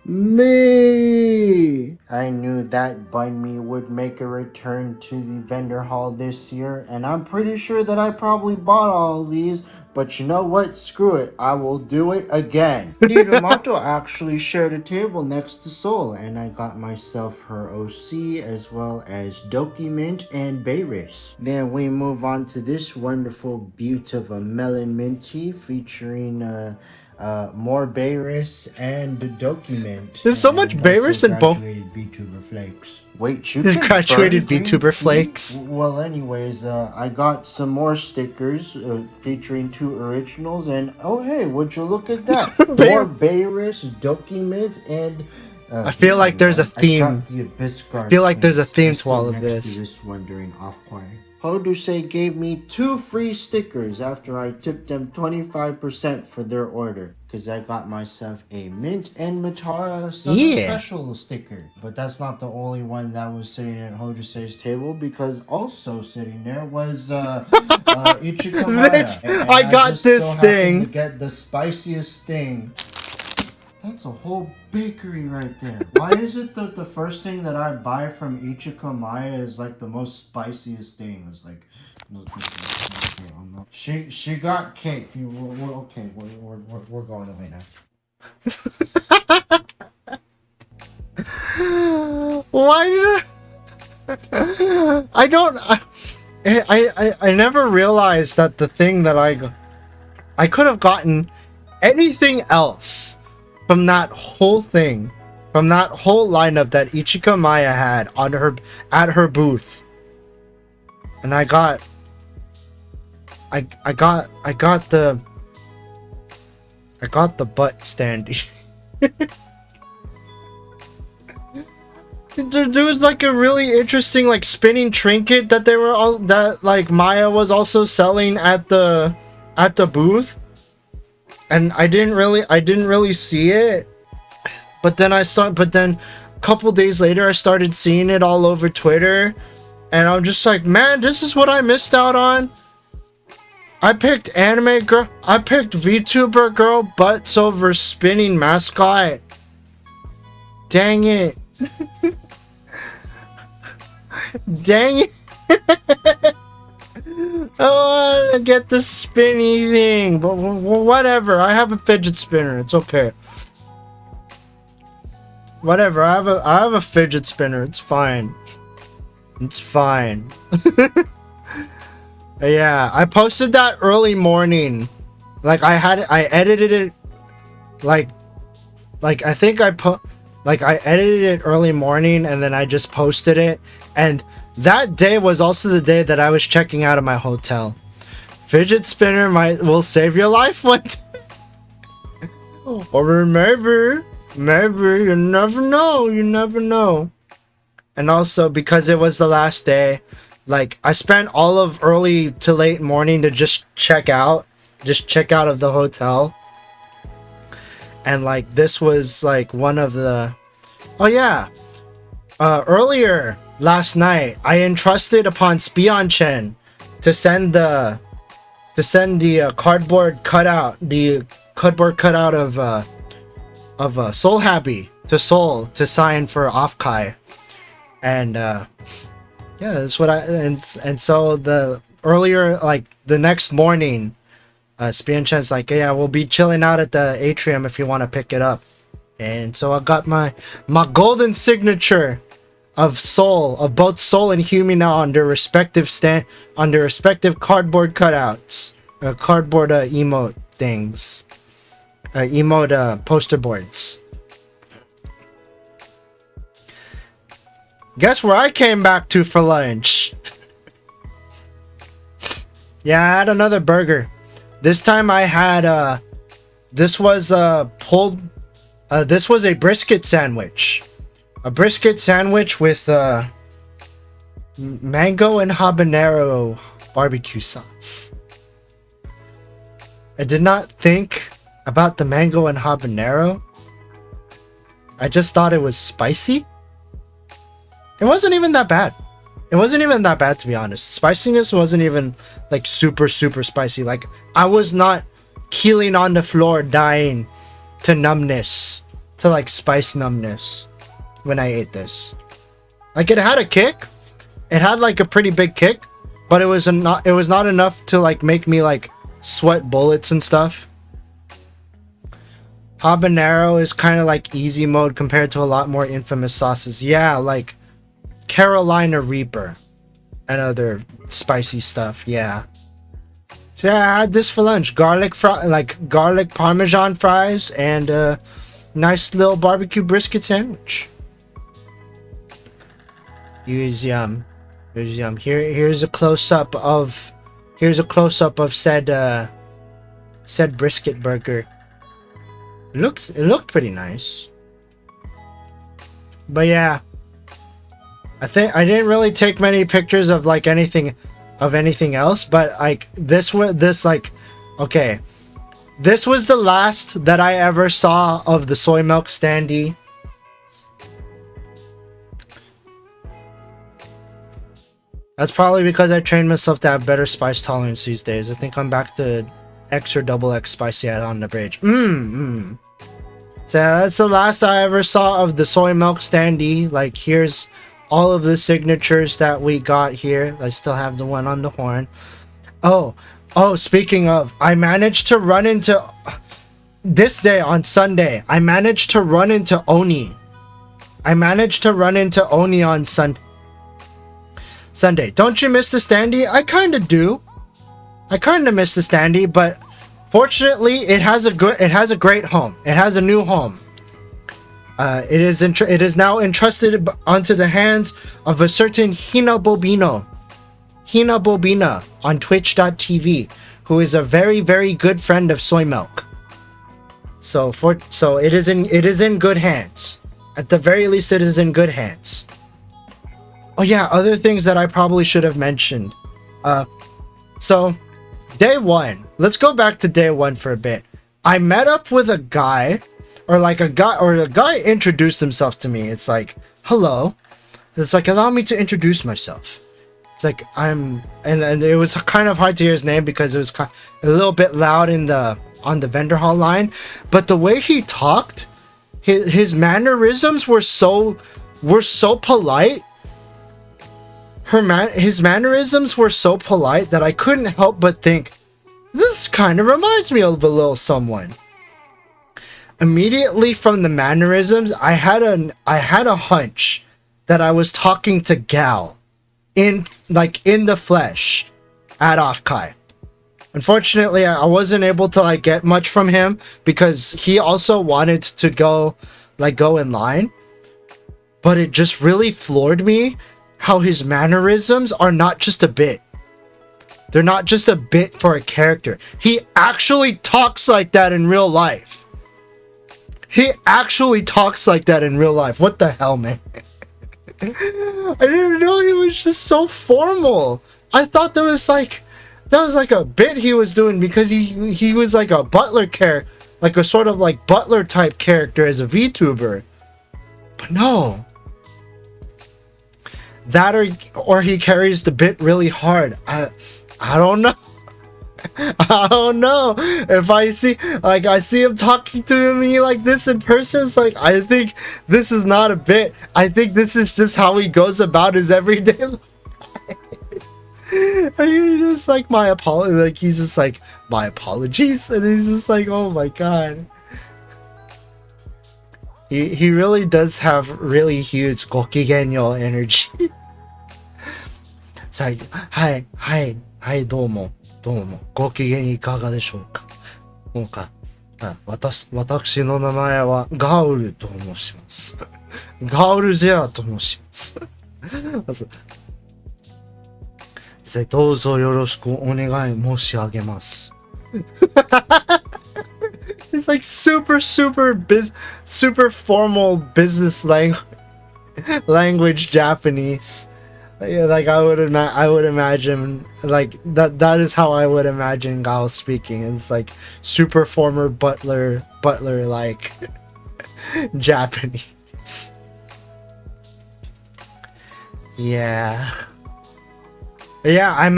Me! I knew that Bun Me would make a return to the vendor hall this year, and I'm pretty sure that I probably bought all these, but you know what? Screw it. I will do it again. Nidomato actually shared a table next to Sol, and I got myself her OC as well as Document and Bayris. Then we move on to this wonderful beaut of a melon minty featuring more Bayris and Document. There's so much Bayris in both. Graduated VTuber flakes. Wait, you There's can graduated burn VTuber green flakes. tea? Well, anyways, I got some more stickers featuring 2 originals, and oh hey, would you look at that? More Bayris, Document, and I feel like there's a theme. I got the Abyss Guard I feel like there's a prints. theme I to all stood of next this. to this one during OffKai. Hodusei gave me 2 free stickers after I tipped them 25% for their order, because I got myself a Mint and Matara Summer Special sticker. But that's not the only one that was sitting at Hodusei's table, because also sitting there was Ichikamaya. I got just this so happened thing. to get the spiciest thing. That's a whole bakery right there. Why is it that the first thing that I buy from Ichikamaya is like the most spiciest thing? It's like, she got cake. We're okay. We're going away now. Why did I don't. I never realized that the thing that I could have gotten anything else from that whole thing, from that whole lineup that Ichikamaya had on at her booth, and I got the butt standy. There was like a really interesting like spinning trinket that they were all that like Maya was also selling at the booth, and I didn't really see it, but then a couple days later I started seeing it all over Twitter, and I'm just like, man, this is what I missed out on. I picked anime girl, I picked VTuber girl butts over spinning mascot. Dang it. Dang it. I want to get the spinny thing, but whatever. I have a fidget spinner. It's okay. Whatever. I have a fidget spinner. It's fine. It's fine. Yeah, I posted that early morning. Like I edited it. Like I think I edited it early morning, and then I just posted it. And that day was also the day that I was checking out of my hotel. Fidget spinner will save your life one day. Or maybe you never know. And also because it was the last day, like I spent all of early to late morning to just check out of the hotel. And like this was like one of the earlier last night I entrusted upon Spion Chen to send the cardboard cutout of Soul Happy to Soul to sign for OffKai. And yeah, that's what and so the earlier, like the next morning, Spion Chen's like, yeah, we'll be chilling out at the atrium if you want to pick it up. And so I got my golden signature of both Soul and Humina on their respective cardboard cutouts, cardboard emote things. Emote poster boards. Guess where I came back to for lunch? Yeah, I had another burger. This time I had this was this was a brisket sandwich. A brisket sandwich with mango and habanero barbecue sauce. I did not think about the mango and habanero. I just thought it was spicy. It wasn't even that bad. It wasn't even that bad, to be honest. Spiciness wasn't even like super spicy. Like, I was not keeling on the floor dying to numbness, to like spice numbness when I ate this. Like, it had a kick. It had like a pretty big kick, but it was not enough to like make me like sweat bullets and stuff. Habanero is kind of like easy mode compared to a lot more infamous sauces. Yeah, like Carolina Reaper and other spicy stuff. Yeah. So yeah, I had this for lunch. Garlic Parmesan fries and a nice little barbecue brisket sandwich. Here's yum. Here's a close up of said brisket burger. It looked pretty nice. But yeah, I think I didn't really take many pictures of like anything else, but like this was the last that I ever saw of the soy milk standee. That's probably because I trained myself to have better spice tolerance these days. I think I'm back to X or double X spicy on the bridge. So that's the last I ever saw of the soy milk standee. Like, here's all of the signatures that we got here. I still have the one on the horn. Oh, speaking of, I managed to run into this day on Sunday. I managed to run into Oni. On Sunday. Don't you miss the standee? I kind of do. I kind of miss the standee, but fortunately, it has a great home. It has a new home. It is now entrusted onto the hands of a certain Hina Bobina on Twitch.tv, who is a very, very good friend of soy milk. So it is in good hands. At the very least, it is in good hands. Oh yeah, other things that I probably should have mentioned. So day one. Let's go back to day one for a bit. I met up with a guy, a guy introduced himself to me. It's like, hello. It's like, allow me to introduce myself. It's like, and it was kind of hard to hear his name because it was a little bit loud on the vendor hall line. But the way he talked, his mannerisms were so polite. His mannerisms were so polite that I couldn't help but think, this kind of reminds me of a little someone. Immediately from the mannerisms, I had a hunch that I was talking to Gal in the flesh at OffKai. Unfortunately, I wasn't able to like get much from him because he also wanted to go in line. But it just really floored me how his mannerisms are not just a bit. They're not just a bit for a character. He actually talks like that in real life. What the hell, man? I didn't know he was just so formal. I thought that was like a bit he was doing because he was like a butler character, like a sort of like butler type character as a VTuber. But no. That or he carries the bit really hard. I don't know. I don't know. If I see him talking to me like this in person, it's like, I think this is not a bit. I think this is just how he goes about his everyday life. He's just like, he's just like, my apologies. And he's just like, oh my god. He really does have really huge gokigenyo energy. It's like, hi, どうも、ご機嫌いかがでしょうか。そうか。私の名前はガウルと申します。ガウルジェアと申します。どうぞよろしくお願い申し上げます。It's like super formal business language Japanese. Yeah, like I would imagine like that is how I would imagine Gao speaking. It's like super former butler like Japanese. Yeah. Yeah, I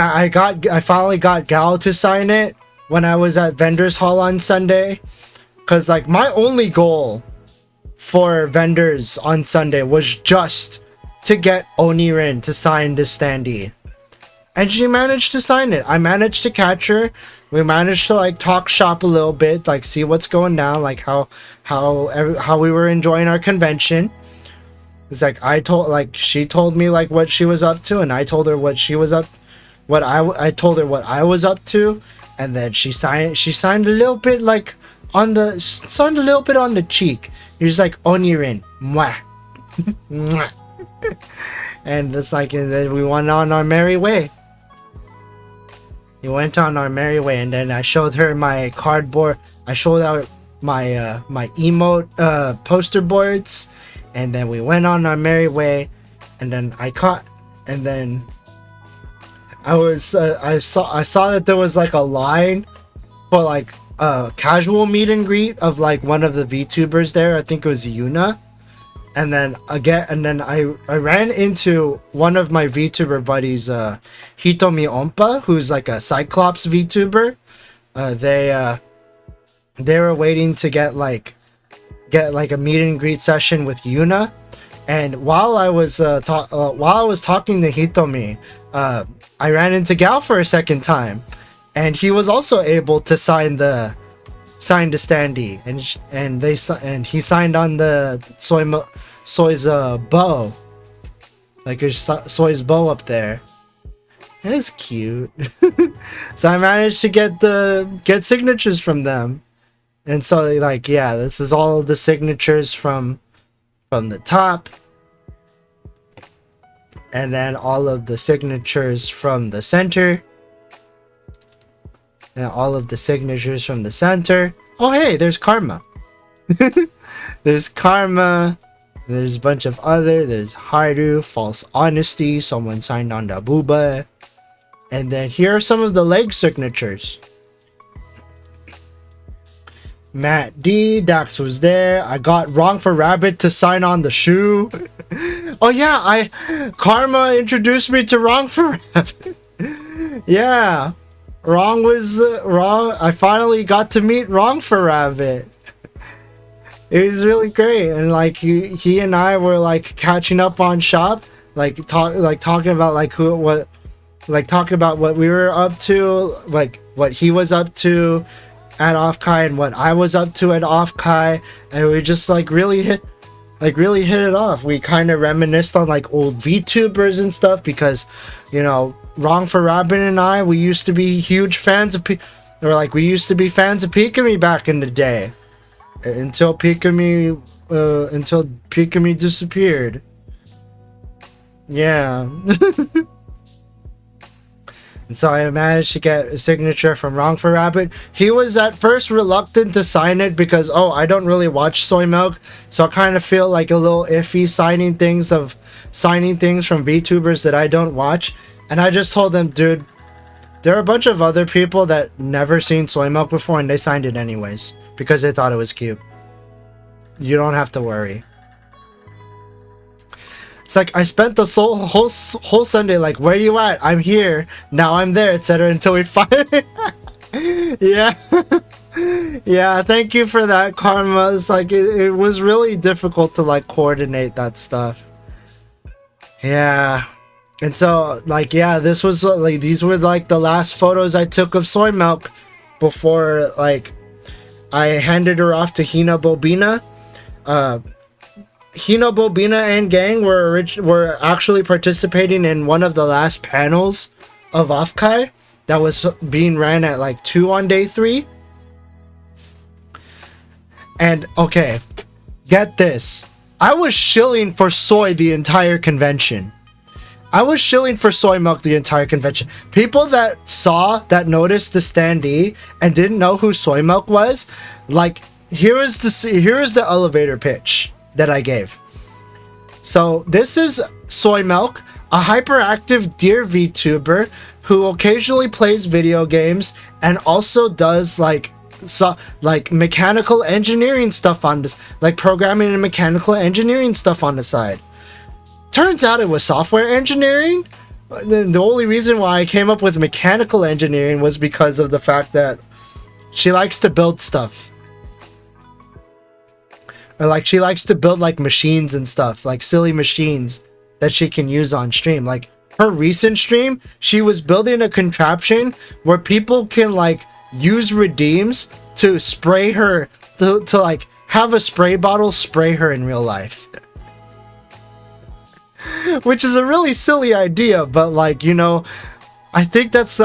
finally got Gao to sign it when I was at Vendors Hall on Sunday. Cause like my only goal for Vendors on Sunday was just to get Onirin to sign the standee. And she managed to sign it. I managed to catch her. We managed to like talk shop a little bit, like see what's going down, like how we were enjoying our convention. It's like she told me like what she was up to, and I told her what she was up, I told her what I was up to, and then she signed a little bit like on the cheek. He was like Onirin, mwah, mwah. And it's like, and then we went on our merry way. We went on our merry way, and then I showed her my cardboard. I showed out my my emote poster boards, and then we went on our merry way. And then I saw that there was like a line for like a casual meet and greet of like one of the VTubers there. I think it was Yuna. And then I ran into one of my VTuber buddies, Hitomi Ompa, who's like a Cyclops VTuber. They were waiting to get like a meet and greet session with Yuna, and while I was talking to Hitomi, I ran into Gal for a second time, and he was also able to sign the standee, and he signed on the Soy's bow, like his Soy's bow up there. It's cute. So I managed to get signatures from them, and so like, yeah, this is all of the signatures from the top, and then all of the signatures from the center. And all of the signatures from the center. Oh, hey, there's Karma. There's Karma. There's a bunch of there's Haru, False Honesty. Someone signed on the Booba. And then here are some of the leg signatures. Matt D. Dax was there. I got Wrong for Rabbit to sign on the shoe. Oh, yeah, Karma introduced me to Wrong for Rabbit. Yeah. Wrong. I finally got to meet Wrong for Rabbit. It was really great, and like he and I were like catching up on shop, talking about what we were up to, like what he was up to at OffKai and what I was up to at OffKai, and we just really hit it off. We kind of reminisced on like old VTubers and stuff, because Wrong for Rabbit and I, we used to be huge fans of we used to be fans of Pikami back in the day, until Pikami disappeared. Yeah. And so I managed to get a signature from Wrong for Rabbit. He was at first reluctant to sign it because, I don't really watch Soy Milk, so I kind of feel like a little iffy signing things from VTubers that I don't watch. And I just told them, dude, there are a bunch of other people that never seen Soy Milk before, and they signed it anyways because they thought it was cute. You don't have to worry. It's like I spent the whole Sunday like, where you at? I'm here. Now I'm there, etc. until we finally... Yeah. Yeah, thank you for that, Karma. It's like, it was really difficult to like coordinate that stuff. Yeah. And so, like, yeah, these were like the last photos I took of Soy Milk before, like, I handed her off to Hina Bobina. Hina Bobina and gang were actually participating in one of the last panels of OffKai that was being ran at like 2 on day 3. And okay, get this. I was shilling for soy the entire convention. I was shilling for soy milk the entire convention. People that noticed the standee and didn't know who soy milk was, like, here is the elevator pitch that I gave. So this is soy milk, a hyperactive deer VTuber who occasionally plays video games and also does like mechanical engineering stuff on this, like programming and mechanical engineering stuff on the side. Turns out it was software engineering. The only reason why I came up with mechanical engineering was because of the fact that she likes to build stuff. Or like she likes to build like machines and stuff, like silly machines that she can use on stream. Like her recent stream, she was building a contraption where people can like use redeems to spray her, to like have a spray bottle spray her in real life. Which is a really silly idea, but like, you know, I think that's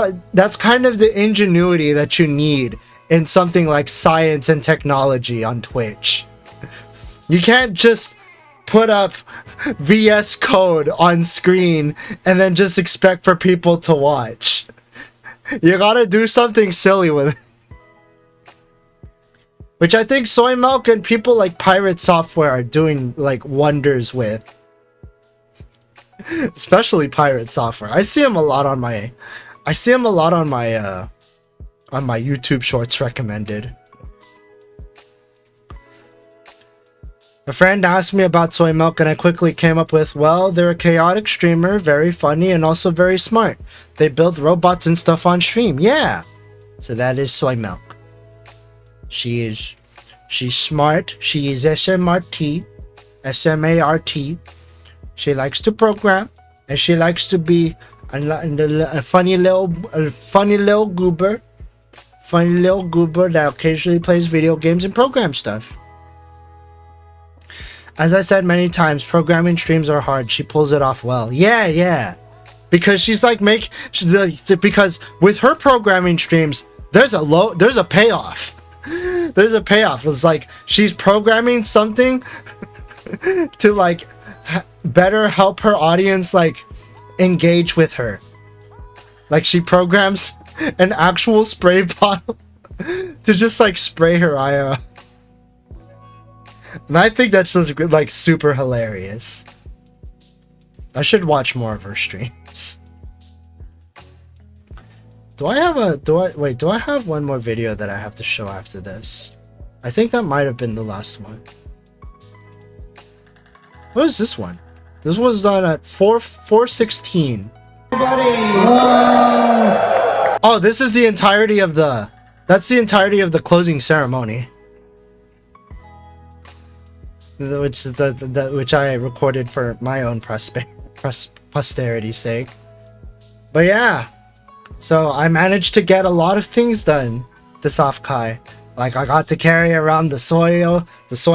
kind of the ingenuity that you need in something like science and technology on Twitch. You can't just put up VS Code on screen and then just expect for people to watch. You gotta do something silly with it. Which I think Soy Milk and people like Pirate Software are doing like wonders with. Especially Pirate Software. I see him a lot on my YouTube Shorts recommended. A friend asked me about Soy Milk and I quickly came up with, well, they're a chaotic streamer, very funny and also very smart. They build robots and stuff on stream. Yeah. So that is Soy Milk. She's smart. She is SMRT. SMART. She likes to program, and she likes to be a funny little goober that occasionally plays video games and programs stuff. As I said many times, programming streams are hard. She pulls it off well. Yeah. Because she's like because with her programming streams, there's a payoff. There's a payoff. It's like she's programming something to like better help her audience like engage with her. Like she programs an actual spray bottle to just like spray her eye. And I think that's just like super hilarious. I should watch more of her streams. Do I have one more video that I have to show after this? I think that might have been the last one. What is this one? This was done at 4:16. Oh, this is the entirety of the. That's the entirety of the closing ceremony. Which I recorded for my own posterity's sake. But yeah, so I managed to get a lot of things done this OffKai. Like I got to carry around the soy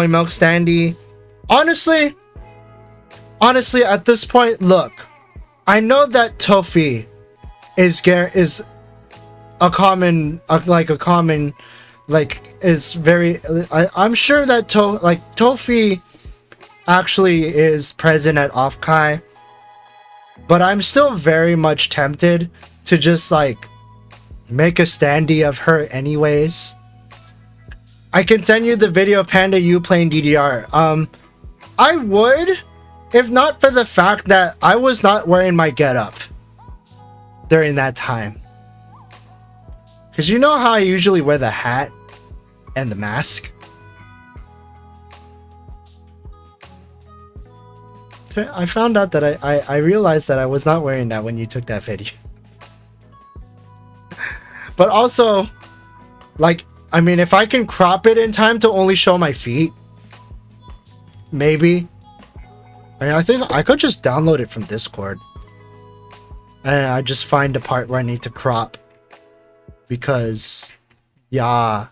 milk standee. Honestly, at this point, look, I know that Tofi is a common is very. I'm sure that Tofi actually is present at OffKai, but I'm still very much tempted to just like make a standee of her anyways. I can send you the video of Panda U playing DDR. I would, if not for the fact that I was not wearing my getup during that time. Because you know how I usually wear the hat and the mask? I found out that I realized that I was not wearing that when you took that video. But also, like, I mean, if I can crop it in time to only show my feet, maybe. I mean, I think I could just download it from Discord. And I just find a part where I need to crop. Because, yeah.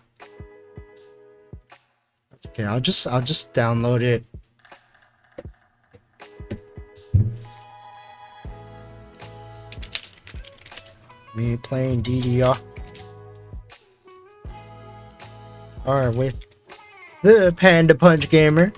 Okay, I'll just download it. Me playing DDR. Alright, with The Panda Punch Gamer.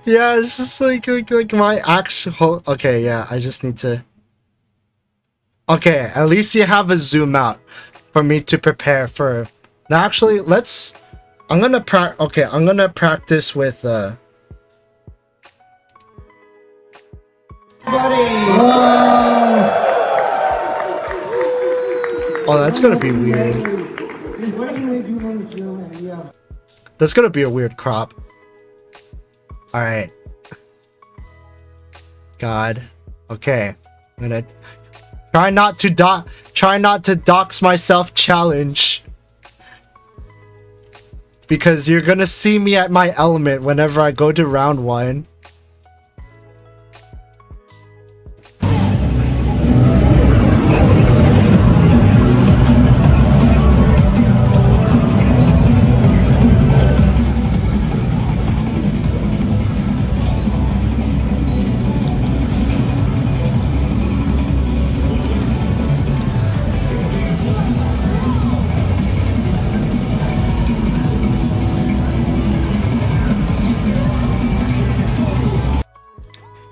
Yeah, it's just like my actual. Okay, yeah, I just need to. Okay, at least you have a zoom out for me to prepare for. Now, actually, let's. I'm gonna practice with. Oh, that's gonna be weird. That's gonna be a weird crop. Alright. God. Okay. I'm gonna try not to dox myself challenge. Because you're gonna see me at my element whenever I go to round 1.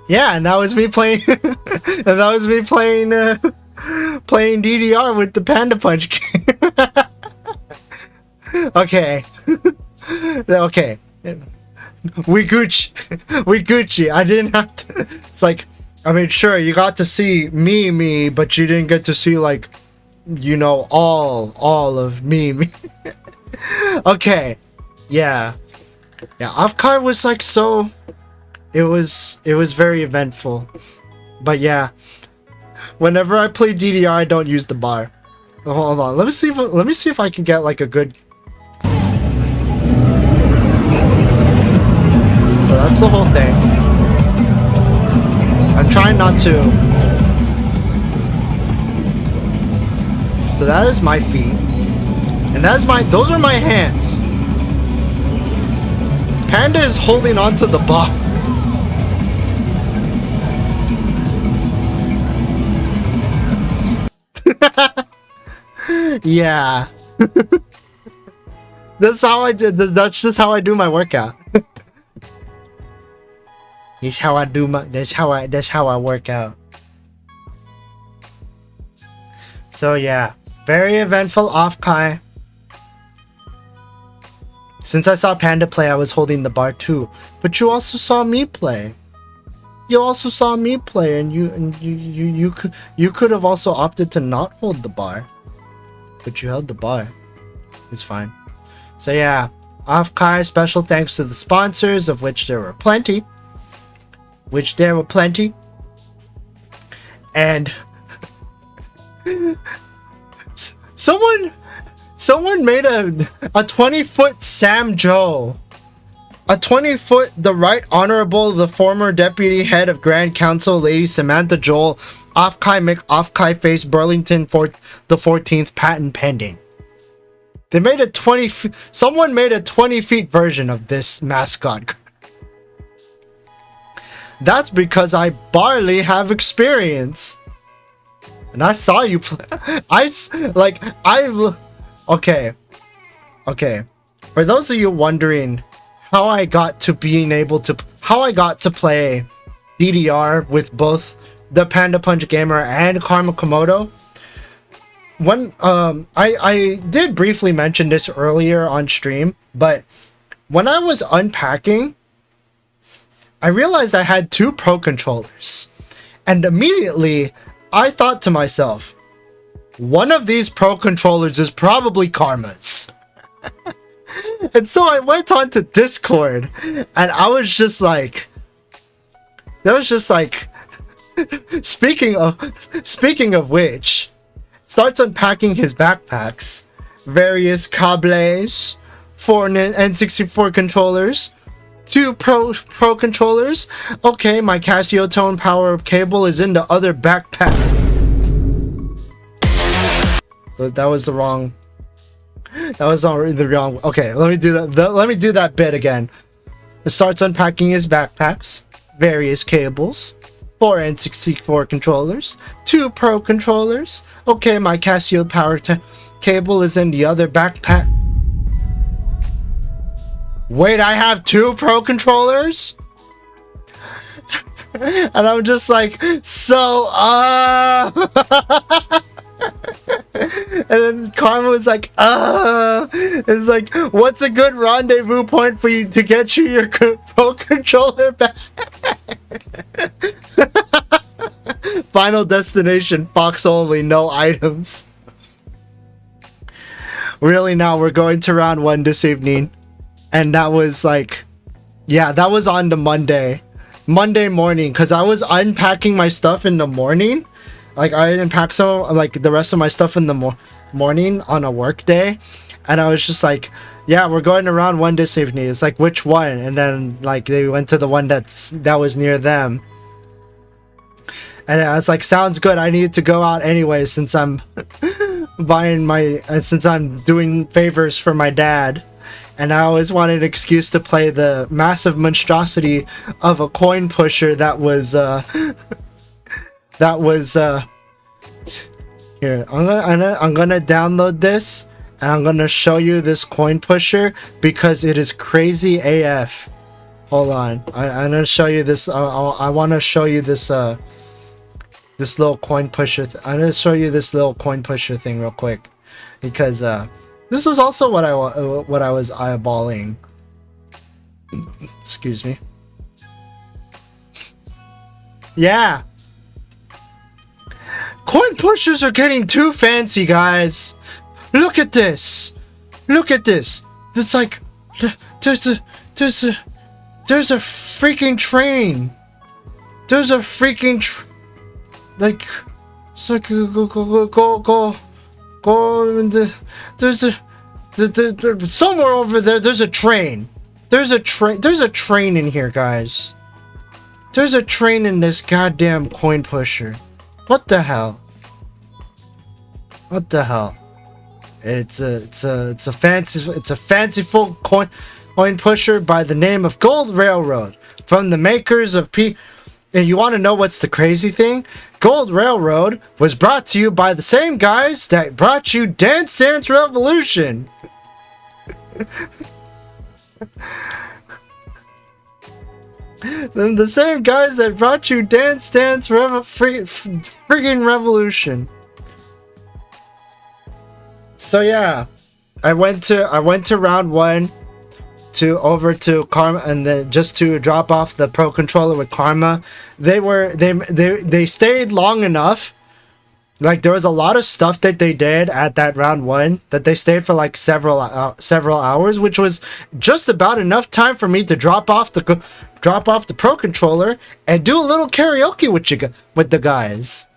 Yeah, and that was me playing. And that was me playing. Playing DDR with the Panda Punch game. Okay. Okay. We Gucci. I didn't have to. It's like, I mean, sure, you got to see me, but you didn't get to see, like, you know, all of me. Okay. Yeah. Yeah, OffKai was like so. It was very eventful. But yeah, whenever I play DDR, I don't use the bar. Oh, hold on, let me see if I can get like a good. So that's the whole thing. I'm trying not to. So that is my feet, and those are my hands. Panda is holding onto the bar. Yeah. That's just how I do my workout. That's how I work out. So yeah, very eventful OffKai. Since I saw Panda play, I was holding the bar too. But you also saw me play. You also saw me play, and you could have also opted to not hold the bar, but you held the bar. It's fine. So yeah, OffKai, special thanks to the sponsors, of which there were plenty. And someone made a 20-foot Sam Joe. A 20-foot, the Right Honorable, the former Deputy Head of Grand Council, Lady Samantha Joel, OffKai face Burlington the 14th patent pending. They made someone made a 20-feet version of this mascot. That's because I barely have experience. And I saw you play. Okay. For those of you wondering how I got to play DDR with both the Panda Punch Gamer and Karma Komodo. When I did briefly mention this earlier on stream, but when I was unpacking, I realized I had 2 Pro controllers, and immediately I thought to myself, one of these Pro controllers is probably Karma's. And so I went on to Discord, and I was just like, speaking of which, starts unpacking his backpacks, various cables, 4 N64 controllers, 2 Pro controllers. Okay, my Casio Tone power cable is in the other backpack. That was the wrong. That was already the wrong. Okay, let me do that. Let me do that bit again. It starts unpacking his backpacks, various cables, 4 N64 controllers, 2 Pro controllers. Okay, my Casio power cable is in the other backpack. Wait, I have 2 Pro controllers? And I'm just like, so, And then Karma was like, it's like, what's a good rendezvous point for you to get you your Pro controller back? Final destination, Fox only, no items. Really, now we're going to round 1 this evening. And that was like, yeah, that was on the Monday morning, because I was unpacking my stuff in the morning. Like, I unpacked some, like, the rest of my stuff in the morning on a work day. And I was just like, yeah, we're going to round 1 this evening. It's like, which one? And then, like, they went to the one that was near them. And I was like, sounds good. I need to go out anyway, since I'm since I'm doing favors for my dad. And I always wanted an excuse to play the massive monstrosity of a coin pusher that was here. I'm gonna download this, and I'm gonna show you this coin pusher because it is crazy AF. Hold on, I'm gonna show you this. I want to show you this this little coin pusher. I'm gonna show you this little coin pusher thing real quick, because this is also what I was eyeballing. Excuse me. Yeah. Coin pushers are getting too fancy, guys. Look at this. Look at this. It's like there's a freaking train. There's a freaking like it's like go there's a somewhere over there. There's a train. There's a train in here, guys. There's a train in this goddamn coin pusher. What the hell? What the hell? It's a fanciful coin pusher by the name of Gold Railroad, from the makers of And you want to know what's the crazy thing? Gold Railroad was brought to you by the same guys that brought you Dance Dance Revolution. The same guys that brought you Dance Dance freaking Revolution. So yeah, I went to round 1 over to Karma, and then just to drop off the Pro controller with Karma. They stayed long enough. Like, there was a lot of stuff that they did at that round 1 that they stayed for like several hours, which was just about enough time for me to drop off the Pro controller and do a little karaoke with the guys.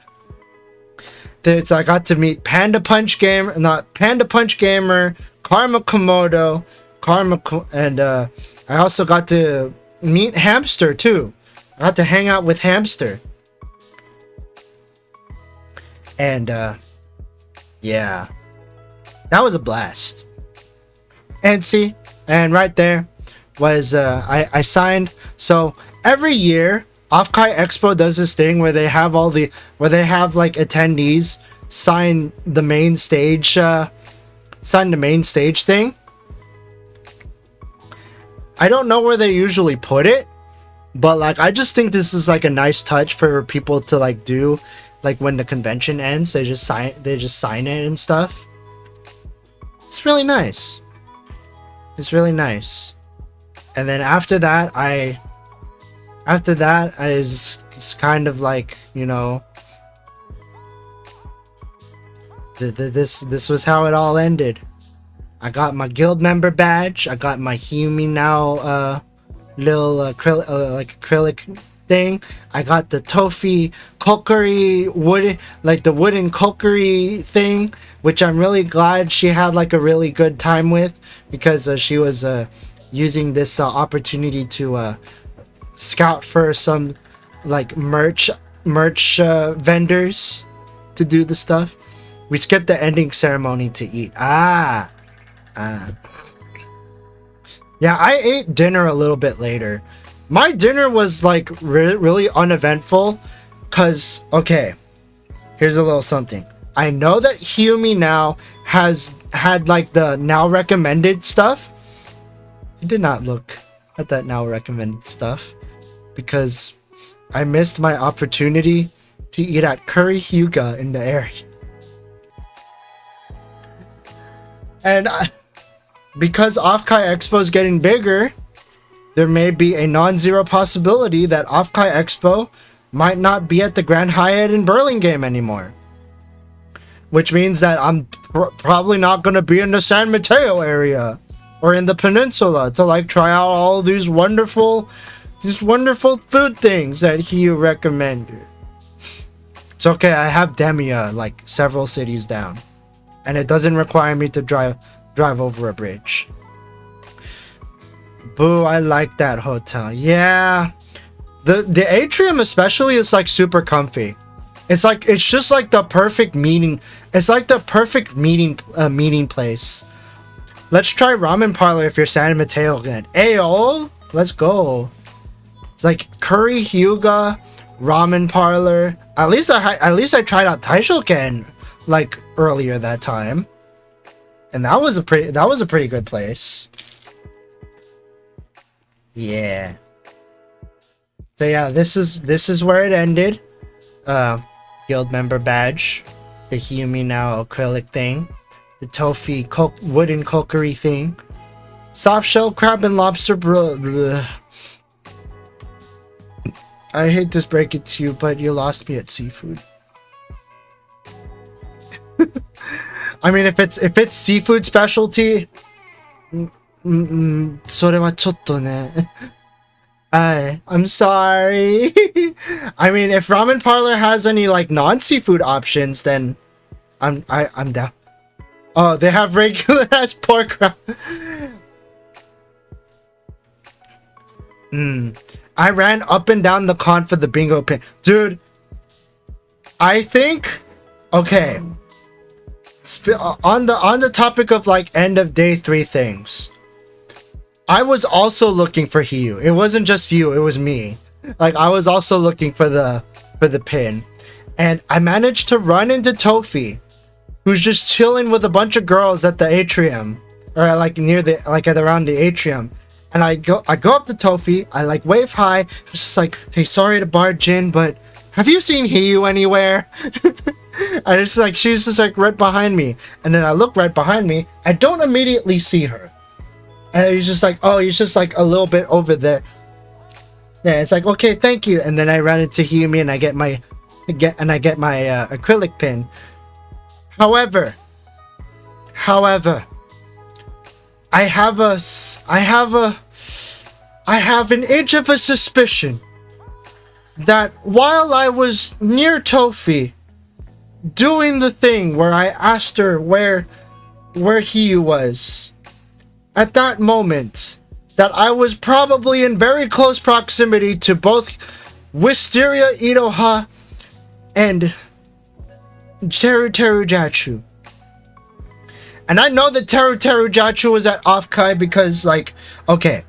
I got to meet Panda Punch Gamer, Karma Komodo, and I also got to meet Hamster too. I got to hang out with Hamster. And yeah, that was a blast. And see, and right there was I signed. So every year OffKai Expo does this thing where they have like attendees sign the main stage thing. I don't know where they usually put it, but like, I just think this is like a nice touch for people to like do. Like, when the convention ends, they just sign it and stuff. It's really nice. It's really nice. And then after that, it's kind of like, you know, this was how it all ended. I got my guild member badge. I got my Humi now little acrylic thing. I got the Tofi Kokiri wooden Kokiri thing, which I'm really glad she had like a really good time with, because she was using this opportunity to scout for some like merch vendors to do the stuff. We skipped the ending ceremony to eat. Yeah, I ate dinner a little bit later, my dinner was like really uneventful. Cause okay, here's a little something. I know that Humi now has had like the now recommended stuff. I did not look at that now recommended stuff because I missed my opportunity to eat at Curry Hyuga in the area. And because OffKai Expo is getting bigger, there may be a non-zero possibility that OffKai Expo might not be at the Grand Hyatt in Burlingame anymore. Which means that I'm probably not going to be in the San Mateo area or in the peninsula to like try out all these wonderful food things that he recommended. It's okay, I have Demia like several cities down, and it doesn't require me to drive over a bridge. Boo, I like that hotel. Yeah, the atrium especially is like super comfy. It's just like the perfect meeting. It's like the perfect meeting place. Let's try Ramen Parlor if you're San Mateo again. Ayo, let's go. It's like Curry Hyuga, Ramen Parlor. At least I tried out Taishoken like earlier that time, and that was a pretty good place. Yeah. So yeah, this is where it ended. Guild member badge, the Humi now acrylic thing, the tofu wooden cookery thing, soft shell crab and lobster bleh. I hate to break it to you, but you lost me at seafood. I mean, if it's seafood specialty, それはちょっとね。I'm sorry. I mean, if Ramen Parlor has any like non-seafood options, then I'm down. Oh, they have regular ass pork wrap. I ran up and down the con for the bingo pin. Dude, I think, okay, on the topic of like end of day 3 things, I was also looking for Hiyu. It wasn't just you, it was me. Like, I was also looking for the pin. And I managed to run into Tofi, who's just chilling with a bunch of girls at the atrium. Or like near the, like at around the atrium. And I go up to Tofi, I like wave hi, just like, hey, sorry to barge in, but have you seen Hiyu anywhere? And it's like, she's just like right behind me. And then I look right behind me, I don't immediately see her. And he's just like, oh, he's just like a little bit over there. Yeah, it's like, okay, thank you. And then I ran into Humi and I get my acrylic pin. However, I have an inch of a suspicion that while I was near Tofi doing the thing where I asked her where he was, at that moment, that I was probably in very close proximity to both Wisteria Iroha and Teru Teru Jachu. And I know that Teru Teru Jachu was at OffKai because, like, okay,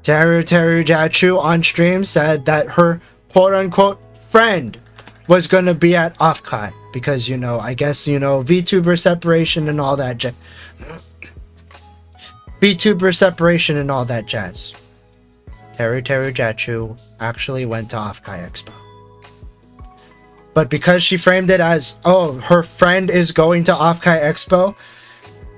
Teru Teru Jachu on stream said that her quote-unquote friend was gonna be at OffKai because, you know, I guess, you know, VTuber separation and all that VTuber separation and all that jazz. Teru Teru Jachu actually went to OffKai Expo. But because she framed it as, oh, her friend is going to OffKai Expo,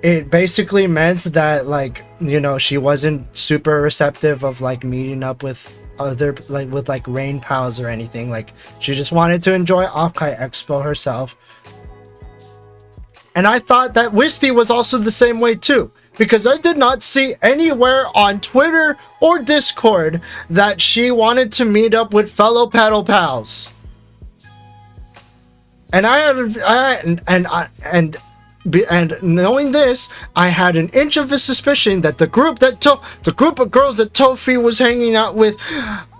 it basically meant that, like, you know, she wasn't super receptive of like meeting up with other, like, with like Rain Pals or anything. Like, she just wanted to enjoy OffKai Expo herself. And I thought that Wisty was also the same way too, because I did not see anywhere on Twitter or Discord that she wanted to meet up with fellow paddle pals. And and knowing this, I had an inch of a suspicion that the group of girls that Tofi was hanging out with,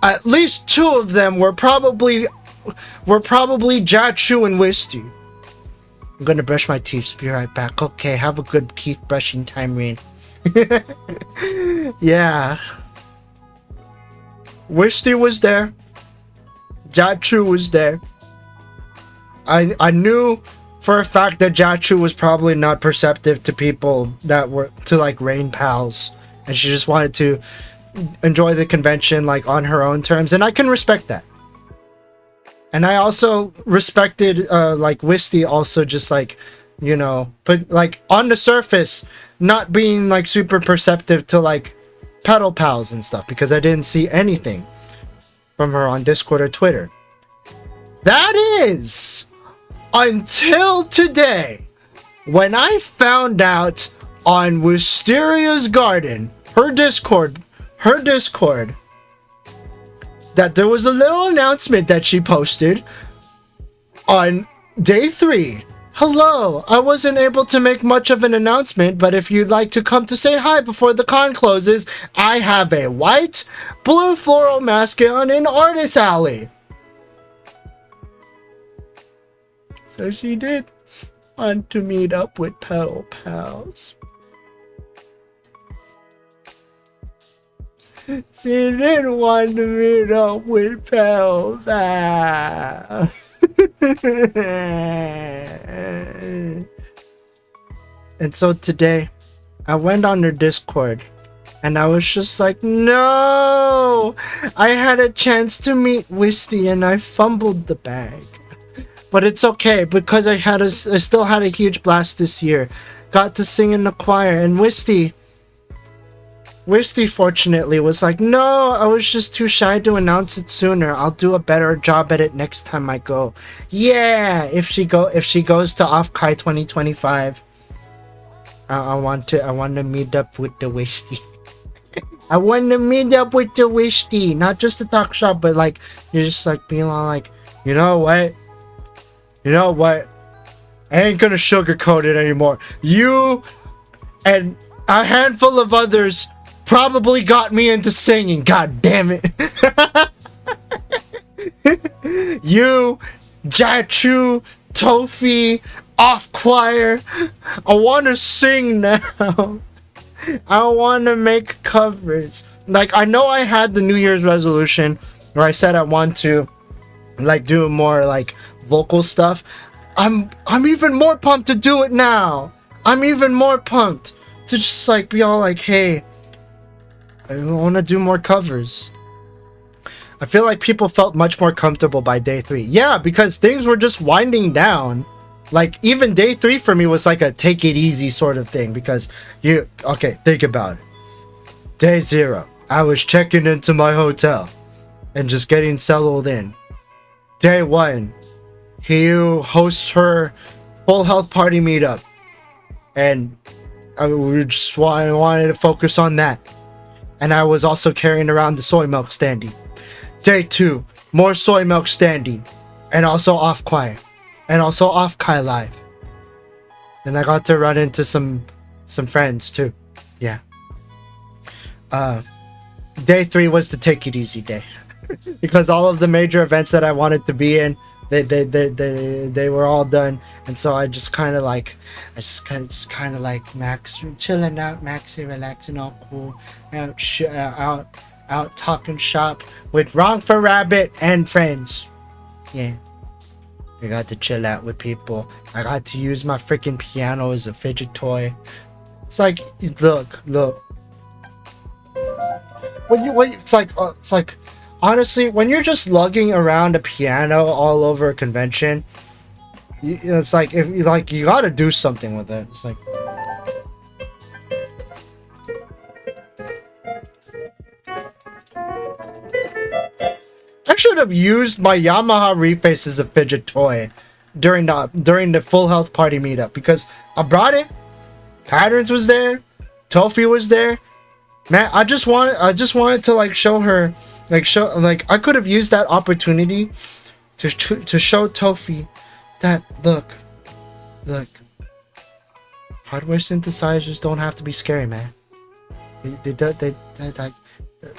at least 2 of them were probably Jachu and Wisty. I'm gonna brush my teeth, be right back. Okay, have a good teeth brushing time, Rain. Yeah. Wisty was there. Jatchu was there. I knew for a fact that Jatchu was probably not perceptive to people that were to like rain pals, and she just wanted to enjoy the convention like on her own terms, and I can respect that. And I also respected like Wisty also just like, you know, but like on the surface not being like super perceptive to like pedal pals and stuff, because I didn't see anything from her on Discord or Twitter. That is until today, when I found out on Wisteria's Garden, her Discord, that there was a little announcement that she posted on day 3. Hello, I wasn't able to make much of an announcement, but if you'd like to come to say hi before the con closes, I have a white, blue floral mascot in Artist Alley. So she did want to meet up with pedal pals. She didn't want to meet up with pedal pals. And so today, I went on her Discord, and I was just like, no! I had a chance to meet Wisty, and I fumbled the bag. But it's okay, because I still had a huge blast this year. Got to sing in the choir, and Wisty fortunately was like, no, I was just too shy to announce it sooner. I'll do a better job at it next time I go. Yeah, if she goes to OffKai 2025, I want to meet up with the Wisty. I want to meet up with the Wisty, not just to talk shop, but like you're just like being all like, you know what? I ain't gonna sugarcoat it anymore. You and a handful of others probably got me into singing. God damn it. You, Jatchu, Tofi, Off Choir. I want to sing now. I want to make covers. Like, I know I had the New Year's resolution where I said I want to like do more like vocal stuff. I'm even more pumped to do it now. I'm even more pumped to just like be all like, hey, I want to do more covers. I feel like people felt much more comfortable by day 3. Yeah, because things were just winding down. Like, even day 3 for me was like a take it easy sort of thing, because okay, think about it. Day 0, I was checking into my hotel and just getting settled in. Day 1, Hiyu hosts her full health party meetup, and we just wanted to focus on that. And I was also carrying around the soy milk standee. Day 2, more soy milk standee, and also off choir, and also OffKai live. And I got to run into some friends too. Yeah. Day 3 was the take it easy day, because all of the major events that I wanted to be in, they were all done, and so I just kind of like Max chilling out, Maxi relaxing, all cool, out talking shop with Wrong for Rabbit and friends. Yeah, I got to chill out with people. I got to use my freaking piano as a fidget toy. It's like, look. It's like. Honestly, when you're just lugging around a piano all over a convention, it's like you gotta do something with it. It's like, I should have used my Yamaha Reface as a fidget toy during the full health party meetup, because I brought it. Patterns was there, Tofi was there. Man, I just wanted to like show her. I could have used that opportunity to show Tofi that look, hardware synthesizers don't have to be scary, man.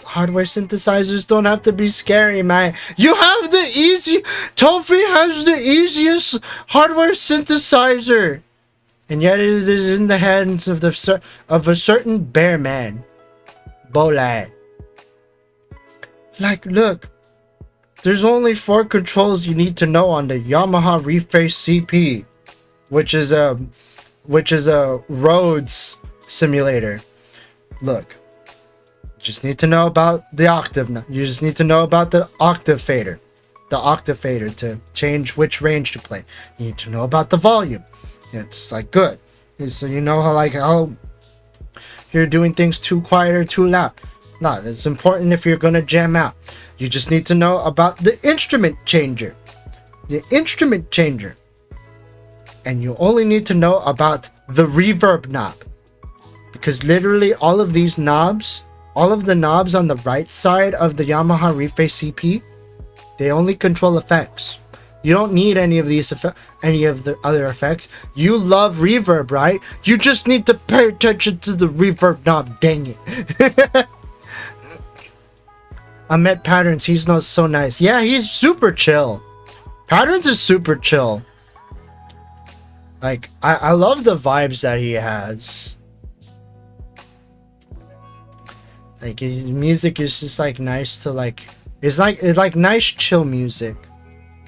Hardware synthesizers don't have to be scary, man. You have the Tofi has the easiest hardware synthesizer, and yet it is in the hands of a certain bear man, Bolad. Like, look, there's only 4 controls you need to know on the Yamaha Refrain CP, which is a roads simulator. Look, you just need to know about the octave. You just need to know about the octave fader. The octave fader to change which range to play. You need to know about the volume. It's like good. So you know how you're doing things too quiet or too loud. No, it's important if you're gonna jam out. You just need to know about the instrument changer. The instrument changer. And you only need to know about the reverb knob. Because literally all of these knobs, all of the knobs on the right side of the Yamaha Refrain CP, they only control effects. You don't need any of these any of the other effects. You love reverb, right? You just need to pay attention to the reverb knob, dang it. I met Patterns, he's so nice. Yeah, he's super chill. Patterns is super chill. Like, I love the vibes that he has. Like, his music is just like nice to like, it's like nice chill music.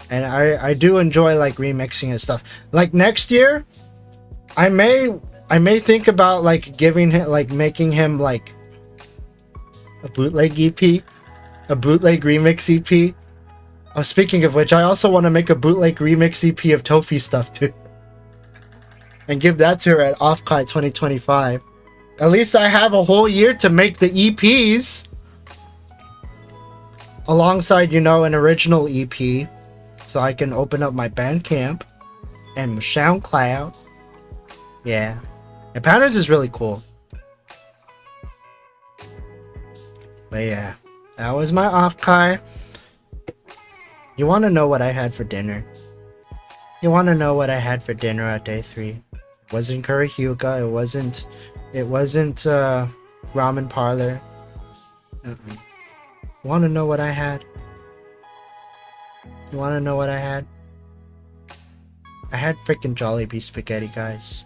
And I do enjoy like remixing and stuff. Like next year, I may think about like giving him, like making him like a bootleg EP, a bootleg remix EP. Oh, speaking of which, I also want to make a bootleg remix EP of Tofi stuff too. And give that to her at OffKai 2025. At least I have a whole year to make the EPs. Alongside, you know, an original EP. So I can open up my Bandcamp and my SoundCloud. Yeah. And Patterns is really cool. But yeah, that was my OffKai. You want to know what I had for dinner? You want to know what I had for dinner at day 3? It wasn't curry hyuga. It wasn't ramen parlor. Want to know what I had? You want to know what I had? I had freaking Jollibee spaghetti, guys.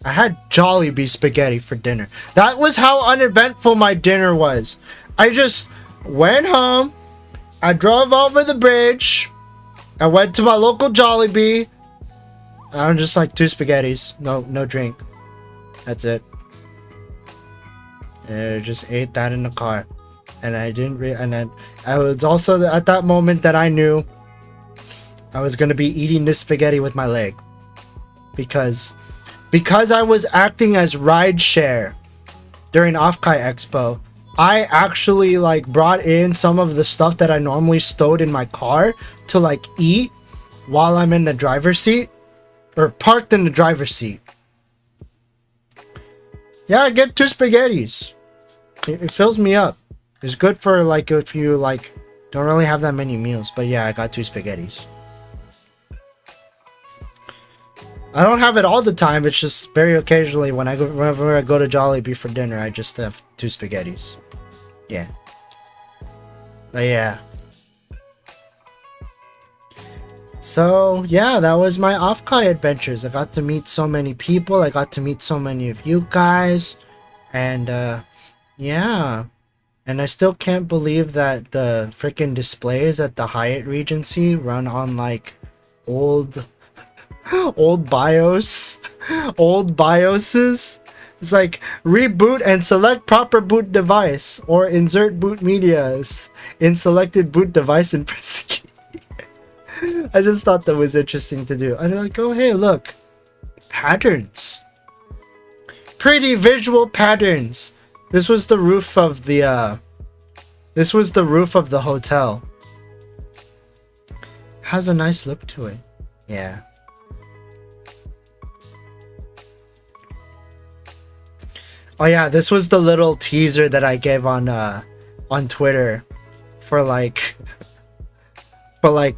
I had Jollibee spaghetti for dinner. That was how uneventful my dinner was. I just went home. I drove over the bridge. I went to my local Jollibee. I'm just like 2 spaghettis. No drink. That's it. And I just ate that in the car. And I didn't and then I was also at that moment that I knew I was gonna be eating this spaghetti with my leg, because I was acting as rideshare during OffKai Expo. I actually like brought in some of the stuff that I normally stowed in my car to like eat while I'm in the driver's seat, or parked in the driver's seat. Yeah, I get 2 spaghettis. It fills me up. It's good for like if you like don't really have that many meals. But yeah, I got 2 spaghettis. I don't have it all the time. It's just very occasionally whenever I go to Jollibee for dinner, I just have 2 spaghettis. Yeah. But yeah. So yeah, that was my OffKai adventures. I got to meet so many people. I got to meet so many of you guys. And yeah. And I still can't believe that the freaking displays at the Hyatt Regency run on like old BIOS. Old BIOSes. It's like reboot and select proper boot device, or insert boot media in selected boot device and press key. I just thought that was interesting to do. And like, oh hey, look, patterns, pretty visual patterns. This was the roof of the hotel. Has a nice look to it. Yeah. Oh yeah, this was the little teaser that I gave on Twitter for like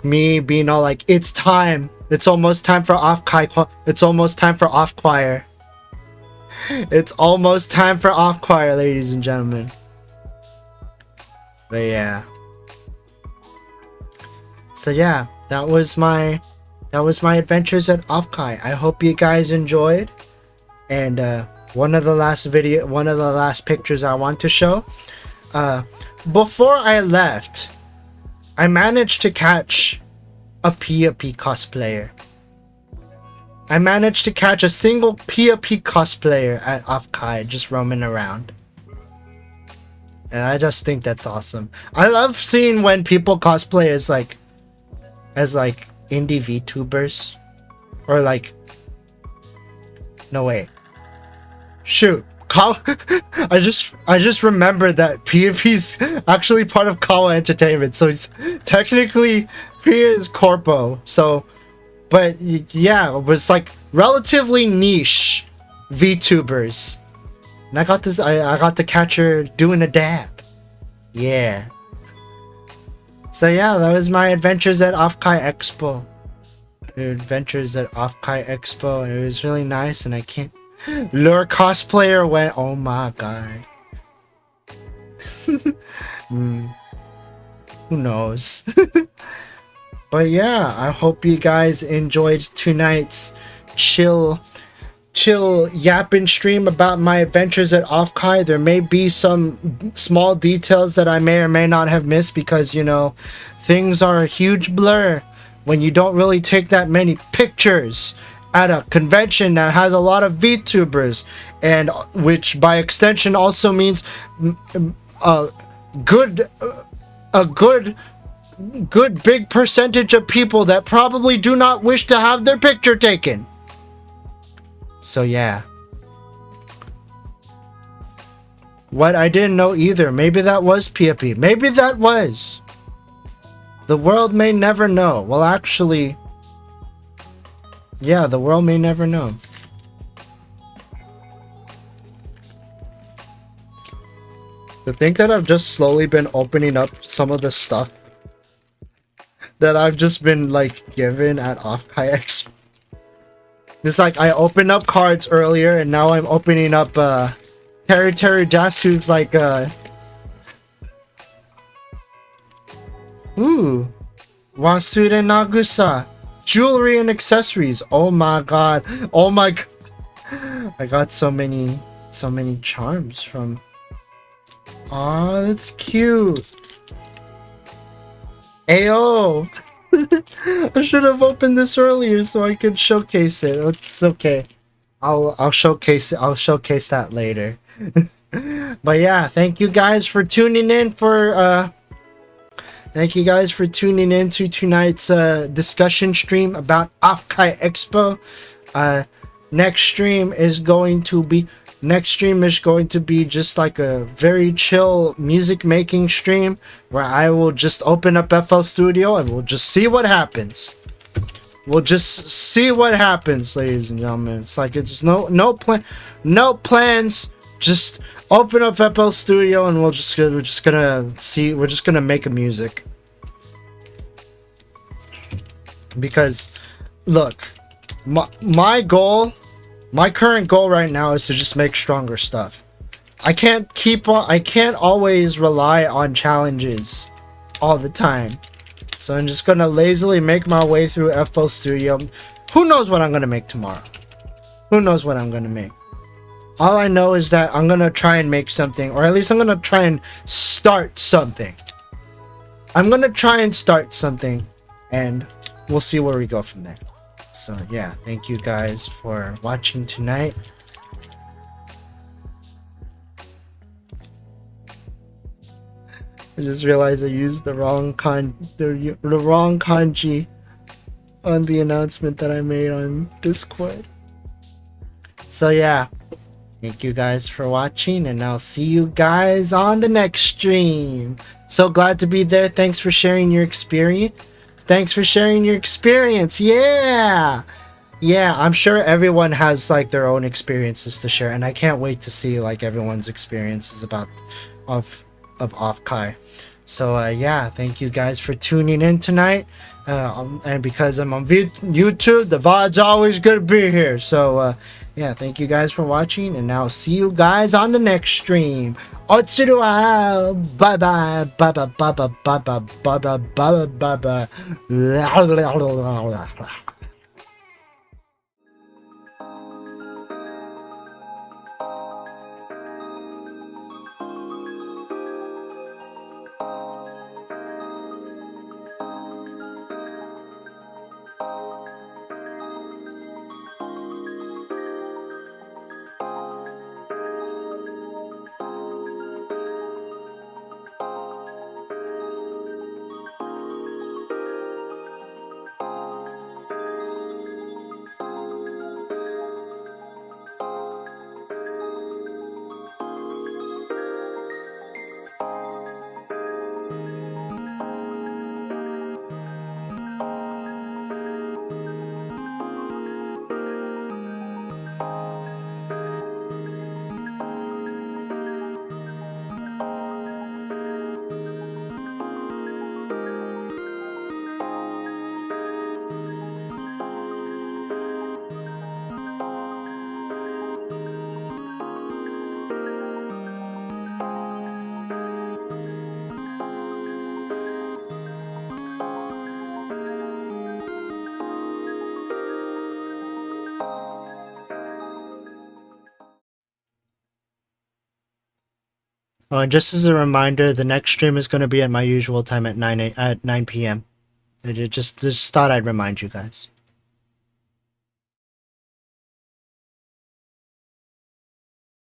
me being all like, it's time. It's almost time for OffKai. It's almost time for OffKai. It's almost time for OffKai, ladies and gentlemen. But yeah. So yeah, that was my adventures at OffKai. I hope you guys enjoyed. And one of the last pictures I want to show. before I left, I managed to catch a P cosplayer. I managed to catch a single P cosplayer at OffKai just roaming around. And I just think that's awesome. I love seeing when people cosplay as like indie VTubers. Or like, no wait. Shoot. I just remembered that PFP's actually part of Kawa Entertainment, so it's technically Pia is corpo. So, but yeah, it was like relatively niche VTubers, and I got to catch her doing a dab. Yeah. So yeah, that was my adventures at OffKai Expo. Adventures at OffKai Expo, and it was really nice, and I can't. Lure cosplayer went, oh my god. Who knows? But yeah, I hope you guys enjoyed tonight's chill yapping stream about my adventures at OffKai. There may be some small details that I may or may not have missed because, you know, things are a huge blur when you don't really take that many pictures at a convention that has a lot of VTubers, and which by extension also means a good big percentage of people that probably do not wish to have their picture taken. So yeah. What I didn't know either, maybe that was PFP. Maybe that was. The world may never know. Well, actually, yeah, the world may never know. To think that I've just slowly been opening up some of the stuff that I've just been like given at OffKai Expo. It's like I opened up cards earlier and now I'm opening up Terry Jasu's like ooh, Wasure Nagusa. Jewelry and accessories. Oh my god. Oh my god. I got so many charms from. Aw, that's cute. Ayo. I should have opened this earlier so I could showcase it. It's okay. I'll showcase it. I'll showcase that later. But yeah, thank you guys for tuning in for thank you guys for tuning in to tonight's discussion stream about OffKai Expo. Next stream is going to be just like a very chill music making stream where I will just open up FL Studio and we'll just see what happens. We'll just see what happens, ladies and gentlemen. It's like it's no plans. Just open up FL Studio and we're just gonna make a music. Because look, my current goal right now is to just make stronger stuff. I can't always rely on challenges all the time. So I'm just gonna lazily make my way through FL Studio. Who knows what I'm gonna make tomorrow? Who knows what I'm gonna make? All I know is that I'm gonna try and make something, or at least I'm gonna try and start something. I'm gonna try and start something, and we'll see where we go from there. So yeah, thank you guys for watching tonight. I just realized I used the wrong kanji on the announcement that I made on Discord. So yeah, thank you guys for watching, and I'll see you guys on the next stream. So glad to be there. Thanks for sharing your experience. Yeah, I'm sure everyone has like their own experiences to share, and I can't wait to see like everyone's experiences of OffKai. So yeah, thank you guys for tuning in tonight, and because I'm on YouTube, the VOD's always good to be here. So yeah, thank you guys for watching, and I'll see you guys on the next stream. Otsuruwa. Bye bye. Bye bye. Bye bye. Bye bye. Bye bye. Bye bye. Bye bye. Oh, and just as a reminder, the next stream is going to be at my usual time at 9 p.m. Just thought I'd remind you guys.